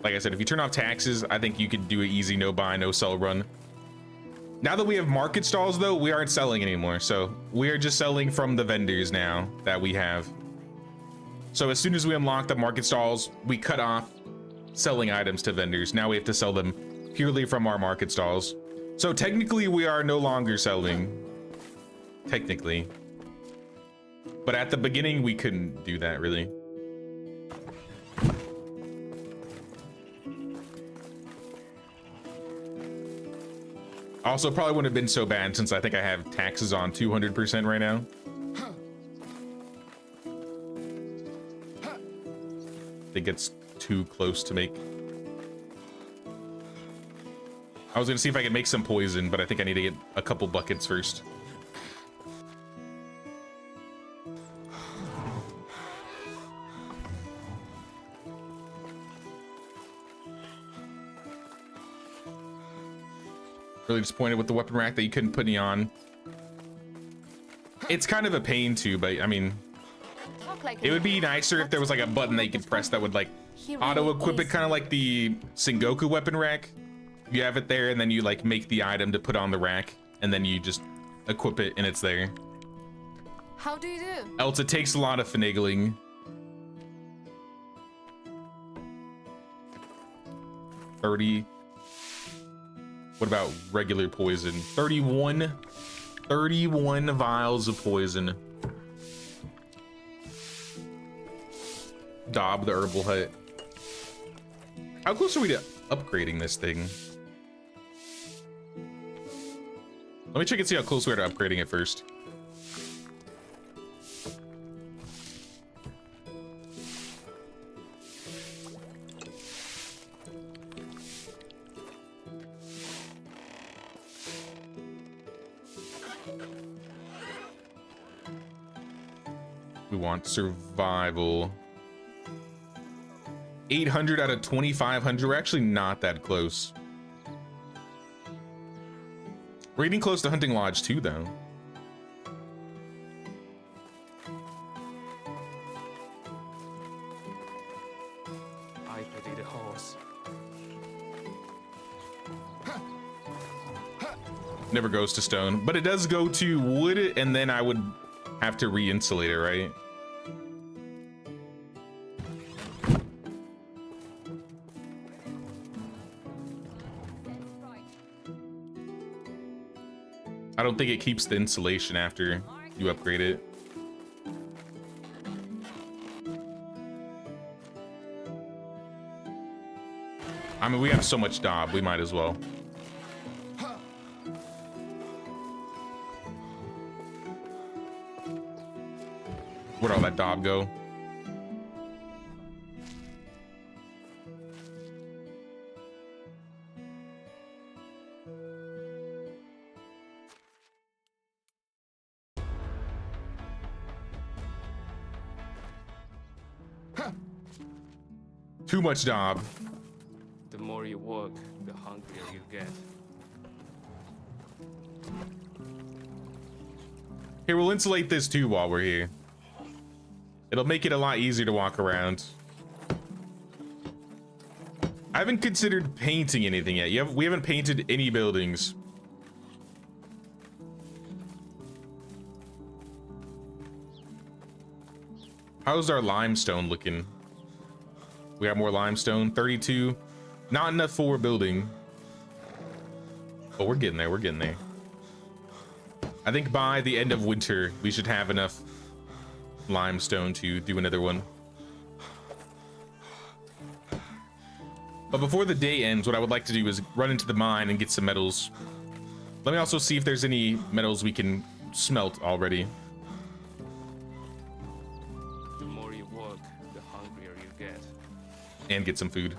like I said, if you turn off taxes, I think you could do an easy no buy, no sell run. Now that we have market stalls, though, we aren't selling anymore, so we are just selling from the vendors now that we have. So as soon as we unlock the market stalls, we cut off selling items to vendors. Now we have to sell them purely from our market stalls. So technically we are no longer selling. Technically. But at the beginning we couldn't do that really. Also probably wouldn't have been so bad since I think I have taxes on 200% right now. I think it's too close to make. I was gonna see if I could make some poison, but I think I need to get a couple buckets first. Really disappointed with the weapon rack that you couldn't put any on. It's kind of a pain too, but I mean, Talk like it a would be lady. nicer if there was like a button that you could press that would like He really auto-equip it, is. kind of like the Sengoku weapon rack. You have it there, and then you like make the item to put on the rack, and then you just equip it, and it's there. How do you do? Else, it takes a lot of finagling. $30. What about regular poison? 31 vials of poison. Dob the herbal hut. How close are we to upgrading this thing? Let me check and see how close we are to upgrading it first. We want survival. 800 out of 2,500. We're actually not that close. We're getting close to Hunting Lodge 2, though. I pity the horse. Never goes to stone, but it does go to wood, and then I would have to re-insulate it, right? I don't think it keeps the insulation after you upgrade it. I mean, we have so much Dob, we might as well. Where'd all that Dob go? Too much Dob. The more you work, the hungrier you get. Here, we'll insulate this too while we're here. It'll make it a lot easier to walk around. I haven't considered painting anything yet. We haven't painted any buildings. How's our limestone looking? We have more limestone, 32. Not enough for a building. But we're getting there, we're getting there. I think by the end of winter, we should have enough limestone to do another one. But before the day ends, what I would like to do is run into the mine and get some metals. Let me also see if there's any metals we can smelt already. The more you work, the hungrier you get. And get some food.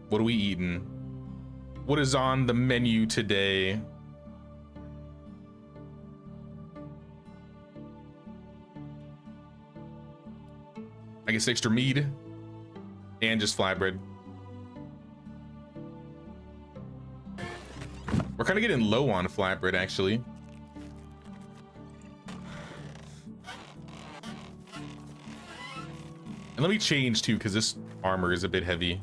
What are we eating? What is on the menu today? I guess extra meat and just flatbread. We're kind of getting low on flatbread, actually. And let me change too, because this armor is a bit heavy.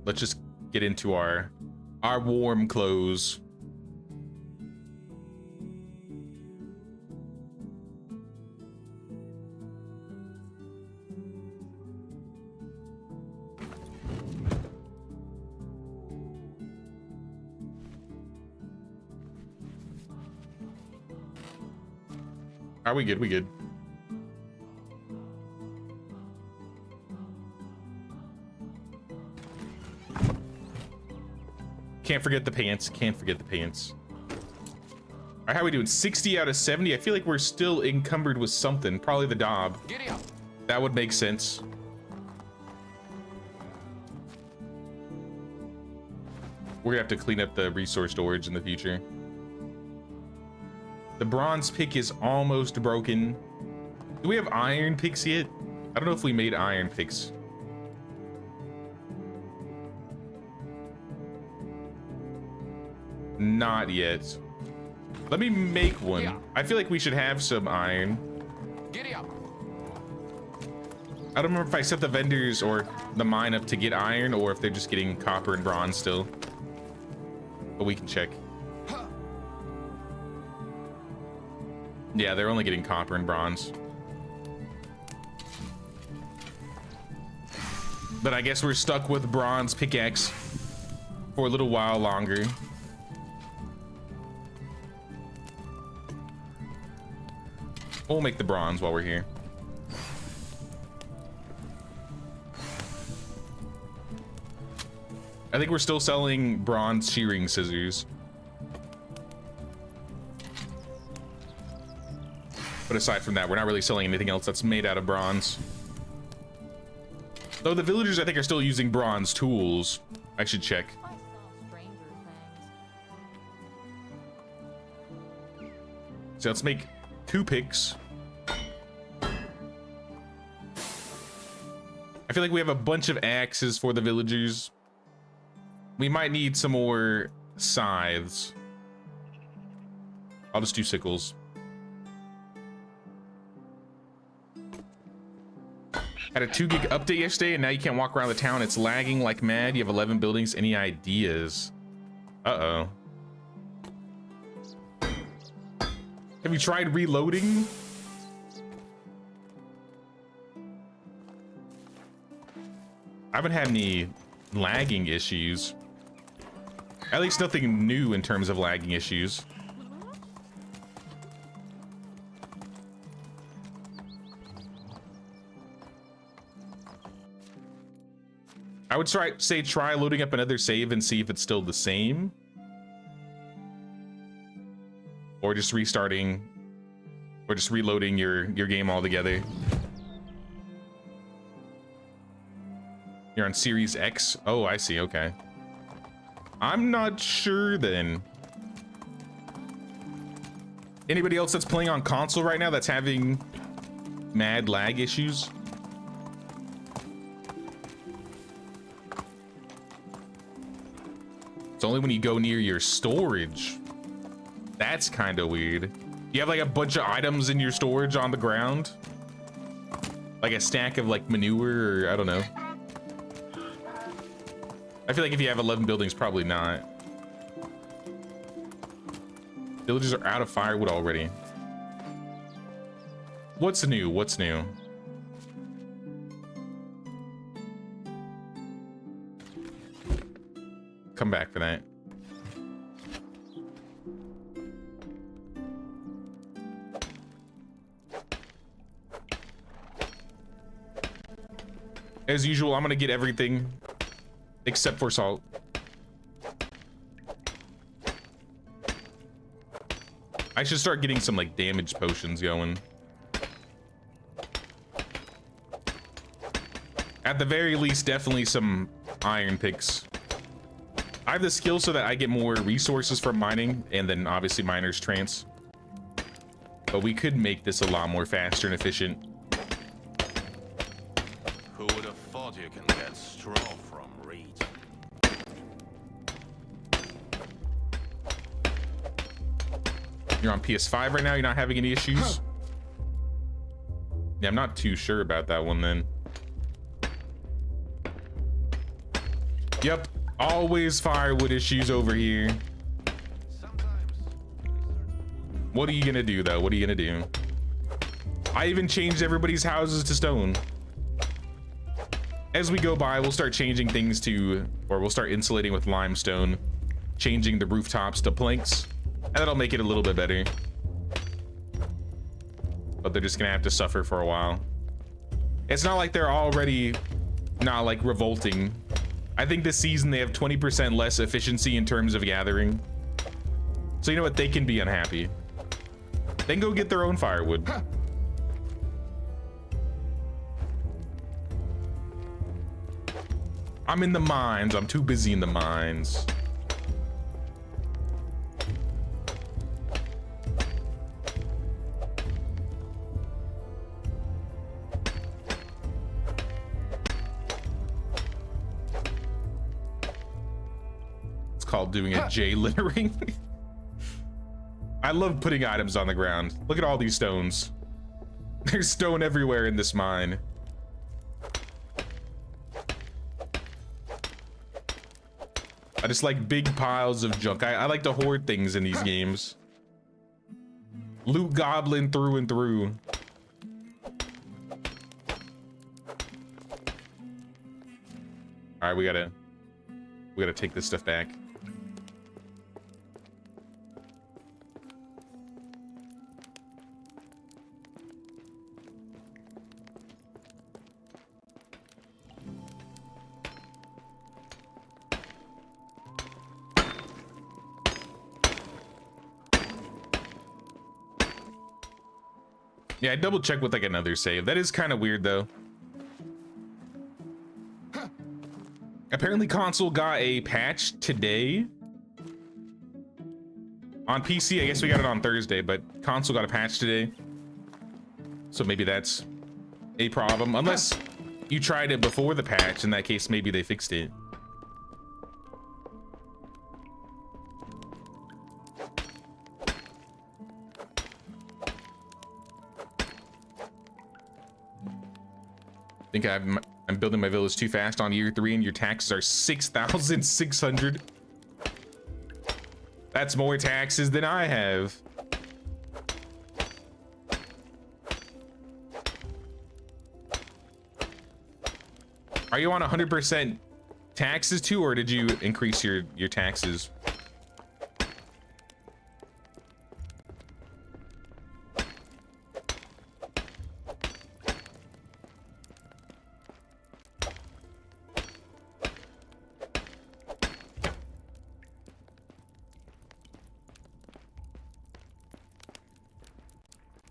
Let's just get into our warm clothes. Are we good? We good. Can't forget the pants. Can't forget the pants. All right, how are we doing? 60 out of 70. I feel like we're still encumbered with something. Probably the Dob. Giddy up. That would make sense. We're gonna have to clean up the resource storage in the future. The bronze pick is almost broken. Do we have iron picks yet? I don't know if we made iron picks. Not yet. Let me make one. Yeah. I feel like we should have some iron. Giddy up. I don't remember if I set the vendors or the mine up to get iron or if they're just getting copper and bronze still. But we can check. Yeah, they're only getting copper and bronze. But I guess we're stuck with bronze pickaxe for a little while longer. We'll make the bronze while we're here. I think we're still selling bronze shearing scissors. But aside from that, we're not really selling anything else that's made out of bronze. Though the villagers, I think, are still using bronze tools. I should check. I saw stranger things. So let's make 2 picks. I feel like we have a bunch of axes for the villagers. We might need some more scythes. I'll just do sickles. Had a 2 gig update yesterday and now you can't walk around the town. It's lagging like mad. You have 11 buildings. Any ideas? Uh-oh. Have you tried reloading? I haven't had any lagging issues. At least nothing new in terms of lagging issues. I would try loading up another save and see if it's still the same. Or just restarting, or just reloading your game altogether. You're on Series X? Oh, I see, okay. I'm not sure then. Anybody else that's playing on console right now that's having mad lag issues? It's only when you go near your storage. That's kind of weird. You have like a bunch of items in your storage on the ground? Like a stack of like manure or I don't know. I feel like if you have 11 buildings, probably not. Villagers are out of firewood already. What's new? What's new? Come back for that. As usual, I'm gonna get everything except for salt. I should start getting some like damage potions going. At the very least, definitely some iron picks. I have the skill so that I get more resources from mining and then obviously miner's trance. But we could make this a lot more faster and efficient. Who would have thought you can get straw from reeds? You're on PS5 right now? You're not having any issues? Yeah, I'm not too sure about that one then. Yep, always firewood issues over here. What are you gonna do though? What are you gonna do? I even changed everybody's houses to stone. As we go by, we'll start changing things to, or we'll start insulating with limestone, changing the rooftops to planks, and that'll make it a little bit better. But they're just gonna have to suffer for a while. It's not like they're already not like revolting. I think this season they have 20% less efficiency in terms of gathering. So you know what? They can be unhappy. They can go get their own firewood. I'm in the mines. I'm too busy in the mines. called doing a J littering. I love putting items on the ground. Look at all these stones. There's stone everywhere in this mine. I just like big piles of junk. I like to hoard things in these games. Loot goblin through and through. All right, we gotta take this stuff back. Yeah, I double check with like another save. That is kind of weird though. Apparently console got a patch today. On PC, I guess we got it on Thursday, but console got a patch today. So maybe that's a problem. Unless you tried it before the patch, in that case, maybe they fixed it. I think I'm building my villas too fast on year 3 and your taxes are 6,600. That's more taxes than I have. Are you on 100% taxes too, or did you increase your taxes?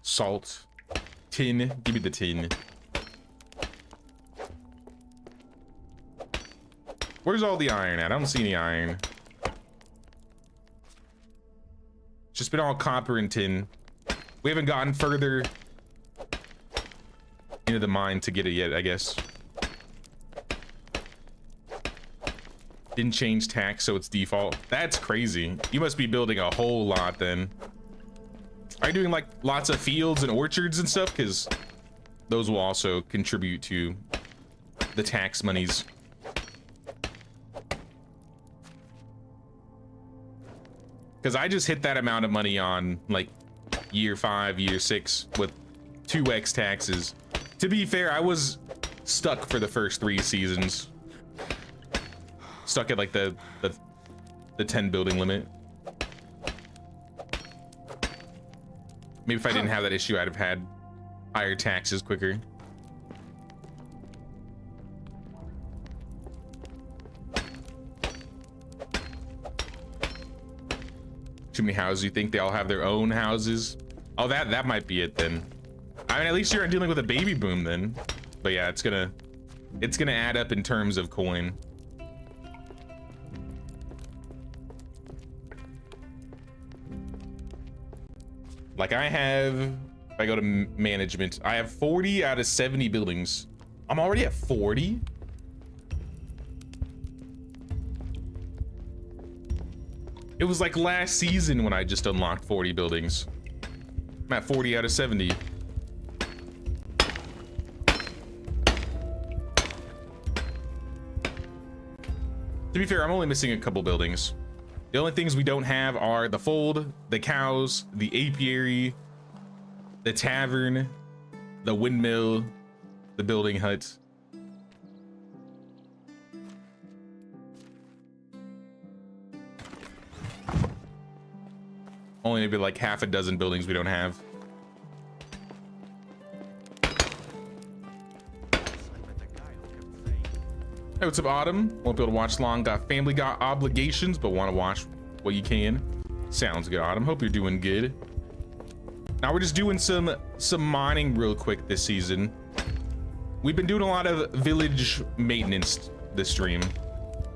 Salt, tin, give me the tin. Where's all the iron at? I don't see any iron. It's just been all copper and tin. We haven't gotten further into the mine to get it yet, I guess. Didn't change tax, so it's default. That's crazy. You must be building a whole lot then. Are you doing like lots of fields and orchards and stuff? Because those will also contribute to the tax monies. Because I just hit that amount of money on like year 5, year 6 with 2x taxes. To be fair, I was stuck for the first 3 seasons. Stuck at like the 10 building limit. Maybe if I didn't have that issue, I'd have had higher taxes quicker. Too many houses. You think they all have their own houses? Oh, that might be it then. I mean, at least you're dealing with a baby boom then. But yeah, it's gonna add up in terms of coin. Like I have, if I go to management, I have 40 out of 70 buildings. I'm already at 40. It was like last season when I just unlocked 40 buildings. I'm at 40 out of 70. To be fair, I'm only missing a couple buildings. The only things we don't have are the fold, the cows, the apiary, the tavern, the windmill, the building hut. Only maybe like half a dozen buildings we don't have. Hey, what's up, Autumn? Won't be able to watch long. Got family, got obligations, but want to watch what you can. Sounds good, Autumn. Hope you're doing good. Now we're just doing some mining real quick this season. We've been doing a lot of village maintenance this stream.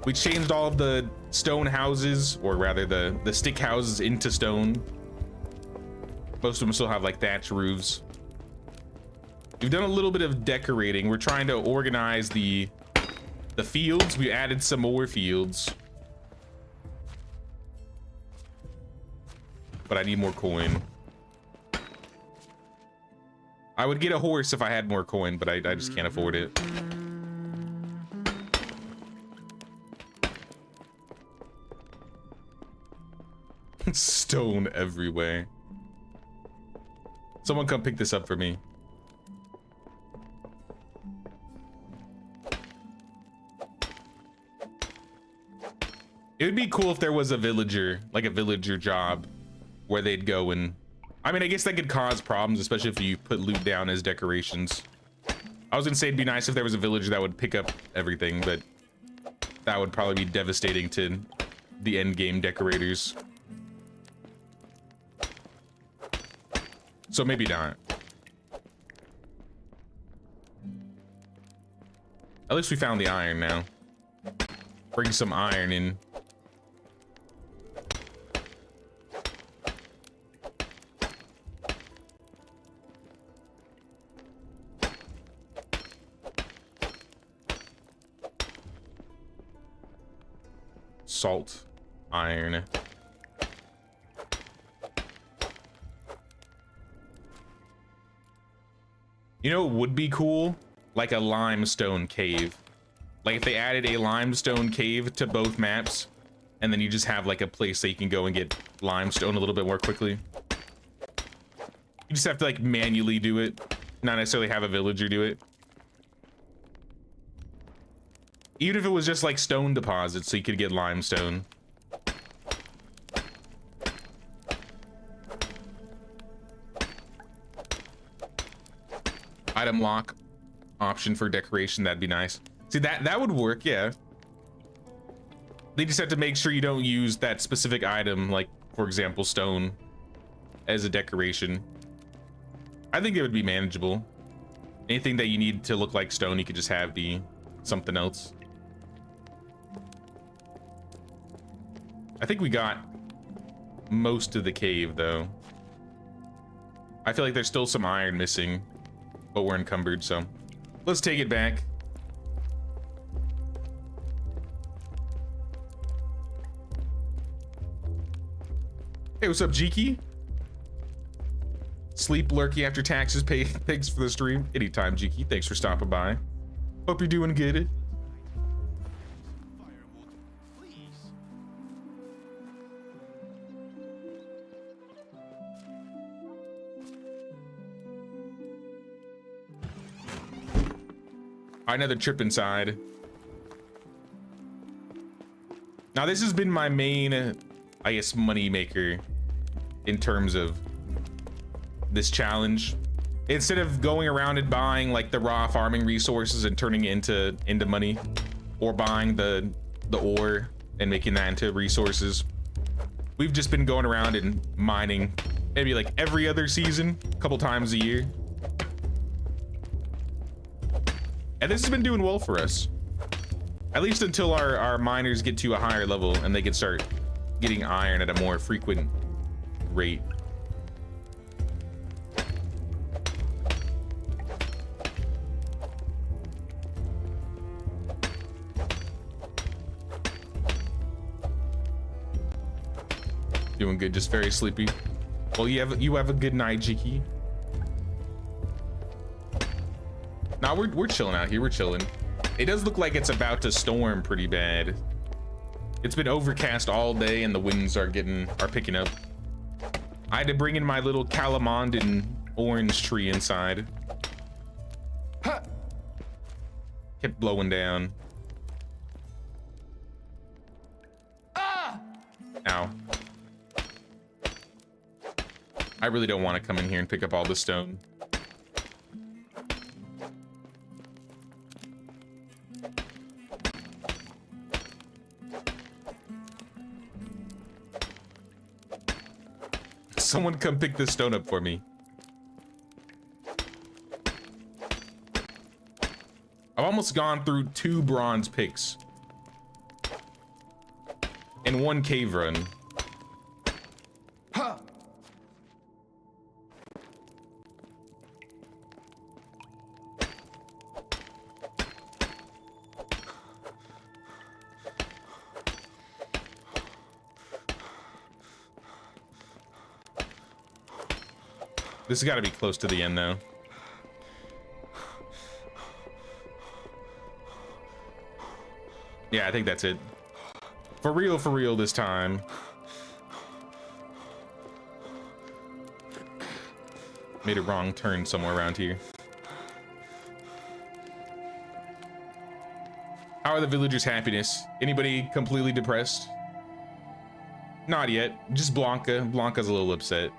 We changed all of the stone houses, or rather the stick houses, into stone. Most of them still have like thatch roofs. We've done a little bit of decorating. We're trying to organize the fields. We added some more fields. but I need more coin. I would get a horse if I had more coin, but I just can't afford it. Stone everywhere. Someone come pick this up for me. It would be cool if there was a villager, like a villager job, where they'd go and... I mean, I guess that could cause problems, especially if you put loot down as decorations. I was gonna say it'd be nice if there was a villager that would pick up everything, but that would probably be devastating to the end game decorators. So maybe not. At least we found the iron now. Bring some iron in. Salt, iron. You know, it would be cool, like a limestone cave. Like if they added a limestone cave to both maps, and then you just have like a place that you can go and get limestone a little bit more quickly. You just have to like manually do it, not necessarily have a villager do it. Even if it was just like stone deposits, so you could get limestone. Item lock option for decoration, that'd be nice. See, that would work, yeah. They just have to make sure you don't use that specific item, like, for example, stone, as a decoration. I think it would be manageable. Anything that you need to look like stone, you could just have be something else. I think we got most of the cave, though. I feel like there's still some iron missing, but we're encumbered, so let's take it back. Hey, what's up, Jiki? Sleep lurky after taxes paid. Thanks for the stream. Anytime, Jiki. Thanks for stopping by. Hope you're doing good. Another trip inside. Now this has been my main, I guess, money maker in terms of this challenge. Instead of going around and buying like the raw farming resources and turning it into money, or buying the ore and making that into resources, we've just been going around and mining maybe like every other season, a couple times a year. And this has been doing well for us. At least until our miners get to a higher level and they can start getting iron at a more frequent rate. Doing good, just very sleepy. Well, you have a good night, Jiki. Nah, we're chilling out here. We're chilling. It does look like it's about to storm pretty bad. It's been overcast all day and the winds are picking up. I had to bring in my little Calamondin orange tree inside. Huh. Kept blowing down. Ah! Ow. I really don't want to come in here and pick up all the stone. Someone come pick this stone up for me. I've almost gone through 2 bronze picks in 1 cave run. Huh. This has got to be close to the end though. Yeah, I think that's it. For real this time. Made a wrong turn somewhere around here. How are the villagers' happiness? Anybody completely depressed? Not yet. Just Blanca. Blanca's a little upset.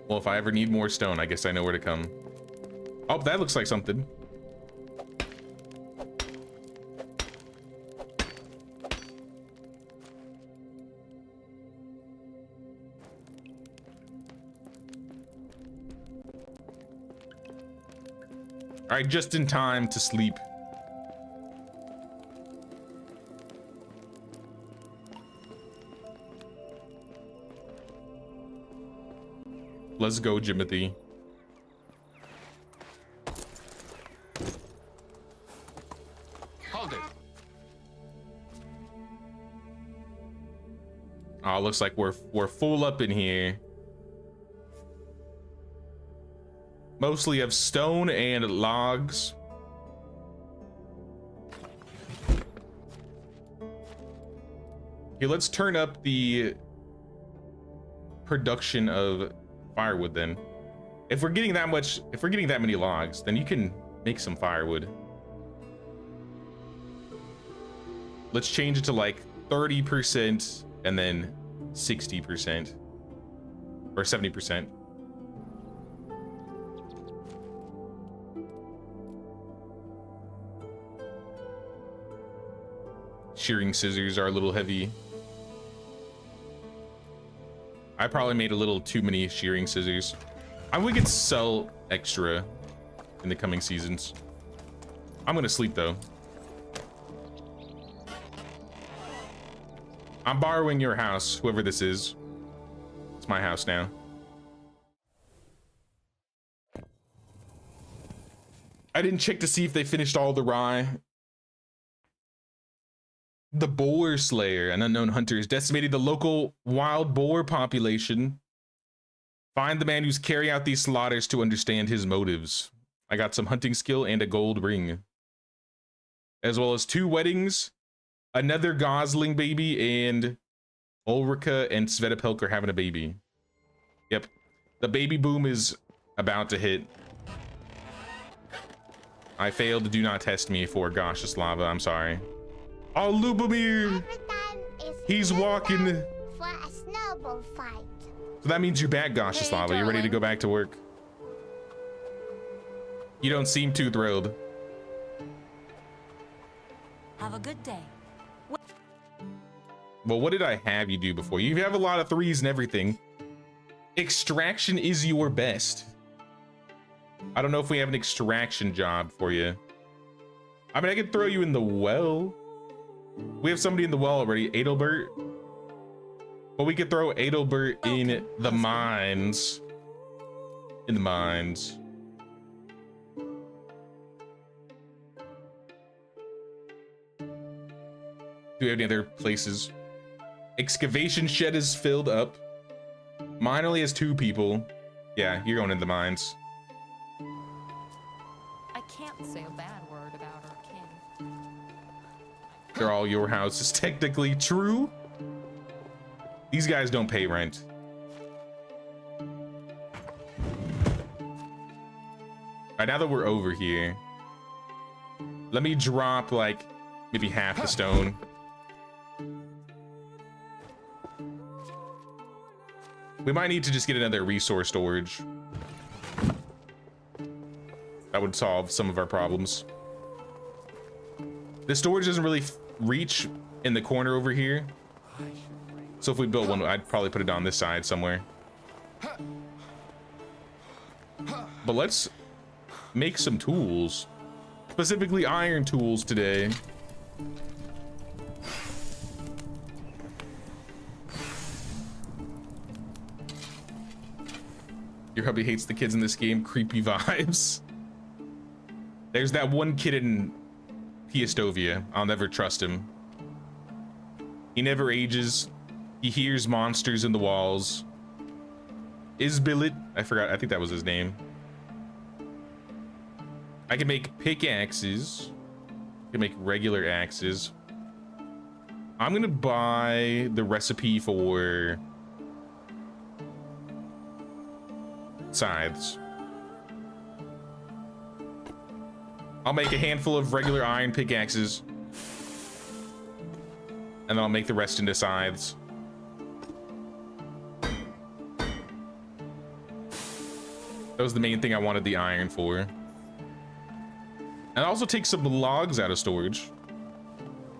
Well, if I ever need more stone, I guess I know where to come. Oh, that looks like something. All right, just in time to sleep. Let's go, Jimothy. Hold it. Oh, looks like we're full up in here. Mostly of stone and logs. Okay, let's turn up the production of firewood then. If we're getting that much, if we're getting that many logs, then you can make some firewood. Let's change it to like 30% and then 60% or 70%. Shearing scissors are a little heavy. I probably made a little too many shearing scissors. We could sell extra in the coming seasons. I'm gonna sleep though. I'm borrowing your house, whoever this is. It's my house now. I didn't check to see if they finished all the rye. The boar slayer, an unknown hunter, has decimated the local wild boar population. Find the man who's carrying out these slaughters to understand his motives. I got some hunting skill and a gold ring, as well as 2 weddings, another gosling baby, and Ulrika and Svetapelk are having a baby. Yep, the baby boom is about to hit. I failed to do not test me for Goshislava, I'm sorry. Oh, Lubomir! He's walking. For a snowball fight. So that means you're back, Goshislava. You're ready to go back to work. You don't seem too thrilled. Have a good day. Well, what did I have you do before? You have a lot of 3s and everything. Extraction is your best. I don't know if we have an extraction job for you. I mean, I could throw you in the well. We have somebody in the well already, Adelbert. But we could throw Adelbert in the mines. In the mines. Do we have any other places? Excavation shed is filled up. Mine only has 2 people. Yeah, you're going in the mines. I can't say a bad word about our king. They're all your houses, technically true. These guys don't pay rent. Alright, now that we're over here, let me drop like maybe half the stone. We might need to just get another resource storage. That would solve some of our problems. The storage doesn't really reach in the corner over here. So if we built one, I'd probably put it on this side somewhere. But let's make some tools. Specifically iron tools today. Your hubby hates the kids in this game. Creepy vibes. There's that one kid in Piastovia. I'll never trust him. He never ages. He hears monsters in the walls. Isbillet, I forgot, I think that was his name. I can make pickaxes. I can make regular axes. I'm gonna buy the recipe for scythes. I'll make a handful of regular iron pickaxes. And then I'll make the rest into scythes. That was the main thing I wanted the iron for. And also take some logs out of storage.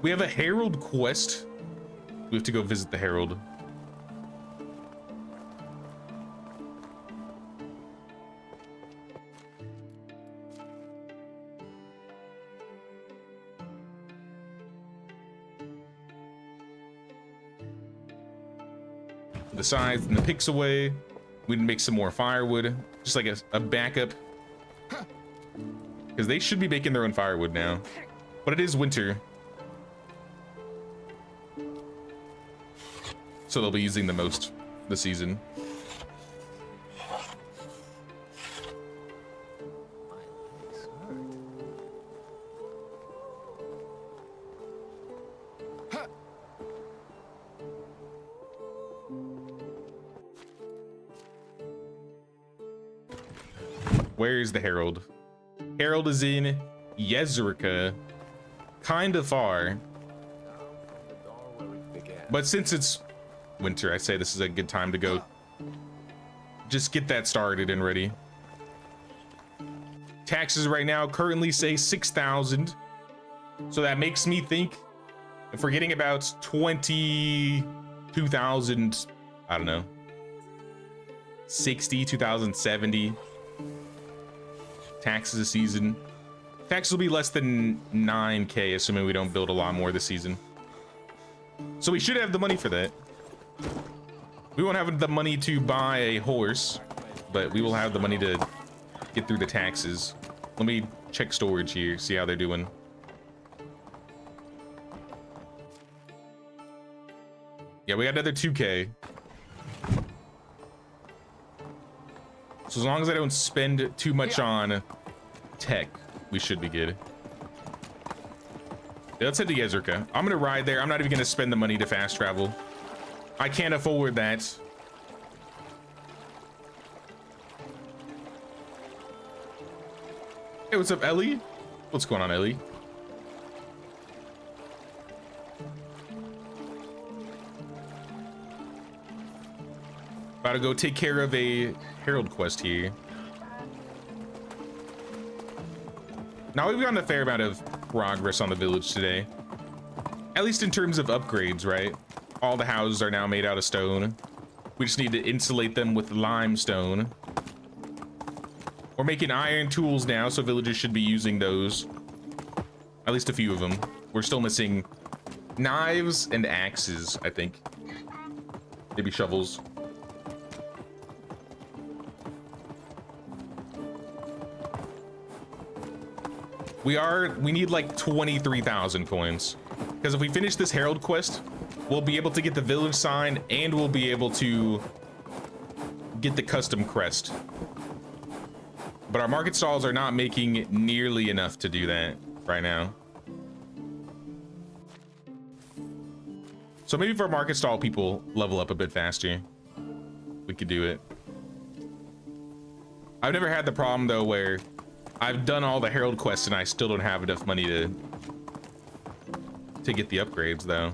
We have a Herald quest. We have to go visit the Herald. The scythe and the picks away. We can make some more firewood, just like a backup, because they should be making their own firewood now, but it is winter, so they'll be using the most this season. Where is the Herald? Herald is in Yezrika, kind of far. But since it's winter, I say this is a good time to go. Just get that started and ready. Taxes right now currently say 6,000. So that makes me think if we're getting about 22,000, I don't know, 60, 2,070. Taxes a season. Taxes will be less than 9K, assuming we don't build a lot more this season. So we should have the money for that. We won't have the money to buy a horse, but we will have the money to get through the taxes. Let me check storage here, see how they're doing. Yeah, we got another 2K. So as long as I don't spend too much on tech, we should be good. Yeah, let's head to Yezrika. I'm gonna ride there. I'm not even gonna spend the money to fast travel. I can't afford that. Hey, what's up, Ellie? What's going on, Ellie? About to go take care of a Herald quest here. Now we've gotten a fair amount of progress on the village today. At least in terms of upgrades, right? All the houses are now made out of stone. We just need to insulate them with limestone. We're making iron tools now, so villagers should be using those. At least a few of them. We're still missing knives and axes, I think. Maybe shovels. We need like 23,000 coins. Because if we finish this Herald quest, we'll be able to get the village sign and we'll be able to get the custom crest. But our market stalls are not making nearly enough to do that right now. So maybe if our market stall people level up a bit faster, we could do it. I've never had the problem though where I've done all the Herald quests and I still don't have enough money to get the upgrades though.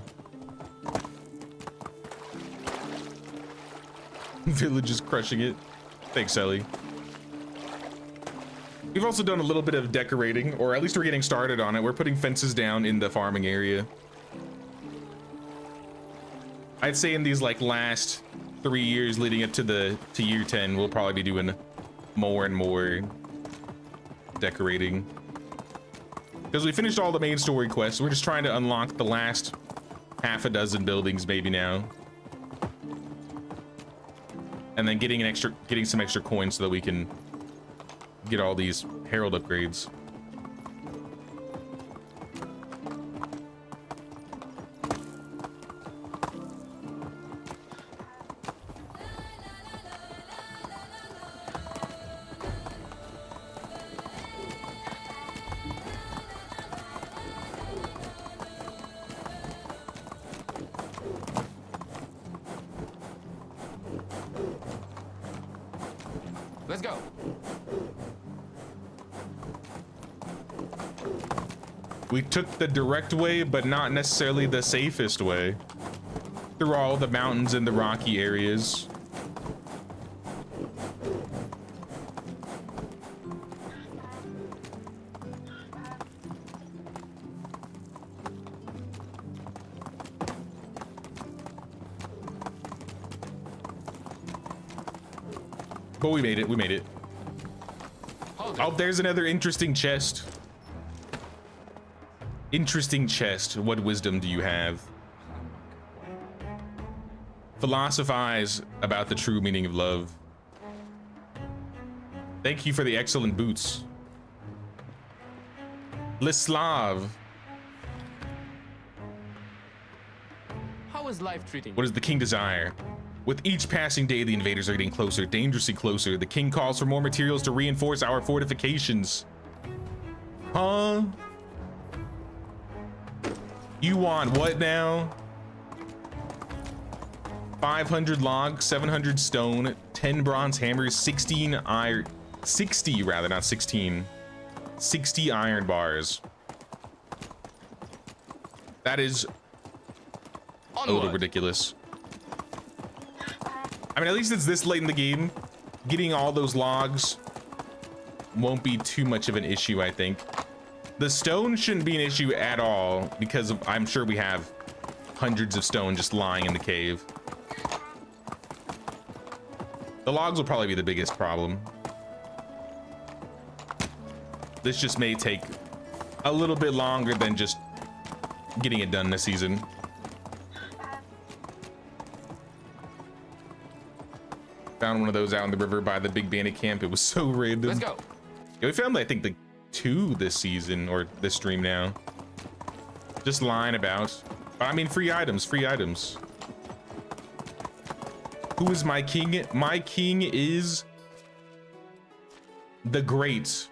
Village is crushing it. Thanks, Ellie. We've also done a little bit of decorating, or at least we're getting started on it. We're putting fences down in the farming area. I'd say in these like last 3 years leading up to year 10, we'll probably be doing more and more decorating. Because we finished all the main story quests. We're just trying to unlock the last half a dozen buildings maybe now. And then getting some extra coins so that we can get all these Herald upgrades. Let's go. We took the direct way, but not necessarily the safest way. Through all the mountains and the rocky areas. But we made it, we made it. Oh, there's another interesting chest. Interesting chest. What wisdom do you have? Philosophize about the true meaning of love. Thank you for the excellent boots. Lislav. How is life treating What does the king desire? With each passing day, the invaders are getting closer, dangerously closer. The king calls for more materials to reinforce our fortifications. Huh? You want what now? 500 logs, 700 stone, 10 bronze hammers, 16 iron, 60 rather, not 16. 60 iron bars. That is a little ridiculous. I mean, at least it's this late in the game. Getting all those logs won't be too much of an issue, I think. The stone shouldn't be an issue at all because I'm sure we have hundreds of stone just lying in the cave. The logs will probably be the biggest problem. This just may take a little bit longer than just getting it done this season. Found one of those out in the river by the big bandit camp. It was so random. Let's go. Yeah, we found, I think, the 2 this season or this stream now. Just lying about. But I mean, free items, free items. Who is my king? My king is the Great.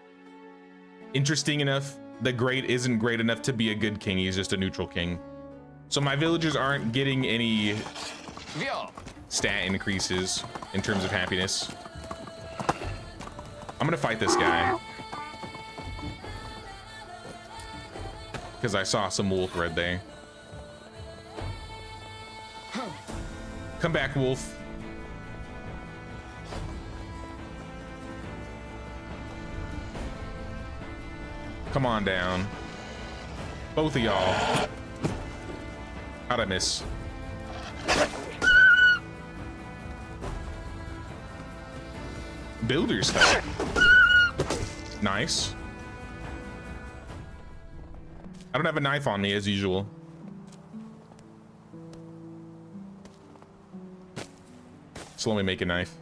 Interesting enough, the Great isn't great enough to be a good king. He's just a neutral king. So my villagers aren't getting any stat increases in terms of happiness. I'm gonna fight this guy because I saw some wool thread there. Come back, wolf. Come on down. Both of y'all. How'd I miss? Builder's hut. Nice. I don't have a knife on me as usual. So let me make a knife.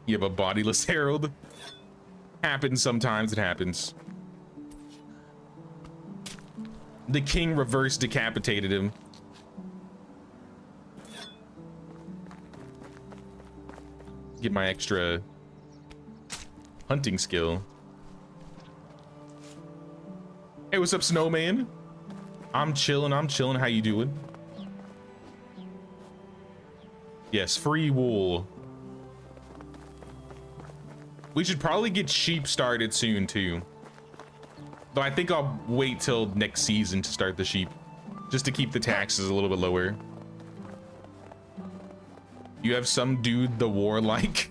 You have a bodiless Herald. Happens sometimes, it happens. The king reverse decapitated him. Get my extra hunting skill. Hey, what's up, snowman? I'm chilling, I'm chilling. How you doing? Yes, free wool. We should probably get sheep started soon too. Though I think I'll wait till next season to start the sheep, just to keep the taxes a little bit lower. You have some dude, the warlike.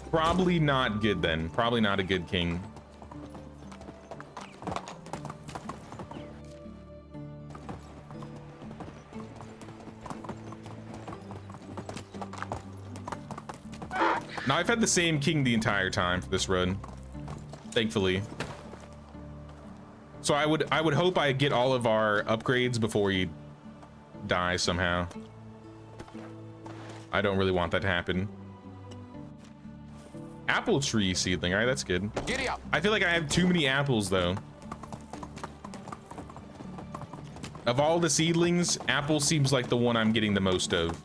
Probably not good then. Probably not a good king. Now I've had the same king the entire time for this run, thankfully. So I would hope I get all of our upgrades before he dies somehow. I don't really want that to happen. Apple tree seedling, all right, that's good. Giddy up. I feel like I have too many apples though. Of all the seedlings, apple seems like the one I'm getting the most of.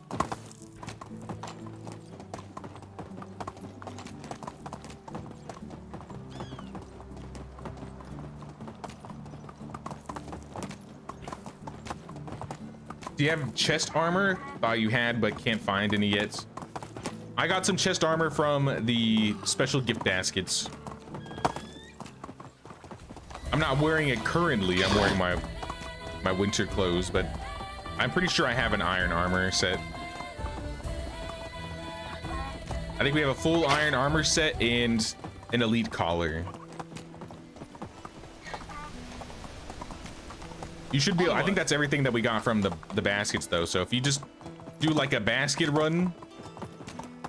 Do you have chest armor? Thought you had, but can't find any yet. I got some chest armor from the special gift baskets. I'm not wearing it currently. I'm wearing my winter clothes, but I'm pretty sure I have an iron armor set. I think we have a full iron armor set and an elite collar. You should be, I think that's everything that we got from the baskets though. So if you just do like a basket run,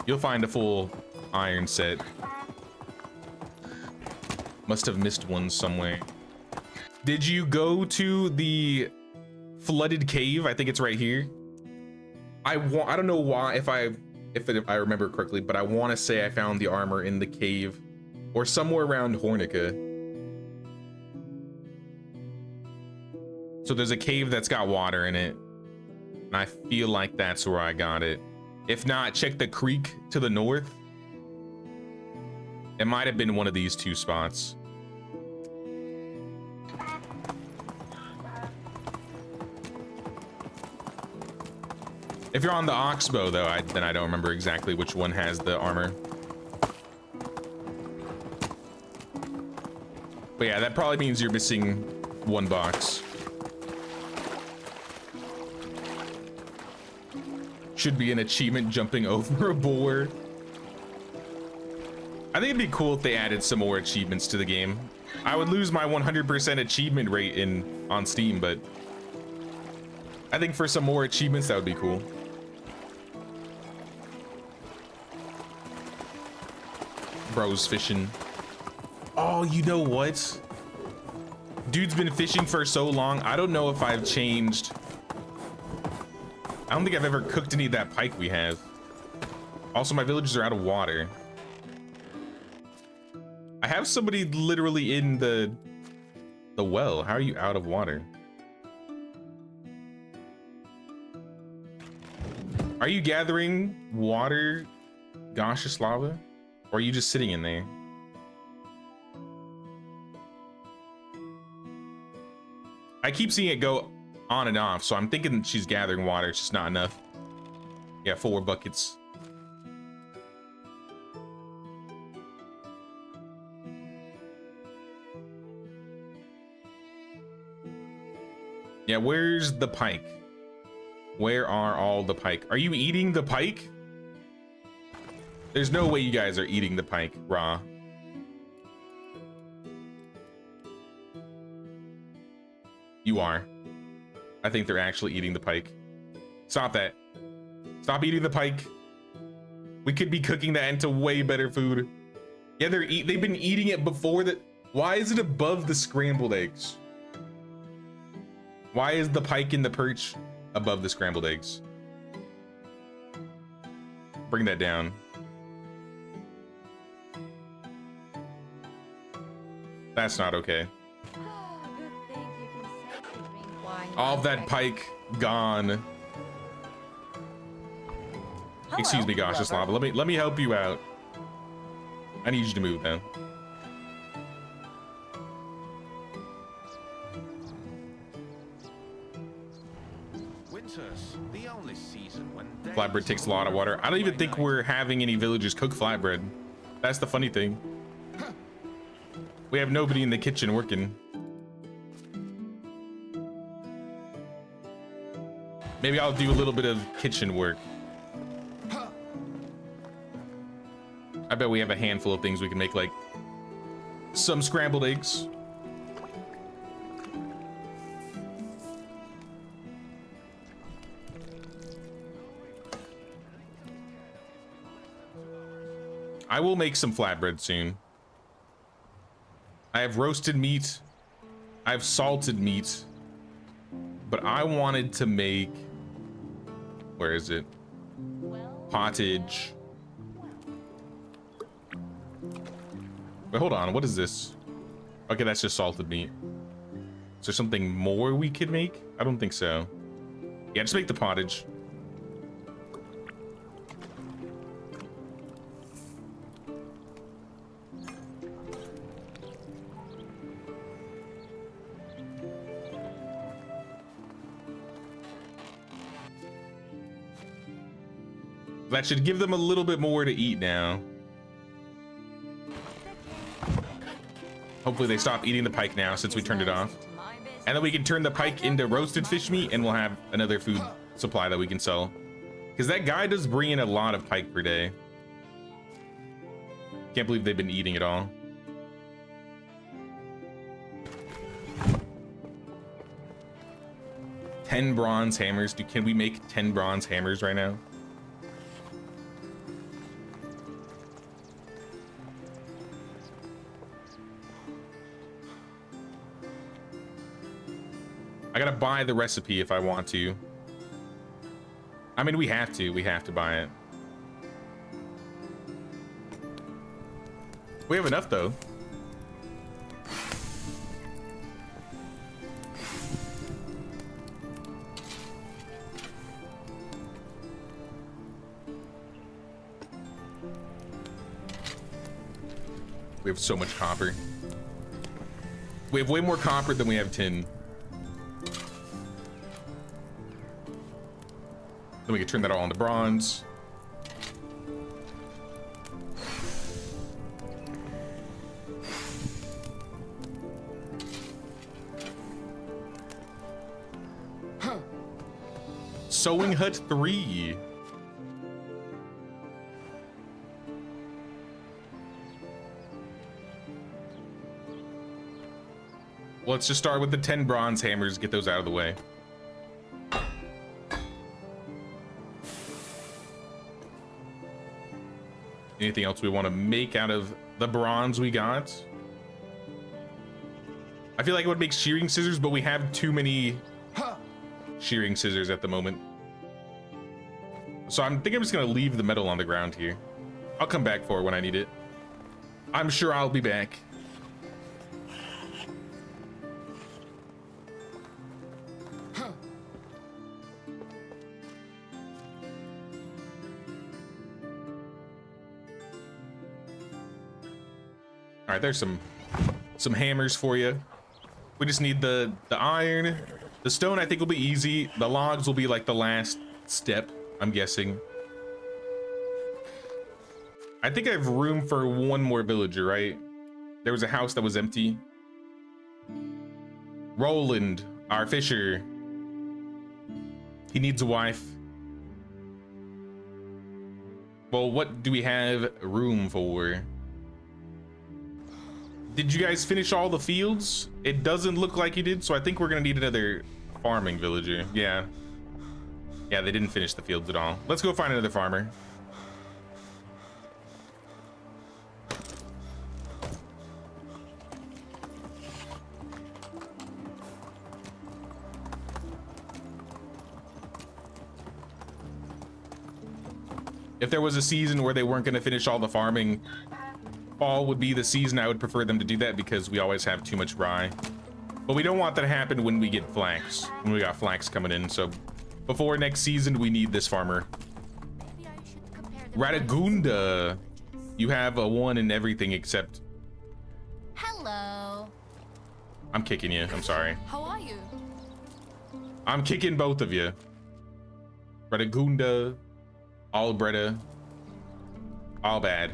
you'll find a full iron set. Must have missed one somewhere. Did you go to the flooded cave? I think it's right here. I don't know why, if I remember correctly, but I want to say I found the armor in the cave or somewhere around Hornica. So there's a cave that's got water in it, and I feel like that's where I got it. If not, check the creek to the north. It might have been one of these two spots. If you're on the oxbow though, then I don't remember exactly which one has the armor. But yeah, that probably means you're missing one box. Should be an achievement jumping over a boar. I think it'd be cool if they added some more achievements to the game. I would lose my 100% achievement rate on Steam, but I think for some more achievements, that would be cool. Bro's fishing. Oh, you know what? Dude's been fishing for so long. I don't know if I've changed. I don't think I've ever cooked any of that pike we have. Also, my villagers are out of water. I have somebody literally in the well. How are you out of water? Are you gathering water, gaseous lava? Or are you just sitting in there? I keep seeing it go on and off, so I'm thinking she's gathering water. It's just not enough. Yeah, 4 buckets. Yeah, where's the pike? Where are all the pike? Are you eating the pike? There's no way you guys are eating the pike raw. You are. I think they're actually eating the pike. Stop that. Stop eating the pike. We could be cooking that into way better food. Yeah, they've been eating it before that. Why is it above the scrambled eggs? Why is the pike and the perch above the scrambled eggs? Bring that down. That's not okay. All of that pike gone. Hello, Excuse me, gaseous lava. Let me help you out. I need you to move then. Winter's the only season when Flatbread takes a lot of water. I don't even think we're having any villagers cook flatbread. That's the funny thing. We have nobody in the kitchen working. Maybe I'll do a little bit of kitchen work. I bet we have a handful of things we can make, like some scrambled eggs. I will make some flatbread soon. I have roasted meat. I have salted meat. But I wanted to make... Where is it? Pottage. Wait, hold on. What is this? Okay, that's just salted meat. Is there something more we could make? I don't think so. Yeah, just make the pottage. That should give them a little bit more to eat now. Hopefully they stop eating the pike now since we turned it off. And then we can turn the pike into roasted fish meat and we'll have another food supply that we can sell. Because that guy does bring in a lot of pike per day. Can't believe they've been eating it all. $10 bronze hammers. Can we make 10 bronze hammers right now? I gotta buy the recipe if I want to. I mean, we have to buy it. We have enough though. We have so much copper. We have way more copper than we have tin. Then we can turn that all into bronze. Sewing hut 3. Let's just start with the 10 bronze hammers, get those out of the way. Anything else we want to make out of the bronze we got? I feel like it would make shearing scissors, but we have too many shearing scissors at the moment. So I think I'm just gonna leave the metal on the ground here. I'll come back for it when I need it. I'm sure I'll be back. All right, there's some hammers for you. We just need the iron. The stone I think will be easy. The logs will be like the last step, I'm guessing. I think I have room for one more villager, right? There was a house that was empty. Roland, our fisher. He needs a wife. Well, what do we have room for? Did you guys finish all the fields? It doesn't look like you did, so I think we're gonna need another farming villager. Yeah, they didn't finish the fields at all. Let's go find another farmer. If there was a season where they weren't gonna finish all the farming, fall would be the season I would prefer them to do that, because we always have too much rye. But we don't want that to happen when we get flax, when we got flax coming in. So before next season, we need this farmer. Radagunda, you have a 1 in everything except. Hello. I'm kicking you. I'm sorry. How are you? I'm kicking both of you. Radagunda, Albretta, all bad.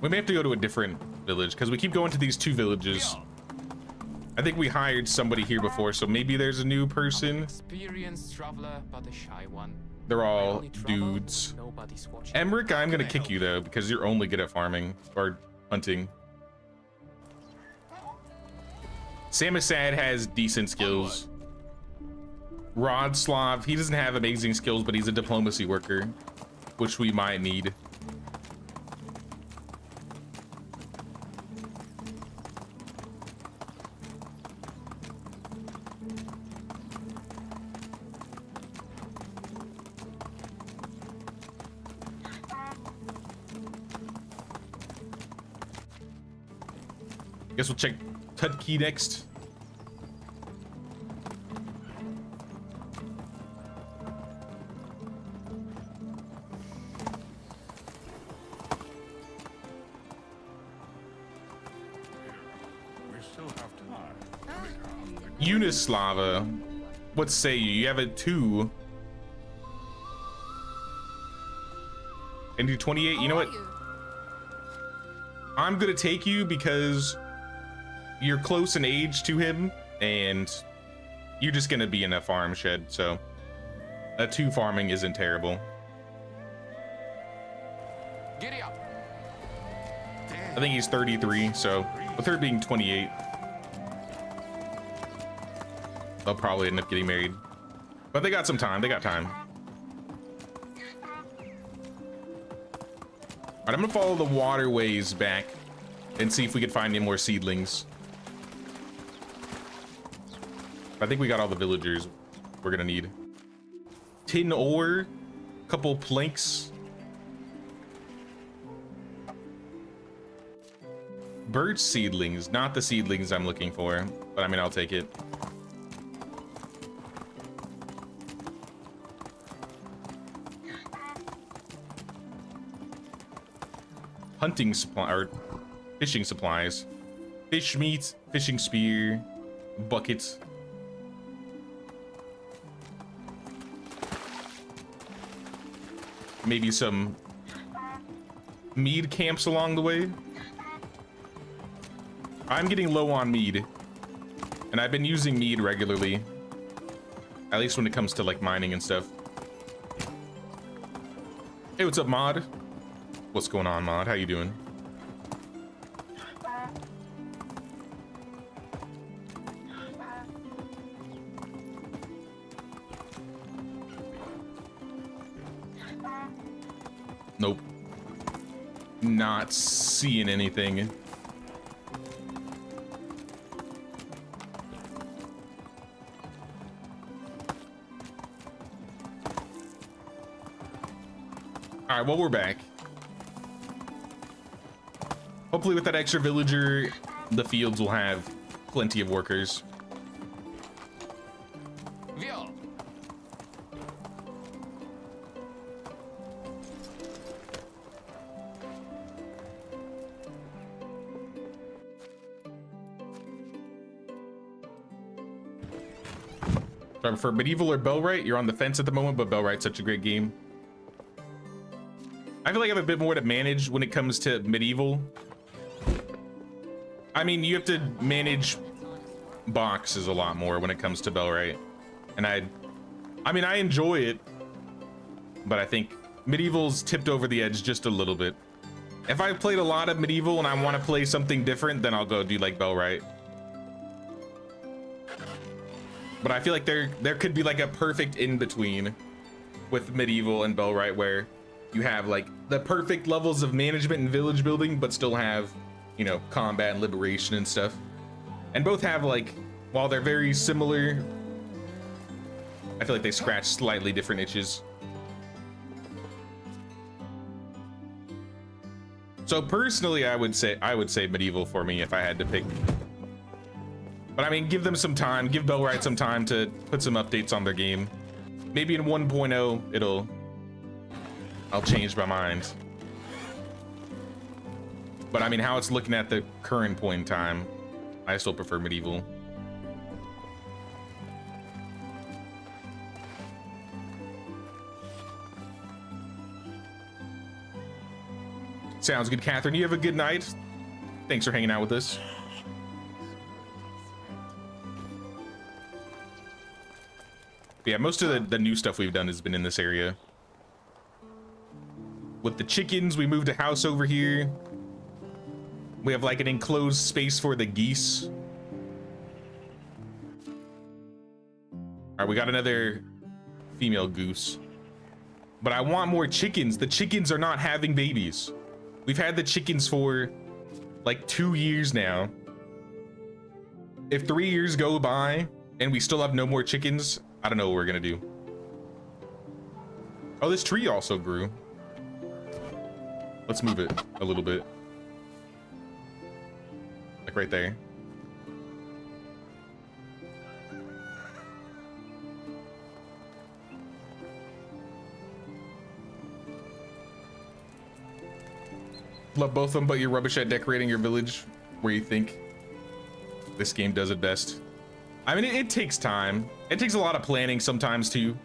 We may have to go to a different village because we keep going to these 2 villages. I think we hired somebody here before, so maybe there's a new person. Experienced traveler, but a shy one. They're I all only travel, dudes. nobody's watching. Emmerich, I'm gonna Can I kick help? you though, because you're only good at farming or hunting. Samusad has decent skills. Rodslav, he doesn't have amazing skills, but he's a diplomacy worker, which we might need. Guess we'll check Tudkey next. Unislava. What say you? You have a 2. And do 28. You know what? I'm gonna take you because you're close in age to him and you're just gonna be in a farm shed, so a 2 farming isn't terrible. Giddy up. I think he's 33, so with her being 28, they'll probably end up getting married. But they got some time. They got time. All right, I'm gonna follow the waterways back and see if we can find any more seedlings. I think we got all the villagers we're gonna need. Tin ore, couple planks. Birch seedlings, not the seedlings I'm looking for, but I mean, I'll take it. Hunting supply or fishing supplies, fish meat, fishing spear, buckets. Maybe some mead camps along the way. I'm getting low on mead, and I've been using mead regularly, at least when it comes to like mining and stuff. Hey, what's up, Mod? What's going on, Mod? How you doing? Nope. Not seeing anything. All right, well, we're back. Hopefully with that extra villager, the fields will have plenty of workers. Vio. So I prefer medieval or Bellwright. You're on the fence at the moment, but Bellwright's such a great game. I feel like I have a bit more to manage when it comes to medieval. I mean, you have to manage boxes a lot more when it comes to Bellwright. And I mean, I enjoy it, but I think medieval's tipped over the edge just a little bit. If I've played a lot of medieval and I want to play something different, then I'll go do like Bellwright. But I feel like there could be like a perfect in-between with medieval and Bellwright where you have like the perfect levels of management and village building, but still have, you know, combat and liberation and stuff. And both have like, while they're very similar, I feel like they scratch slightly different itches. So personally, I would say medieval for me if I had to pick. But I mean, give them some time, give Bellwright some time to put some updates on their game. Maybe in 1.0, I'll change my mind. But I mean, how it's looking at the current point in time, I still prefer medieval. Sounds good, Catherine. You have a good night. Thanks for hanging out with us. But yeah, most of the new stuff we've done has been in this area. With the chickens, we moved a house over here. We have like an enclosed space for the geese. All right, we got another female goose. But I want more chickens. The chickens are not having babies. We've had the chickens for like 2 years now. If 3 years go by and we still have no more chickens, I don't know what we're gonna do. Oh, this tree also grew. Let's move it a little bit. like right there. Love both of them, but you're rubbish at decorating your village where you think this game does it best. I mean, it takes time. It takes a lot of planning sometimes too.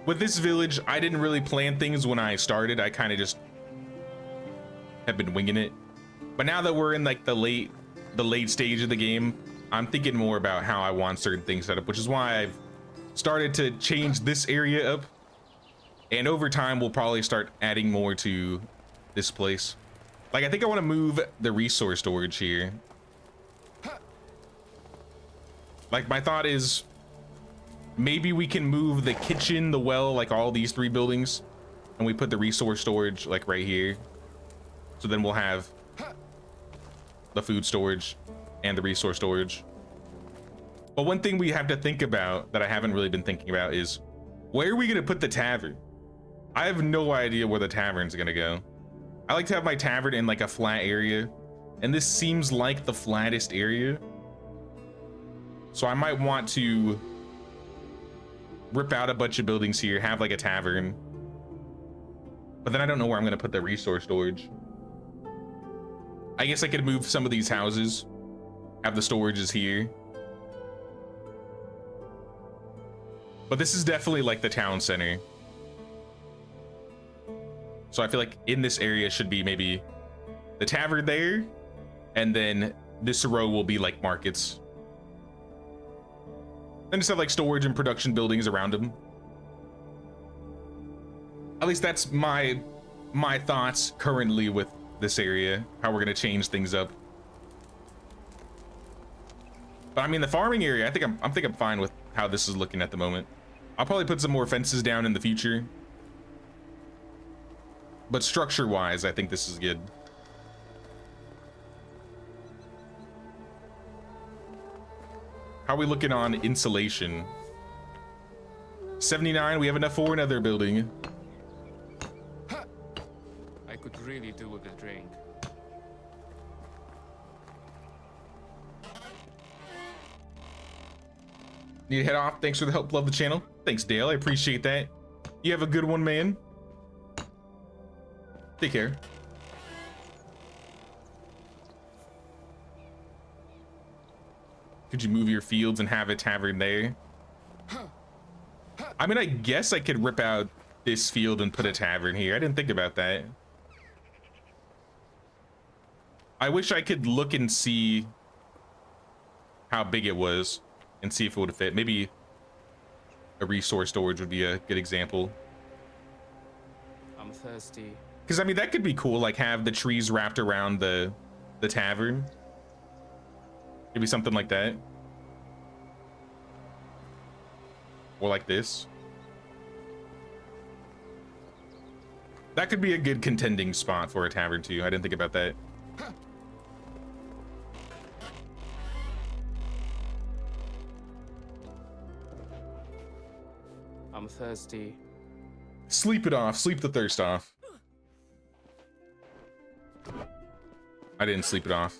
With this village, I didn't really plan things when I started. I kind of just have been winging it. But now that we're in like the late stage of the game, I'm thinking more about how I want certain things set up, which is why I've started to change this area up. And over time, we'll probably start adding more to this place. Like, I think I want to move the resource storage here. Like, my thought is maybe we can move the kitchen, the well, like all these 3 buildings, and we put the resource storage like right here. So then we'll have the food storage and the resource storage. But one thing we have to think about that I haven't really been thinking about is, where are we gonna put the tavern? I have no idea where the tavern's gonna go. I like to have my tavern in like a flat area, and this seems like the flattest area. So I might want to rip out a bunch of buildings here, have like a tavern, but then I don't know where I'm gonna put the resource storage. I guess I could move some of these houses, have the storages here. But this is definitely like the town center. So I feel like in this area should be maybe the tavern there, and then this row will be like markets. Then just have like storage and production buildings around them. At least that's my thoughts currently with this area, how we're gonna change things up. But I mean, the farming area, I think I'm fine with how this is looking at the moment. I'll probably put some more fences down in the future. But structure-wise, I think this is good. How are we looking on insulation? 79, we have enough for another building. I could really do with a drink. Need to head off. Thanks for the help. Love the channel. Thanks, Dale. I appreciate that. You have a good one, man. Take care. Could you move your fields and have a tavern there? I mean, I guess I could rip out this field and put a tavern here. I didn't think about that. I wish I could look and see how big it was and see if it would fit. Maybe a resource storage would be a good example. I'm thirsty. Because I mean, that could be cool, like have the trees wrapped around the tavern. Maybe something like that. Or like this. That could be a good contending spot for a tavern too. I didn't think about that. I'm thirsty. Sleep it off. Sleep the thirst off. I didn't sleep it off.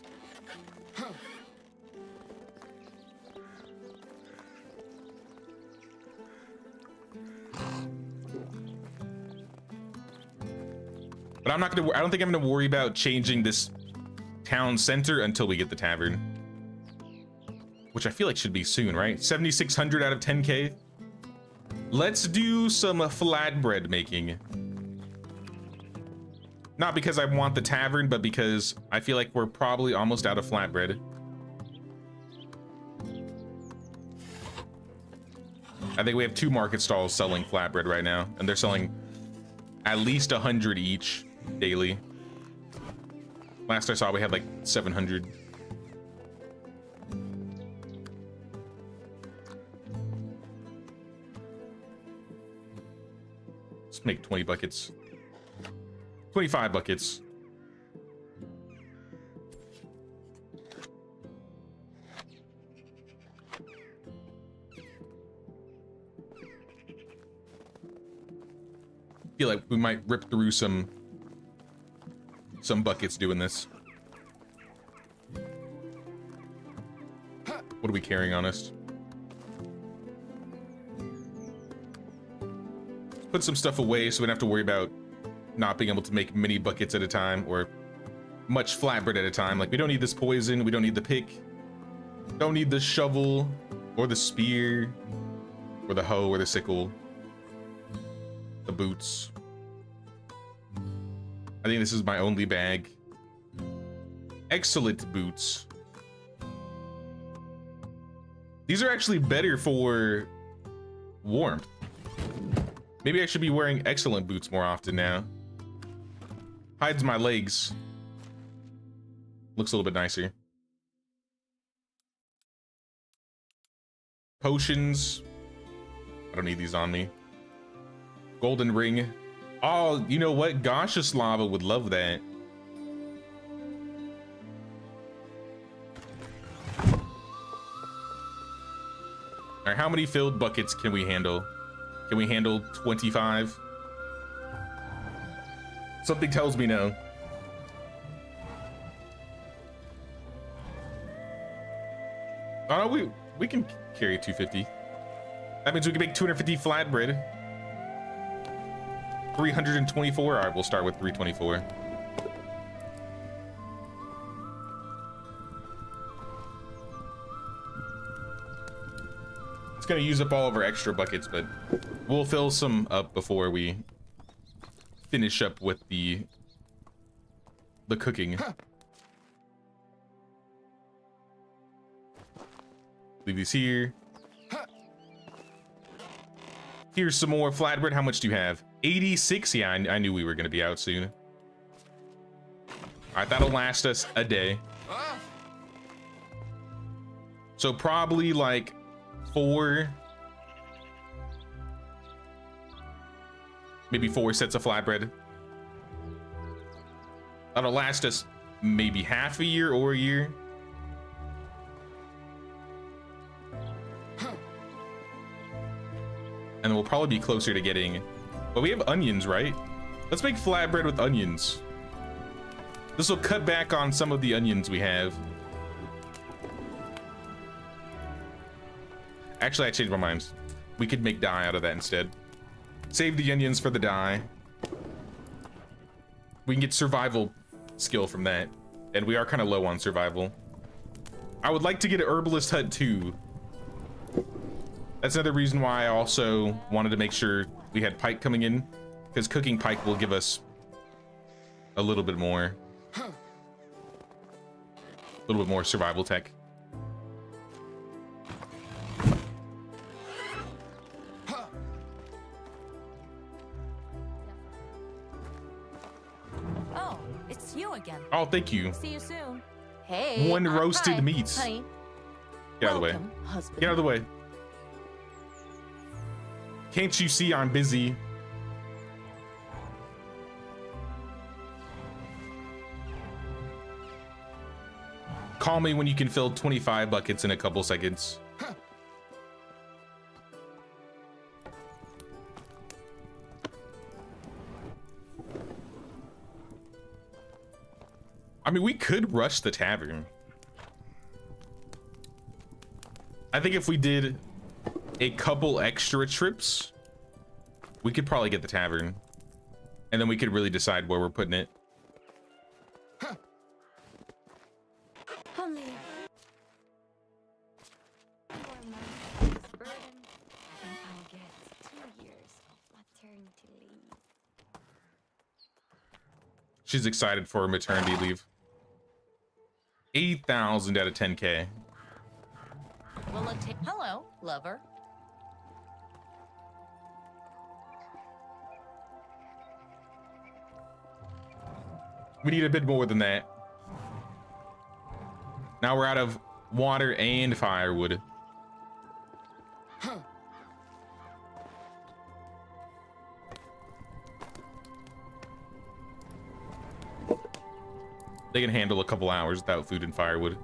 But I'm not gonna, I don't think I'm gonna worry about changing this town center until we get the tavern. Which I feel like should be soon, right? 7,600 out of 10K. Let's do some flatbread making. Not because I want the tavern, but because I feel like we're probably almost out of flatbread. I think we have 2 market stalls selling flatbread right now, and they're selling at least 100 each daily. Last I saw, we had like 700. Let's make 20 buckets. 25 buckets. Feel like we might rip through some buckets doing this. What are we carrying on us? Put some stuff away so we don't have to worry about not being able to make many buckets at a time or much flatbread at a time. Like, we don't need this poison, we don't need the pick, don't need the shovel or the spear or the hoe or the sickle, the boots. I think this is my only bag. Excellent boots. These are actually better for warmth. Maybe I should be wearing excellent boots more often now. Hides my legs. Looks a little bit nicer. Potions. I don't need these on me. Golden ring. Oh, you know what? Gaseous lava would love that. All right, how many filled buckets can we handle? Can we handle 25? Something tells me no. Oh no, we can carry 250. That means we can make 250 flatbread. 324. All right, we'll start with 324. It's gonna use up all of our extra buckets, but we'll fill some up before we finish up with the cooking. Leave these here. Here's some more flatbread. How much do you have? 86. Yeah, I knew we were gonna be out soon. All right, that'll last us a day. So probably like 4, maybe 4 sets of flatbread. That'll last us maybe half a year or a year. And then we'll probably be closer to getting, but we have onions, right? Let's make flatbread with onions. This will cut back on some of the onions we have. Actually, I changed my mind. We could make dye out of that instead. Save the onions for the dye. We can get survival skill from that. And we are kind of low on survival. I would like to get an herbalist hut too. That's another reason why I also wanted to make sure we had pike coming in, because cooking pike will give us a little bit more survival tech. Oh, it's you again. Oh, thank you. See you soon. Hey. One roasted hi, meats. honey. Get out of the way. Welcome, husband. Get out of the way. Can't you see I'm busy? Call me when you can fill 25 buckets in a couple seconds. I mean, we could rush the tavern. I think if we did a couple extra trips, we could probably get the tavern. And then we could really decide where we're putting it. Honey. For my burden, and I get 2 years of maternity leave. She's excited for her maternity leave. 8,000 out of 10K. Will it take? Hello, lover. We need a bit more than that. Now we're out of water and firewood. They can handle a couple hours without food and firewood.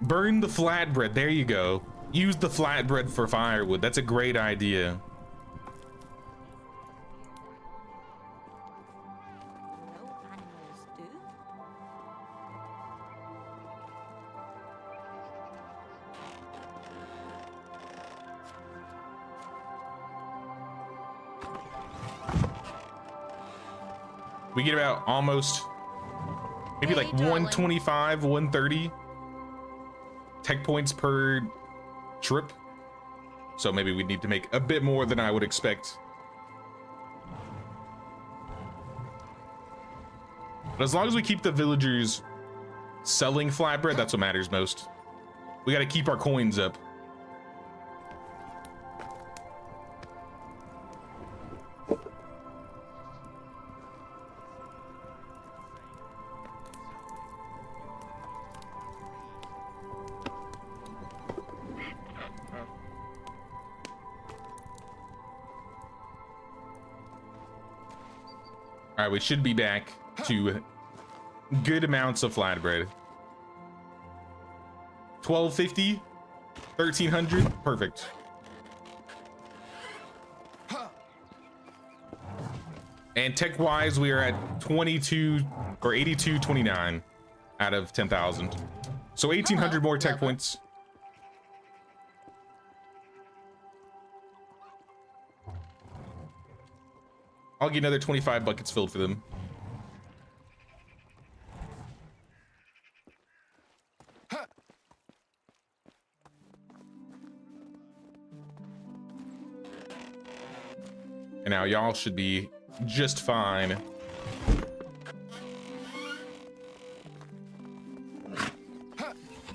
Burn the flatbread. There you go. Use the flatbread for firewood. That's a great idea. No animals do. We get about almost maybe Hey, like darling. 125, 130 tech points per trip. So maybe we need to make a bit more than I would expect. But as long as we keep the villagers selling flatbread, that's what matters most. We got to keep our coins up. All right, we should be back to good amounts of flatbread. 1250, 1300, perfect. And tech wise, we are at 22 or 82.29 out of 10,000. So 1,800 more tech points. I'll get another 25 buckets filled for them. And now y'all should be just fine.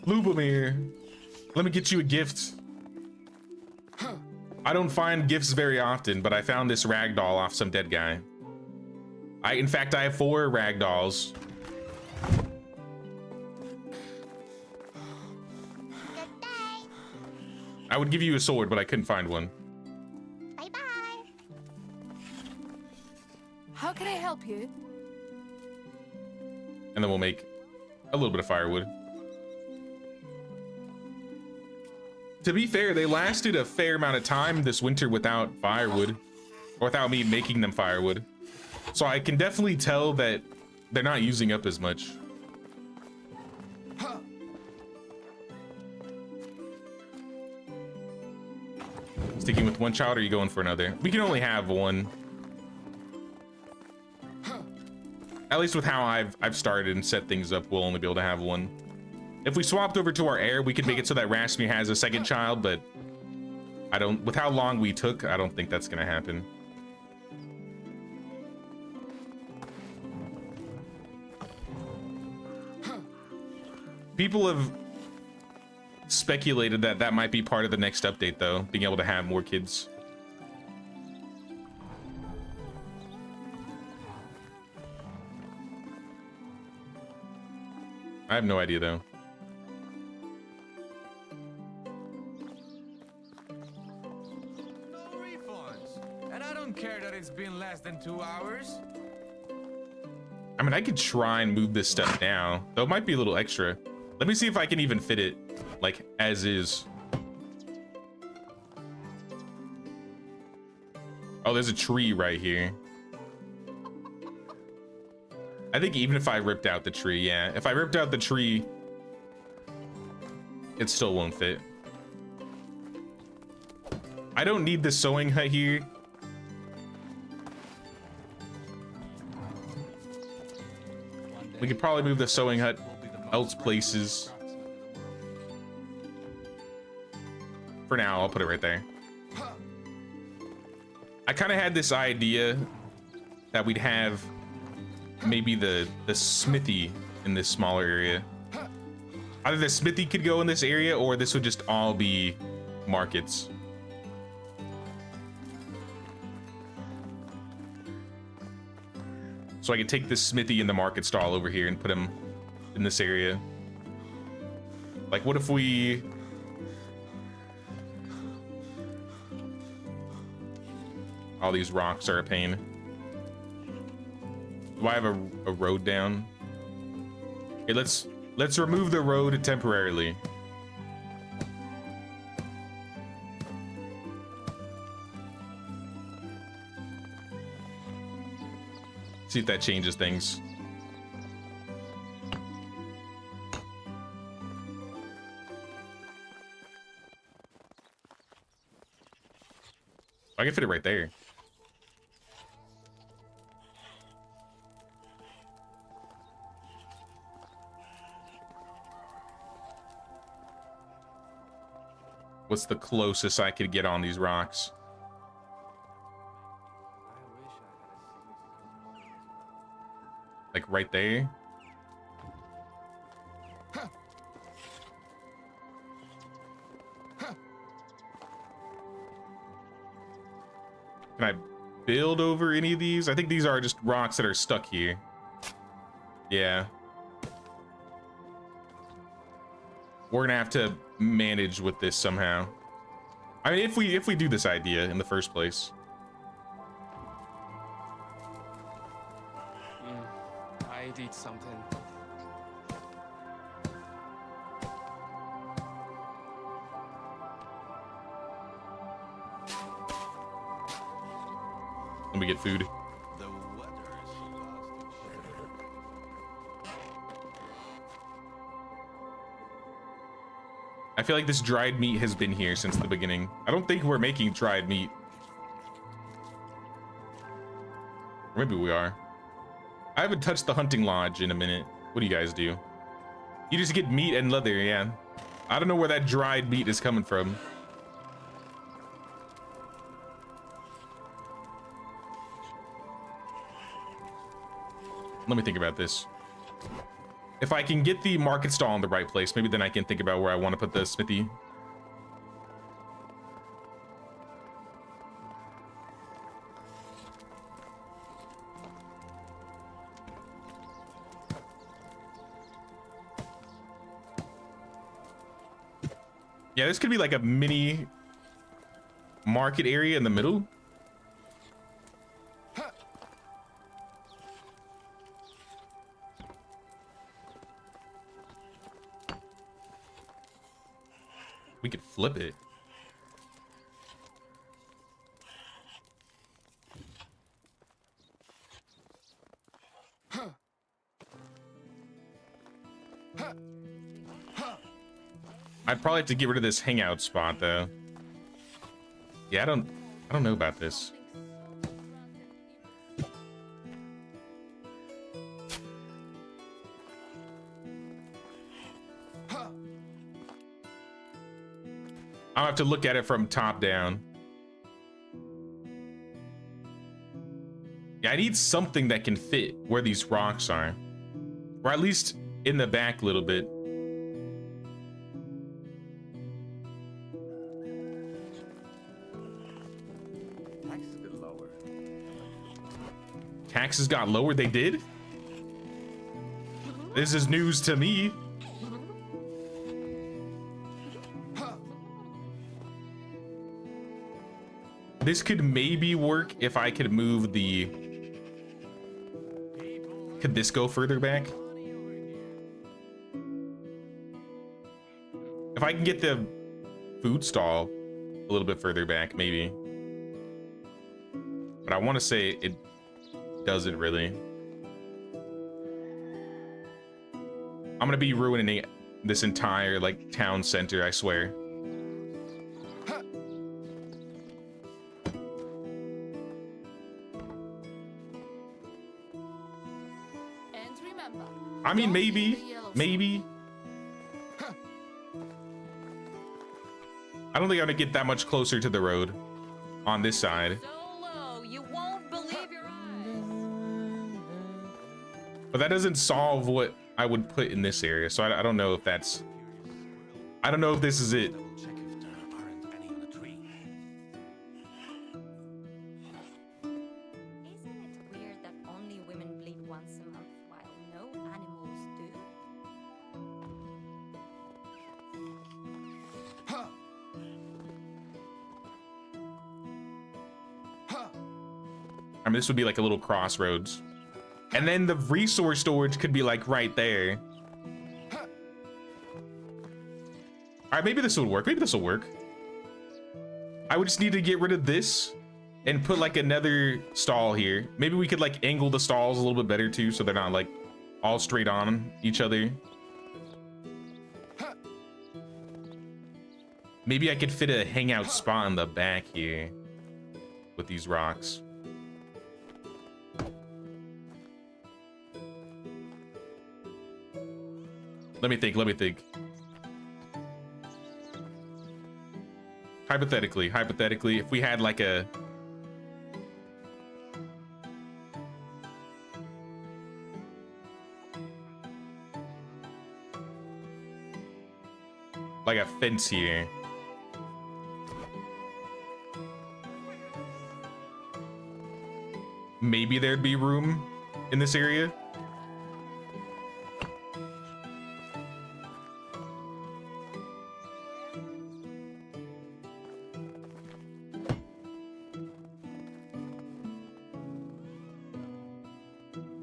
Lubomir, let me get you a gift. I don't find gifts very often, but I found this ragdoll off some dead guy. In fact, I have 4 ragdolls. Good day. I would give you a sword, but I couldn't find one. Bye-bye. How can I help you? And then we'll make a little bit of firewood. To be fair, they lasted a fair amount of time this winter without firewood, or without me making them firewood. So I can definitely tell that they're not using up as much. Sticking with one child, or are you going for another? We can only have one. At least with how I've started and set things up, we'll only be able to have one. If we swapped over to our heir, we could make it so that Rasmir has a second child, but with how long we took, I don't think that's gonna happen. People have speculated that that might be part of the next update, though, being able to have more kids. I have no idea, though. No refunds. And I don't care that it's been less than 2 hours. I mean, I could try and move this stuff now, though it might be a little extra. Let me see if I can even fit it, like, as is. Oh, there's a tree right here. I think even if I ripped out the tree, yeah. If I ripped out the tree, it still won't fit. I don't need the sewing hut here. We could probably move the sewing hut else places. For now, I'll put it right there. I kind of had this idea that we'd have maybe the smithy in this smaller area. Either the smithy could go in this area, or this would just all be markets. So I could take this smithy and the market stall over here and put him in this area. Like, what if we... All these rocks are a pain. Do I have a road down? Okay, let's remove the road temporarily. See if that changes things. I can fit it right there. What's the closest I could get on these rocks? Like right there? Can I build over any of these? I think these are just rocks that are stuck here. Yeah. We're gonna have to manage with this somehow. I mean, if we do this idea in the first place. I did something. Let me get food. I feel like this dried meat has been here since the beginning. I don't think we're making dried meat. Or maybe we are. I haven't touched the hunting lodge in a minute. What do you guys do? You just get meat and leather, yeah. I don't know where that dried meat is coming from. Let me think about this. If I can get the market stall in the right place, maybe then I can think about where I want to put the smithy. Yeah, this could be like a mini market area in the middle. We could flip it. I'd probably have to get rid of this hangout spot though. Yeah, I don't know about this. I'll have to look at it from top down. Yeah, I need something that can fit where these rocks are. Or at least in the back a little bit. Taxes got lower. Taxes got lowered? They did? This is news to me. This could maybe work if I could move the... Could this go further back? If I can get the food stall a little bit further back, maybe. But I want to say it doesn't really. I'm gonna be ruining this entire like town center, I swear. I mean, maybe. I don't think I'm gonna get that much closer to the road on this side. Solo, you won't believe your eyes. But that doesn't solve what I would put in this area. So I don't know if that's... I don't know if this is it. Check if there aren't any on the tree. Isn't it weird that only women bleed once a month while no animals do? I mean, this would be like a little crossroads. And then the resource storage could be like right there. All right, maybe this will work. Maybe this will work. I would just need to get rid of this and put like another stall here. Maybe we could like angle the stalls a little bit better too, so they're not like all straight on each other. Maybe I could fit a hangout spot in the back here with these rocks. Let me think. hypothetically, if we had like a fence here. Maybe there'd be room in this area.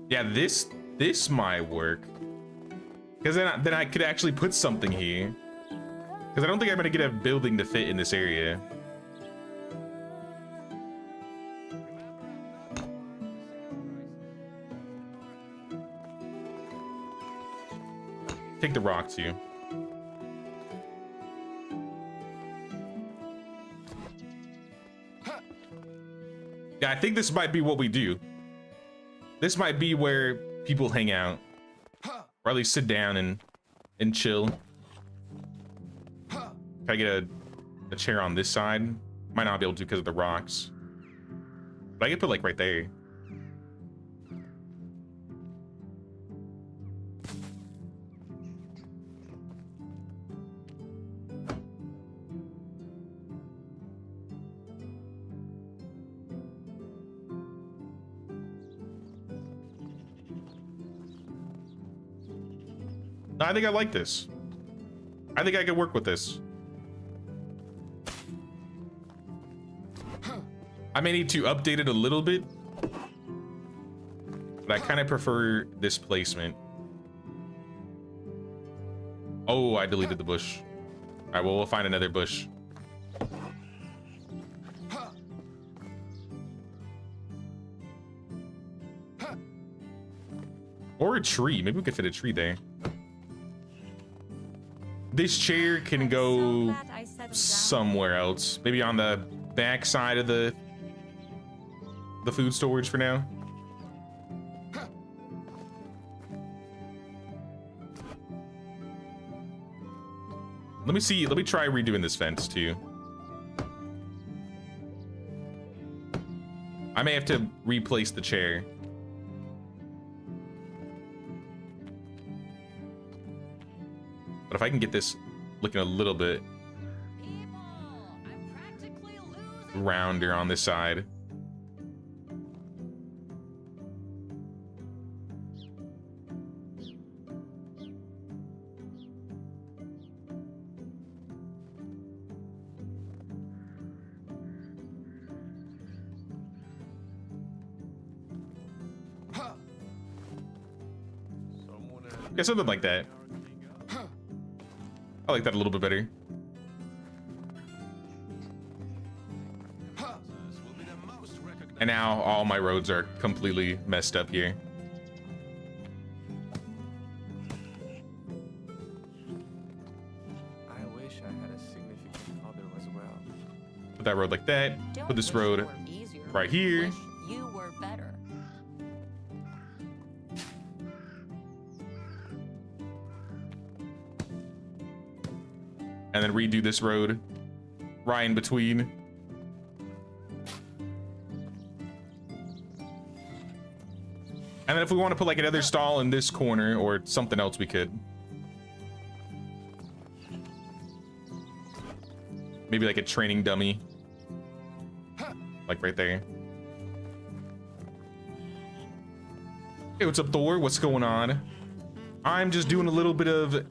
Yeah, this might work. Because then I could actually put something here. Because I don't think I'm gonna get a building to fit in this area. Take the rock too. Yeah, I think this might be what we do. This might be where people hang out, or at least sit down and chill. Can I get a chair on this side? Might not be able to because of the rocks. But I could put like right there. I think I like this. I think I could work with this. I may need to update it a little bit, but I kind of prefer this placement. Oh, I deleted the bush. All right, well, we'll find another bush. Or a tree. Maybe we could fit a tree there. This chair can go somewhere else. Maybe on the back side of the food storage for now. Let me see. Let me try redoing this fence too. I may have to replace the chair. But if I can get this looking a little bit rounder on this side. Yeah, something like that. I like that a little bit better. And now all my roads are completely messed up here. I wish I had a significant other as well. Put that road like that. Put this road right here. Wish you were better. And then redo this road right in between. And then if we want to put like another stall in this corner or something else, we could. Maybe like a training dummy. Like right there. Hey, what's up, Thor? What's going on? I'm just doing a little bit of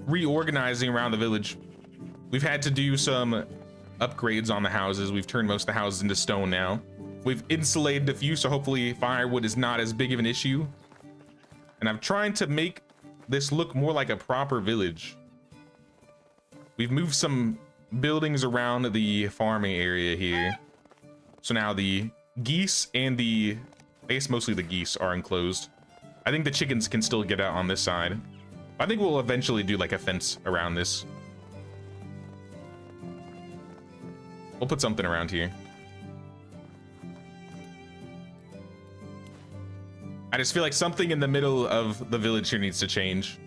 reorganizing around the village. We've had to do some upgrades on the houses. We've turned most of the houses into stone now. We've insulated a few, so hopefully firewood is not as big of an issue. And I'm trying to make this look more like a proper village. We've moved some buildings around the farming area here. So now the geese and I guess mostly the geese are enclosed. I think the chickens can still get out on this side. I think we'll eventually do like a fence around this. We'll put something around here. I just feel like something in the middle of the village here needs to change.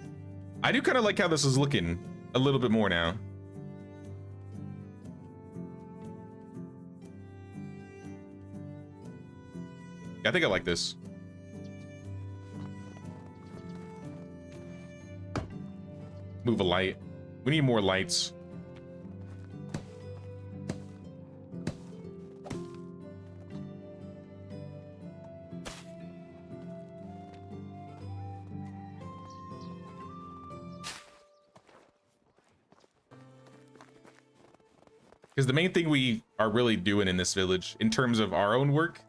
I do kind of like how this is looking a little bit more now. Yeah, I think I like this. Move a light. We need more lights. Because the main thing we are really doing in this village in terms of our own work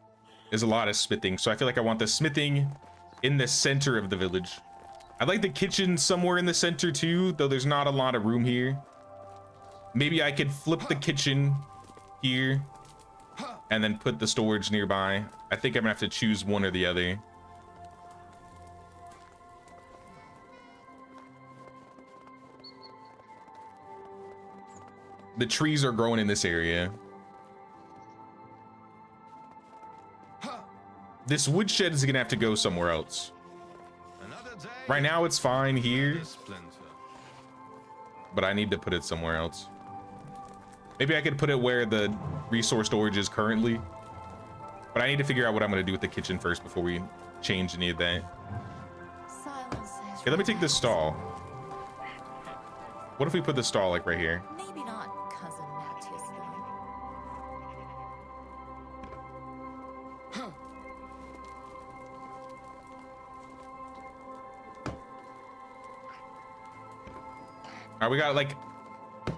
is a lot of smithing. So I feel like I want the smithing in the center of the village. I'd like the kitchen somewhere in the center too, though there's not a lot of room here. Maybe I could flip the kitchen here and then put the storage nearby. I think I'm gonna have to choose one or the other. The trees are growing in this area. This woodshed is gonna have to go somewhere else. Right now it's fine here, but I need to put it somewhere else. Maybe I could put it where the resource storage is currently, but I need to figure out what I'm gonna do with the kitchen first before we change any of that. Okay, let me take this stall. What if we put the stall like right here? Maybe not, cousin Matthews. All right, we got like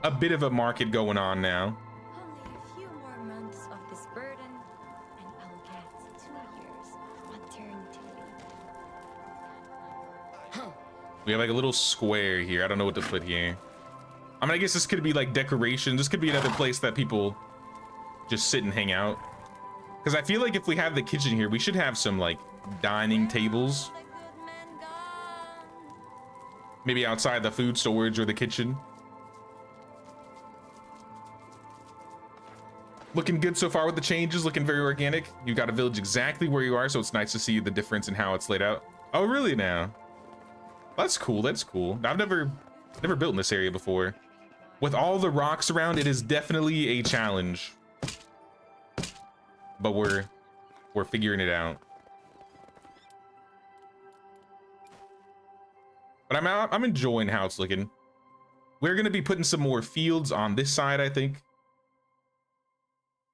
a bit of a market going on now. Only a few more months of this burden, and I'll get 2 years of maternity leave. We have like a little square here. I don't know what to put here. I mean, I guess this could be like decoration. This could be another place that people just sit and hang out. Because I feel like if we have the kitchen here, we should have some like dining tables. Maybe outside the food storage or the kitchen. Looking good so far with the changes, looking very organic. You've got a village exactly where you are, so it's nice to see the difference in how it's laid out. Oh, really now? That's cool, that's cool. I've never built in this area before. With all the rocks around, it is definitely a challenge. But we're figuring it out. But I'm enjoying how it's looking. We're gonna be putting some more fields on this side, I think.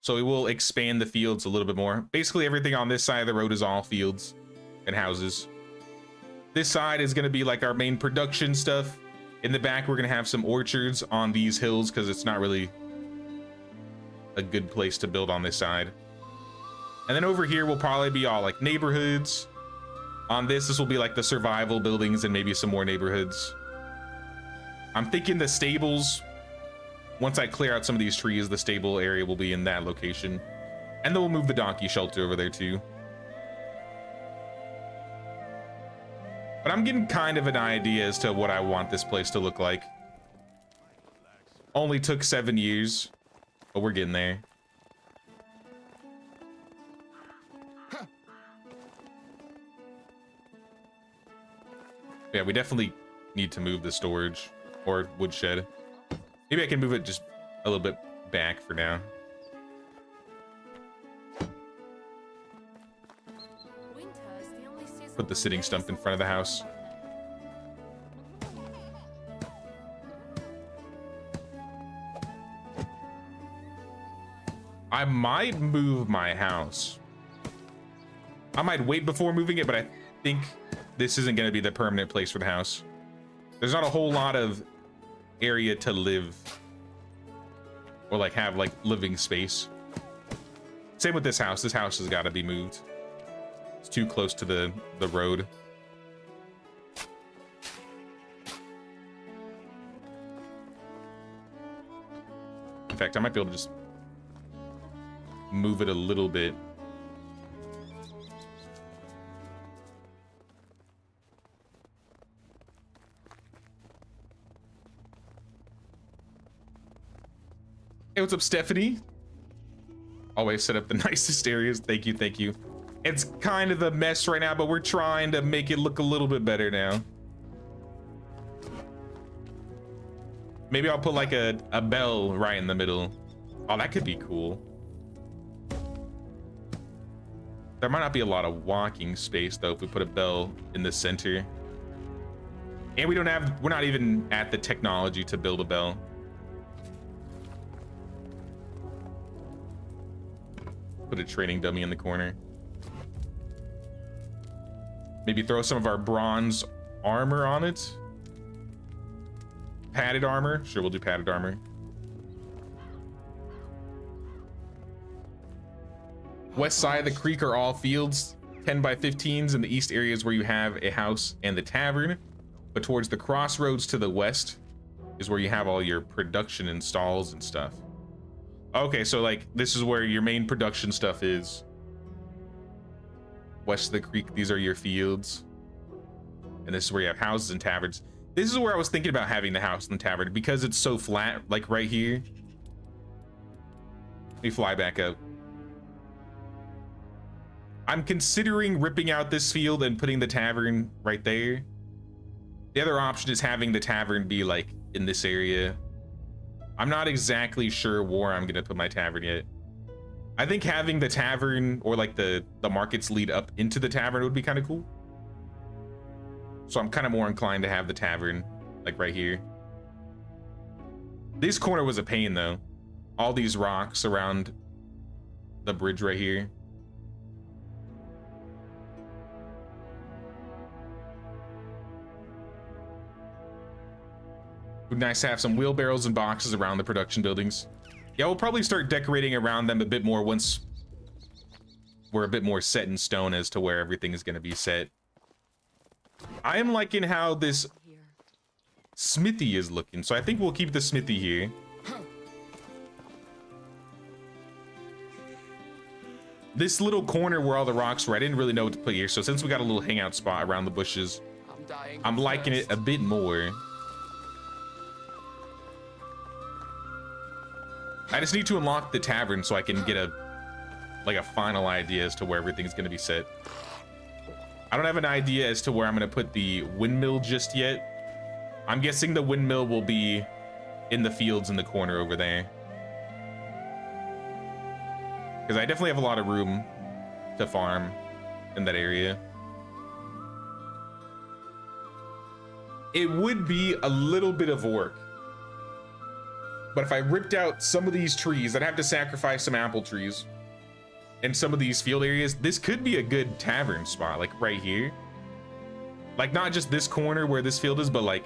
So we will expand the fields a little bit more. Basically everything on this side of the road is all fields and houses. This side is gonna be like our main production stuff. In the back, we're gonna have some orchards on these hills because it's not really a good place to build on this side. And then over here will probably be all like neighborhoods. On this will be like the survival buildings and maybe some more neighborhoods. I'm thinking the stables, once I clear out some of these trees, the stable area will be in that location. And then we'll move the donkey shelter over there too. But I'm getting kind of an idea as to what I want this place to look like. Only took 7 years, but we're getting there. Yeah, we definitely need to move the storage or woodshed. Maybe I can move it just a little bit back for now. Put the sitting stump in front of the house. I might move my house. I might wait before moving it, but I think this isn't going to be the permanent place for the house. There's not a whole lot of area to live or like have like living space. Same with this house. This house has got to be moved. It's too close to the road. In fact, I might be able to just move it a little bit. Hey, what's up, Stephanie? Always set up the nicest areas. Thank you, thank you. It's kind of a mess right now, but we're trying to make it look a little bit better now. Maybe I'll put like a bell right in the middle. Oh, that could be cool. There might not be a lot of walking space though if we put a bell in the center. And we're not even at the technology to build a bell. Put a training dummy in the corner. Maybe throw some of our bronze armor on it. Padded armor. Sure, we'll do padded armor. West side of the creek are all fields, 10 by 15s. In the east areas where you have a house and the tavern. But towards the crossroads to the west is where you have all your production and stalls and stuff. Okay, so like this is where your main production stuff is. West of the creek, these are your fields. And this is where you have houses and taverns. This is where I was thinking about having the house and the tavern because it's so flat, like right here. Let me fly back up. I'm considering ripping out this field and putting the tavern right there. The other option is having the tavern be like in this area. I'm not exactly sure where I'm gonna put my tavern yet. I think having the tavern or like the markets lead up into the tavern would be kind of cool. So I'm kind of more inclined to have the tavern like right here. This corner was a pain though. All these rocks around the bridge right here. Would be nice to have some wheelbarrows and boxes around the production buildings. Yeah, we'll probably start decorating around them a bit more once we're a bit more set in stone as to where everything is going to be set. I am liking how this smithy is looking, so I think we'll keep the smithy here. This little corner where all the rocks were, I didn't really know what to put here, so since we got a little hangout spot around the bushes, I'm liking it a bit more. I just need to unlock the tavern so I can get a final idea as to where everything's going to be set. I don't have an idea as to where I'm going to put the windmill just yet. I'm guessing the windmill will be in the fields in the corner over there. Because I definitely have a lot of room to farm in that area. It would be a little bit of work. But if I ripped out some of these trees, I'd have to sacrifice some apple trees in some of these field areas. This could be a good tavern spot, like right here. Like not just this corner where this field is, but like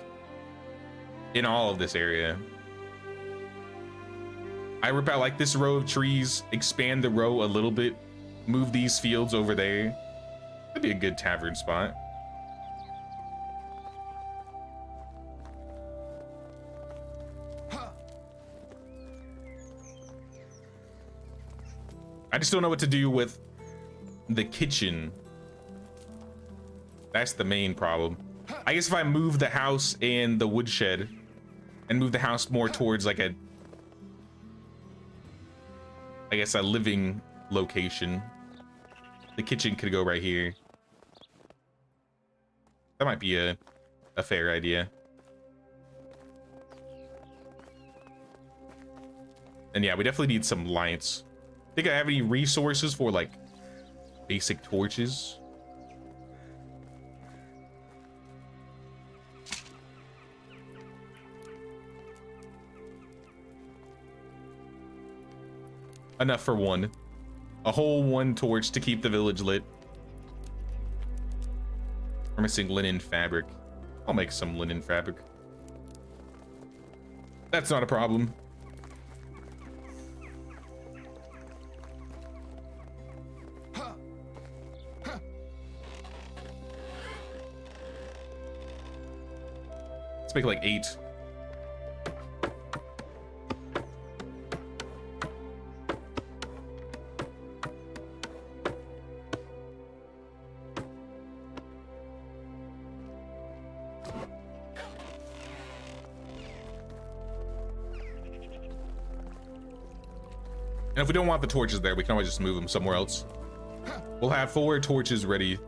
in all of this area. I rip out like this row of trees, expand the row a little bit, move these fields over there. That'd be a good tavern spot. I just don't know what to do with the kitchen. That's the main problem. I guess if I move the house and the woodshed and move the house more towards like a, I guess a living location, the kitchen could go right here. That might be a fair idea. And yeah, we definitely need some lights. Think I have any resources for like basic torches? Enough for one. A whole one torch to keep the village lit. We're missing linen fabric. I'll make some linen fabric. That's not a problem. Let's make like 8. And if we don't want the torches there, we can always just move them somewhere else. We'll have 4 torches ready.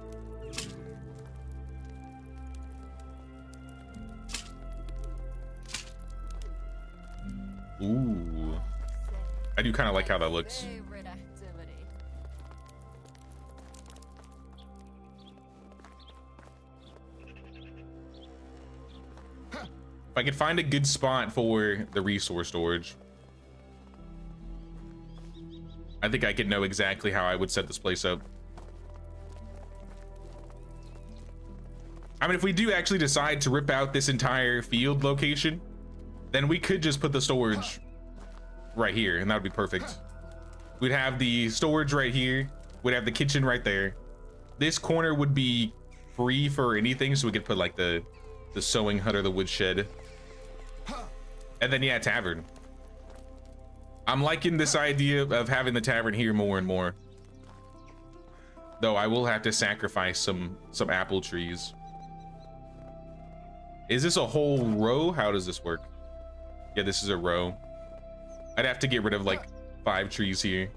Ooh. I do kind of like how that looks. I can find a good spot for the resource storage, I think I could know exactly how I would set this place up. I mean, if we do actually decide to rip out this entire field location, then we could just put the storage right here, and that would be perfect. We'd have the storage right here. We'd have the kitchen right there. This corner would be free for anything, so we could put like the sewing hut or the woodshed. And then, yeah, tavern. I'm liking this idea of having the tavern here more and more. Though I will have to sacrifice some apple trees. Is this a whole row? How does this work? Yeah, this is a row. I'd have to get rid of like 5 trees here.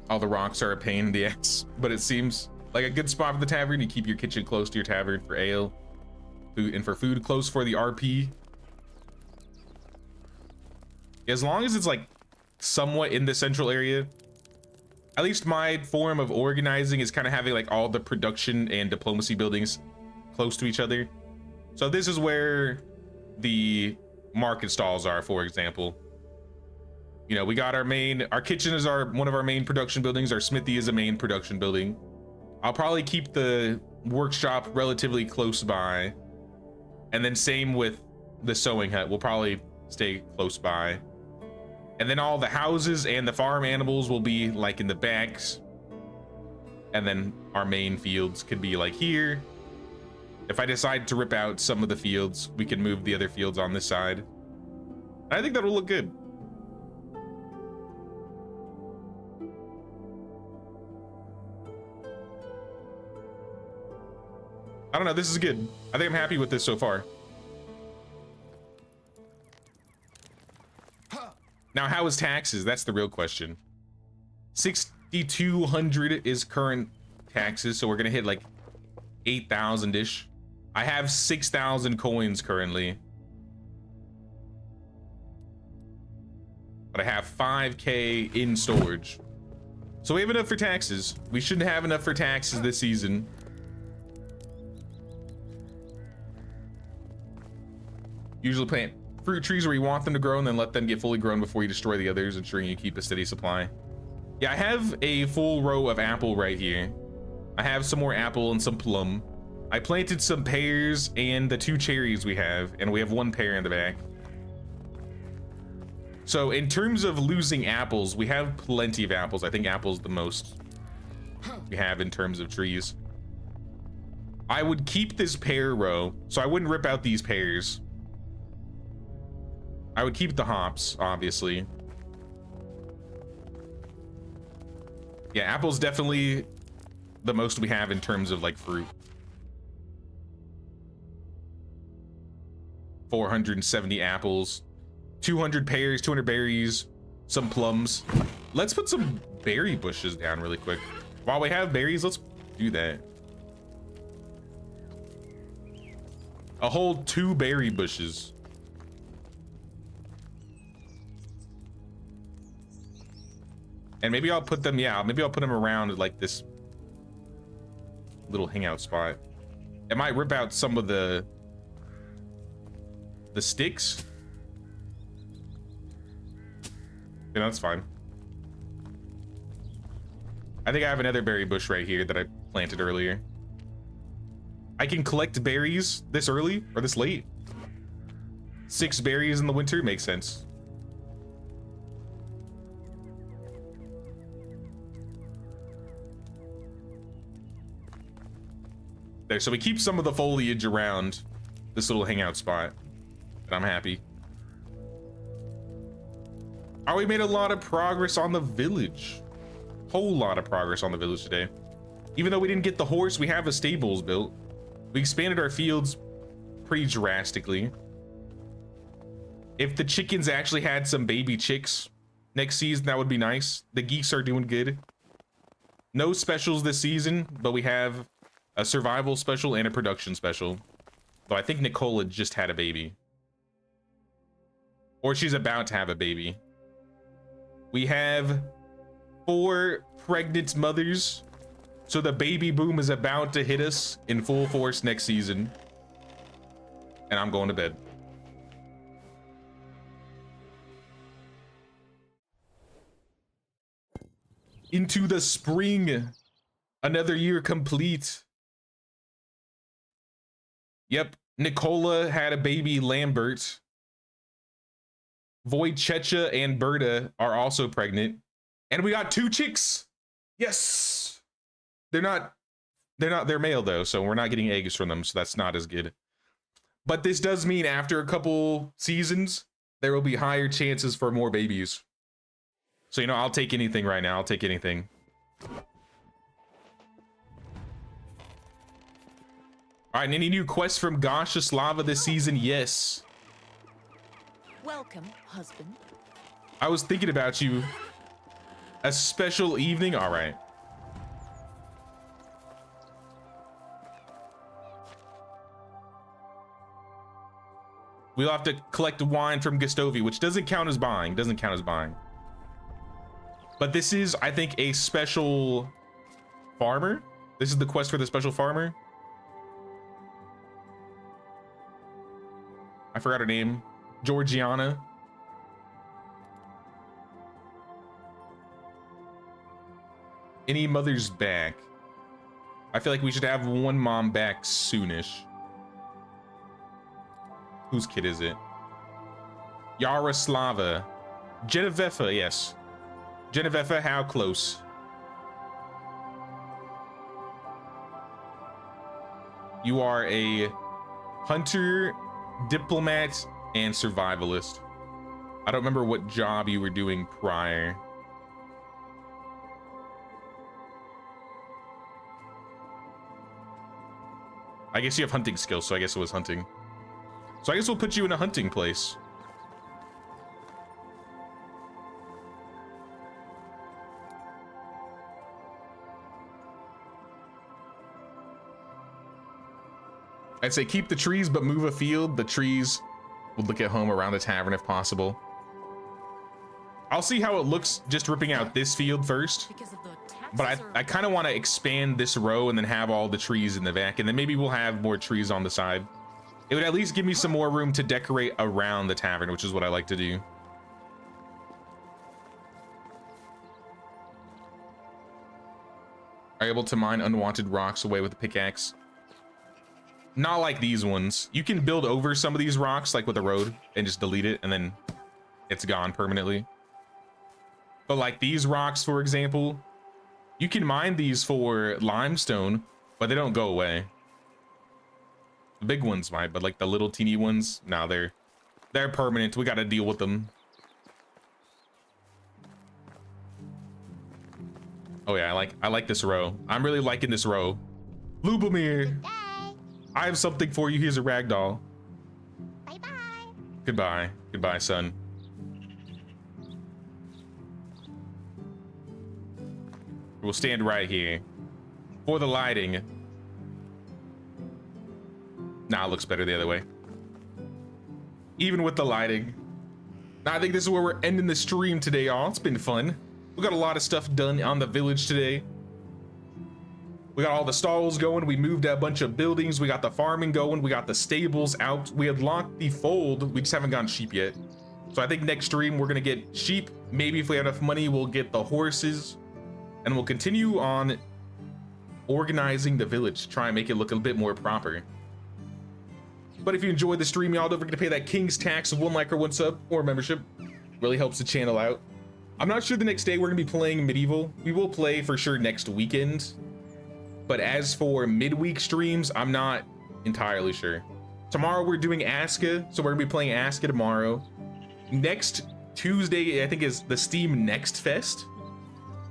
All the rocks are a pain in the ass, but it seems like a good spot for the tavern. You keep your kitchen close to your tavern for ale, food, and for food close for the RP. As long as it's like somewhat in the central area. At least my form of organizing is kind of having like all the production and diplomacy buildings close to each other. So this is where the market stalls are, for example. You know, we got our kitchen is one of our main production buildings. Our smithy is a main production building. I'll probably keep the workshop relatively close by. And then same with the sewing hut. We'll probably stay close by. And then all the houses and the farm animals will be like in the backs. And then our main fields could be like here. If I decide to rip out some of the fields, we can move the other fields on this side. I think that'll look good. I don't know, this is good. I think I'm happy with this so far. Now, how is taxes? That's the real question. 6,200 is current taxes, so we're gonna hit like 8,000-ish. I have 6,000 coins currently. But I have 5K in storage. So we have enough for taxes. We shouldn't have enough for taxes this season. Usually plant fruit trees where you want them to grow and then let them get fully grown before you destroy the others, ensuring you keep a steady supply. Yeah, I have a full row of apple right here. I have some more apple and some plum. I planted some pears and the 2 cherries we have, and we have 1 pear in the back. So in terms of losing apples, we have plenty of apples. I think apples the most we have in terms of trees. I would keep this pear row, so I wouldn't rip out these pears. I would keep the hops, obviously. Yeah, apples definitely the most we have in terms of like fruit. 470 apples, 200 pears, 200 berries, some plums. Let's put some berry bushes down really quick. While we have berries, let's do that. A whole 2 berry bushes. And maybe I'll put them, yeah, maybe I'll put them around like this little hangout spot. It might rip out some of the sticks. Yeah, that's fine. I think I have another berry bush right here that I planted earlier. I can collect berries this early or this late. 6 berries in the winter makes sense. There, so we keep some of the foliage around this little hangout spot, and I'm happy. Oh, we made a lot of progress on the village. Whole lot of progress on the village today. Even though we didn't get the horse, we have the stables built. We expanded our fields pretty drastically. If the chickens actually had some baby chicks next season, that would be nice. The geese are doing good. No specials this season, but we have a survival special and a production special. Though I think Nicola just had a baby. Or she's about to have a baby. We have 4 pregnant mothers So the baby boom is about to hit us in full force next season. And I'm going to bed. Into the spring. Another year complete. Yep. Nicola had a baby, Lambert. Wojciecha and Berta are also pregnant. And we got 2 chicks. Yes. They're male though, so we're not getting eggs from them, so that's not as good. But this does mean after a couple seasons, there will be higher chances for more babies. So, you know, I'll take anything right now. I'll take anything. All right, any new quests from Goshaslava this season? Yes. Welcome, husband. I was thinking about you. A special evening? All right. We'll have to collect wine from Gustovi, which doesn't count as buying. Doesn't count as buying. But this is, I think, a special farmer. This is the quest for the special farmer. I forgot her name. Georgiana. Any mothers back? I feel like we should have one mom back soonish. Whose kid is it? Yaroslava. Genevieve, yes. Genevieve, how close? You are a hunter, diplomat, and survivalist. I don't remember what job you were doing prior. I guess you have hunting skills, so I guess it was hunting. So I guess we'll put you in a hunting place. I'd say keep the trees, but move a field. The trees will look at home around the tavern if possible. I'll see how it looks just ripping out this field first. But I kind of want to expand this row and then have all the trees in the back, and then maybe we'll have more trees on the side. It would at least give me some more room to decorate around the tavern, which is what I like to do. Are you able to mine unwanted rocks away with a pickaxe? Not like these ones. You can build over some of these rocks, like with a road, and just delete it, and then it's gone permanently. But like these rocks, for example, you can mine these for limestone, but they don't go away. The big ones might, but like the little teeny ones, no, they're permanent. We got to deal with them. Oh yeah, I like this row. I'm really liking this row. Lubomir, I have something for you. Here's a ragdoll. Bye bye. Goodbye. Goodbye, son. We'll stand right here for the lighting. Nah, it looks better the other way. Even with the lighting. Now, I think this is where we're ending the stream today, y'all. It's been fun. We got a lot of stuff done on the village today. We got all the stalls going. We moved a bunch of buildings. We got the farming going. We got the stables out. We unlocked the fold. We just haven't gotten sheep yet. So I think next stream, we're going to get sheep. Maybe if we have enough money, we'll get the horses. And we'll continue on organizing the village. Try and make it look a bit more proper. But if you enjoyed the stream, y'all don't forget to pay that king's tax of 1 like or 1 sub or membership. Really helps the channel out. I'm not sure the next day we're gonna be playing medieval. We will play for sure next weekend. But as for midweek streams, I'm not entirely sure. Tomorrow we're doing Aska, so we're gonna be playing Aska tomorrow. Next Tuesday, I think, is the Steam Next Fest.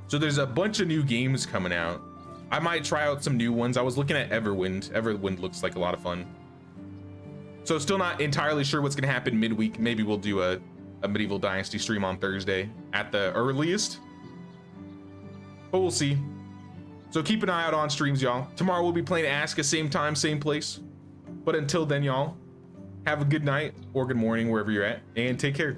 So there's a bunch of new games coming out. I might try out some new ones. I was looking at Everwind. Everwind looks like a lot of fun. So still not entirely sure what's gonna happen midweek. Maybe we'll do a Medieval Dynasty stream on Thursday at the earliest. But we'll see. So keep an eye out on streams, y'all. Tomorrow we'll be playing Aska, same time, same place. But until then, y'all, have a good night or good morning wherever you're at, and take care.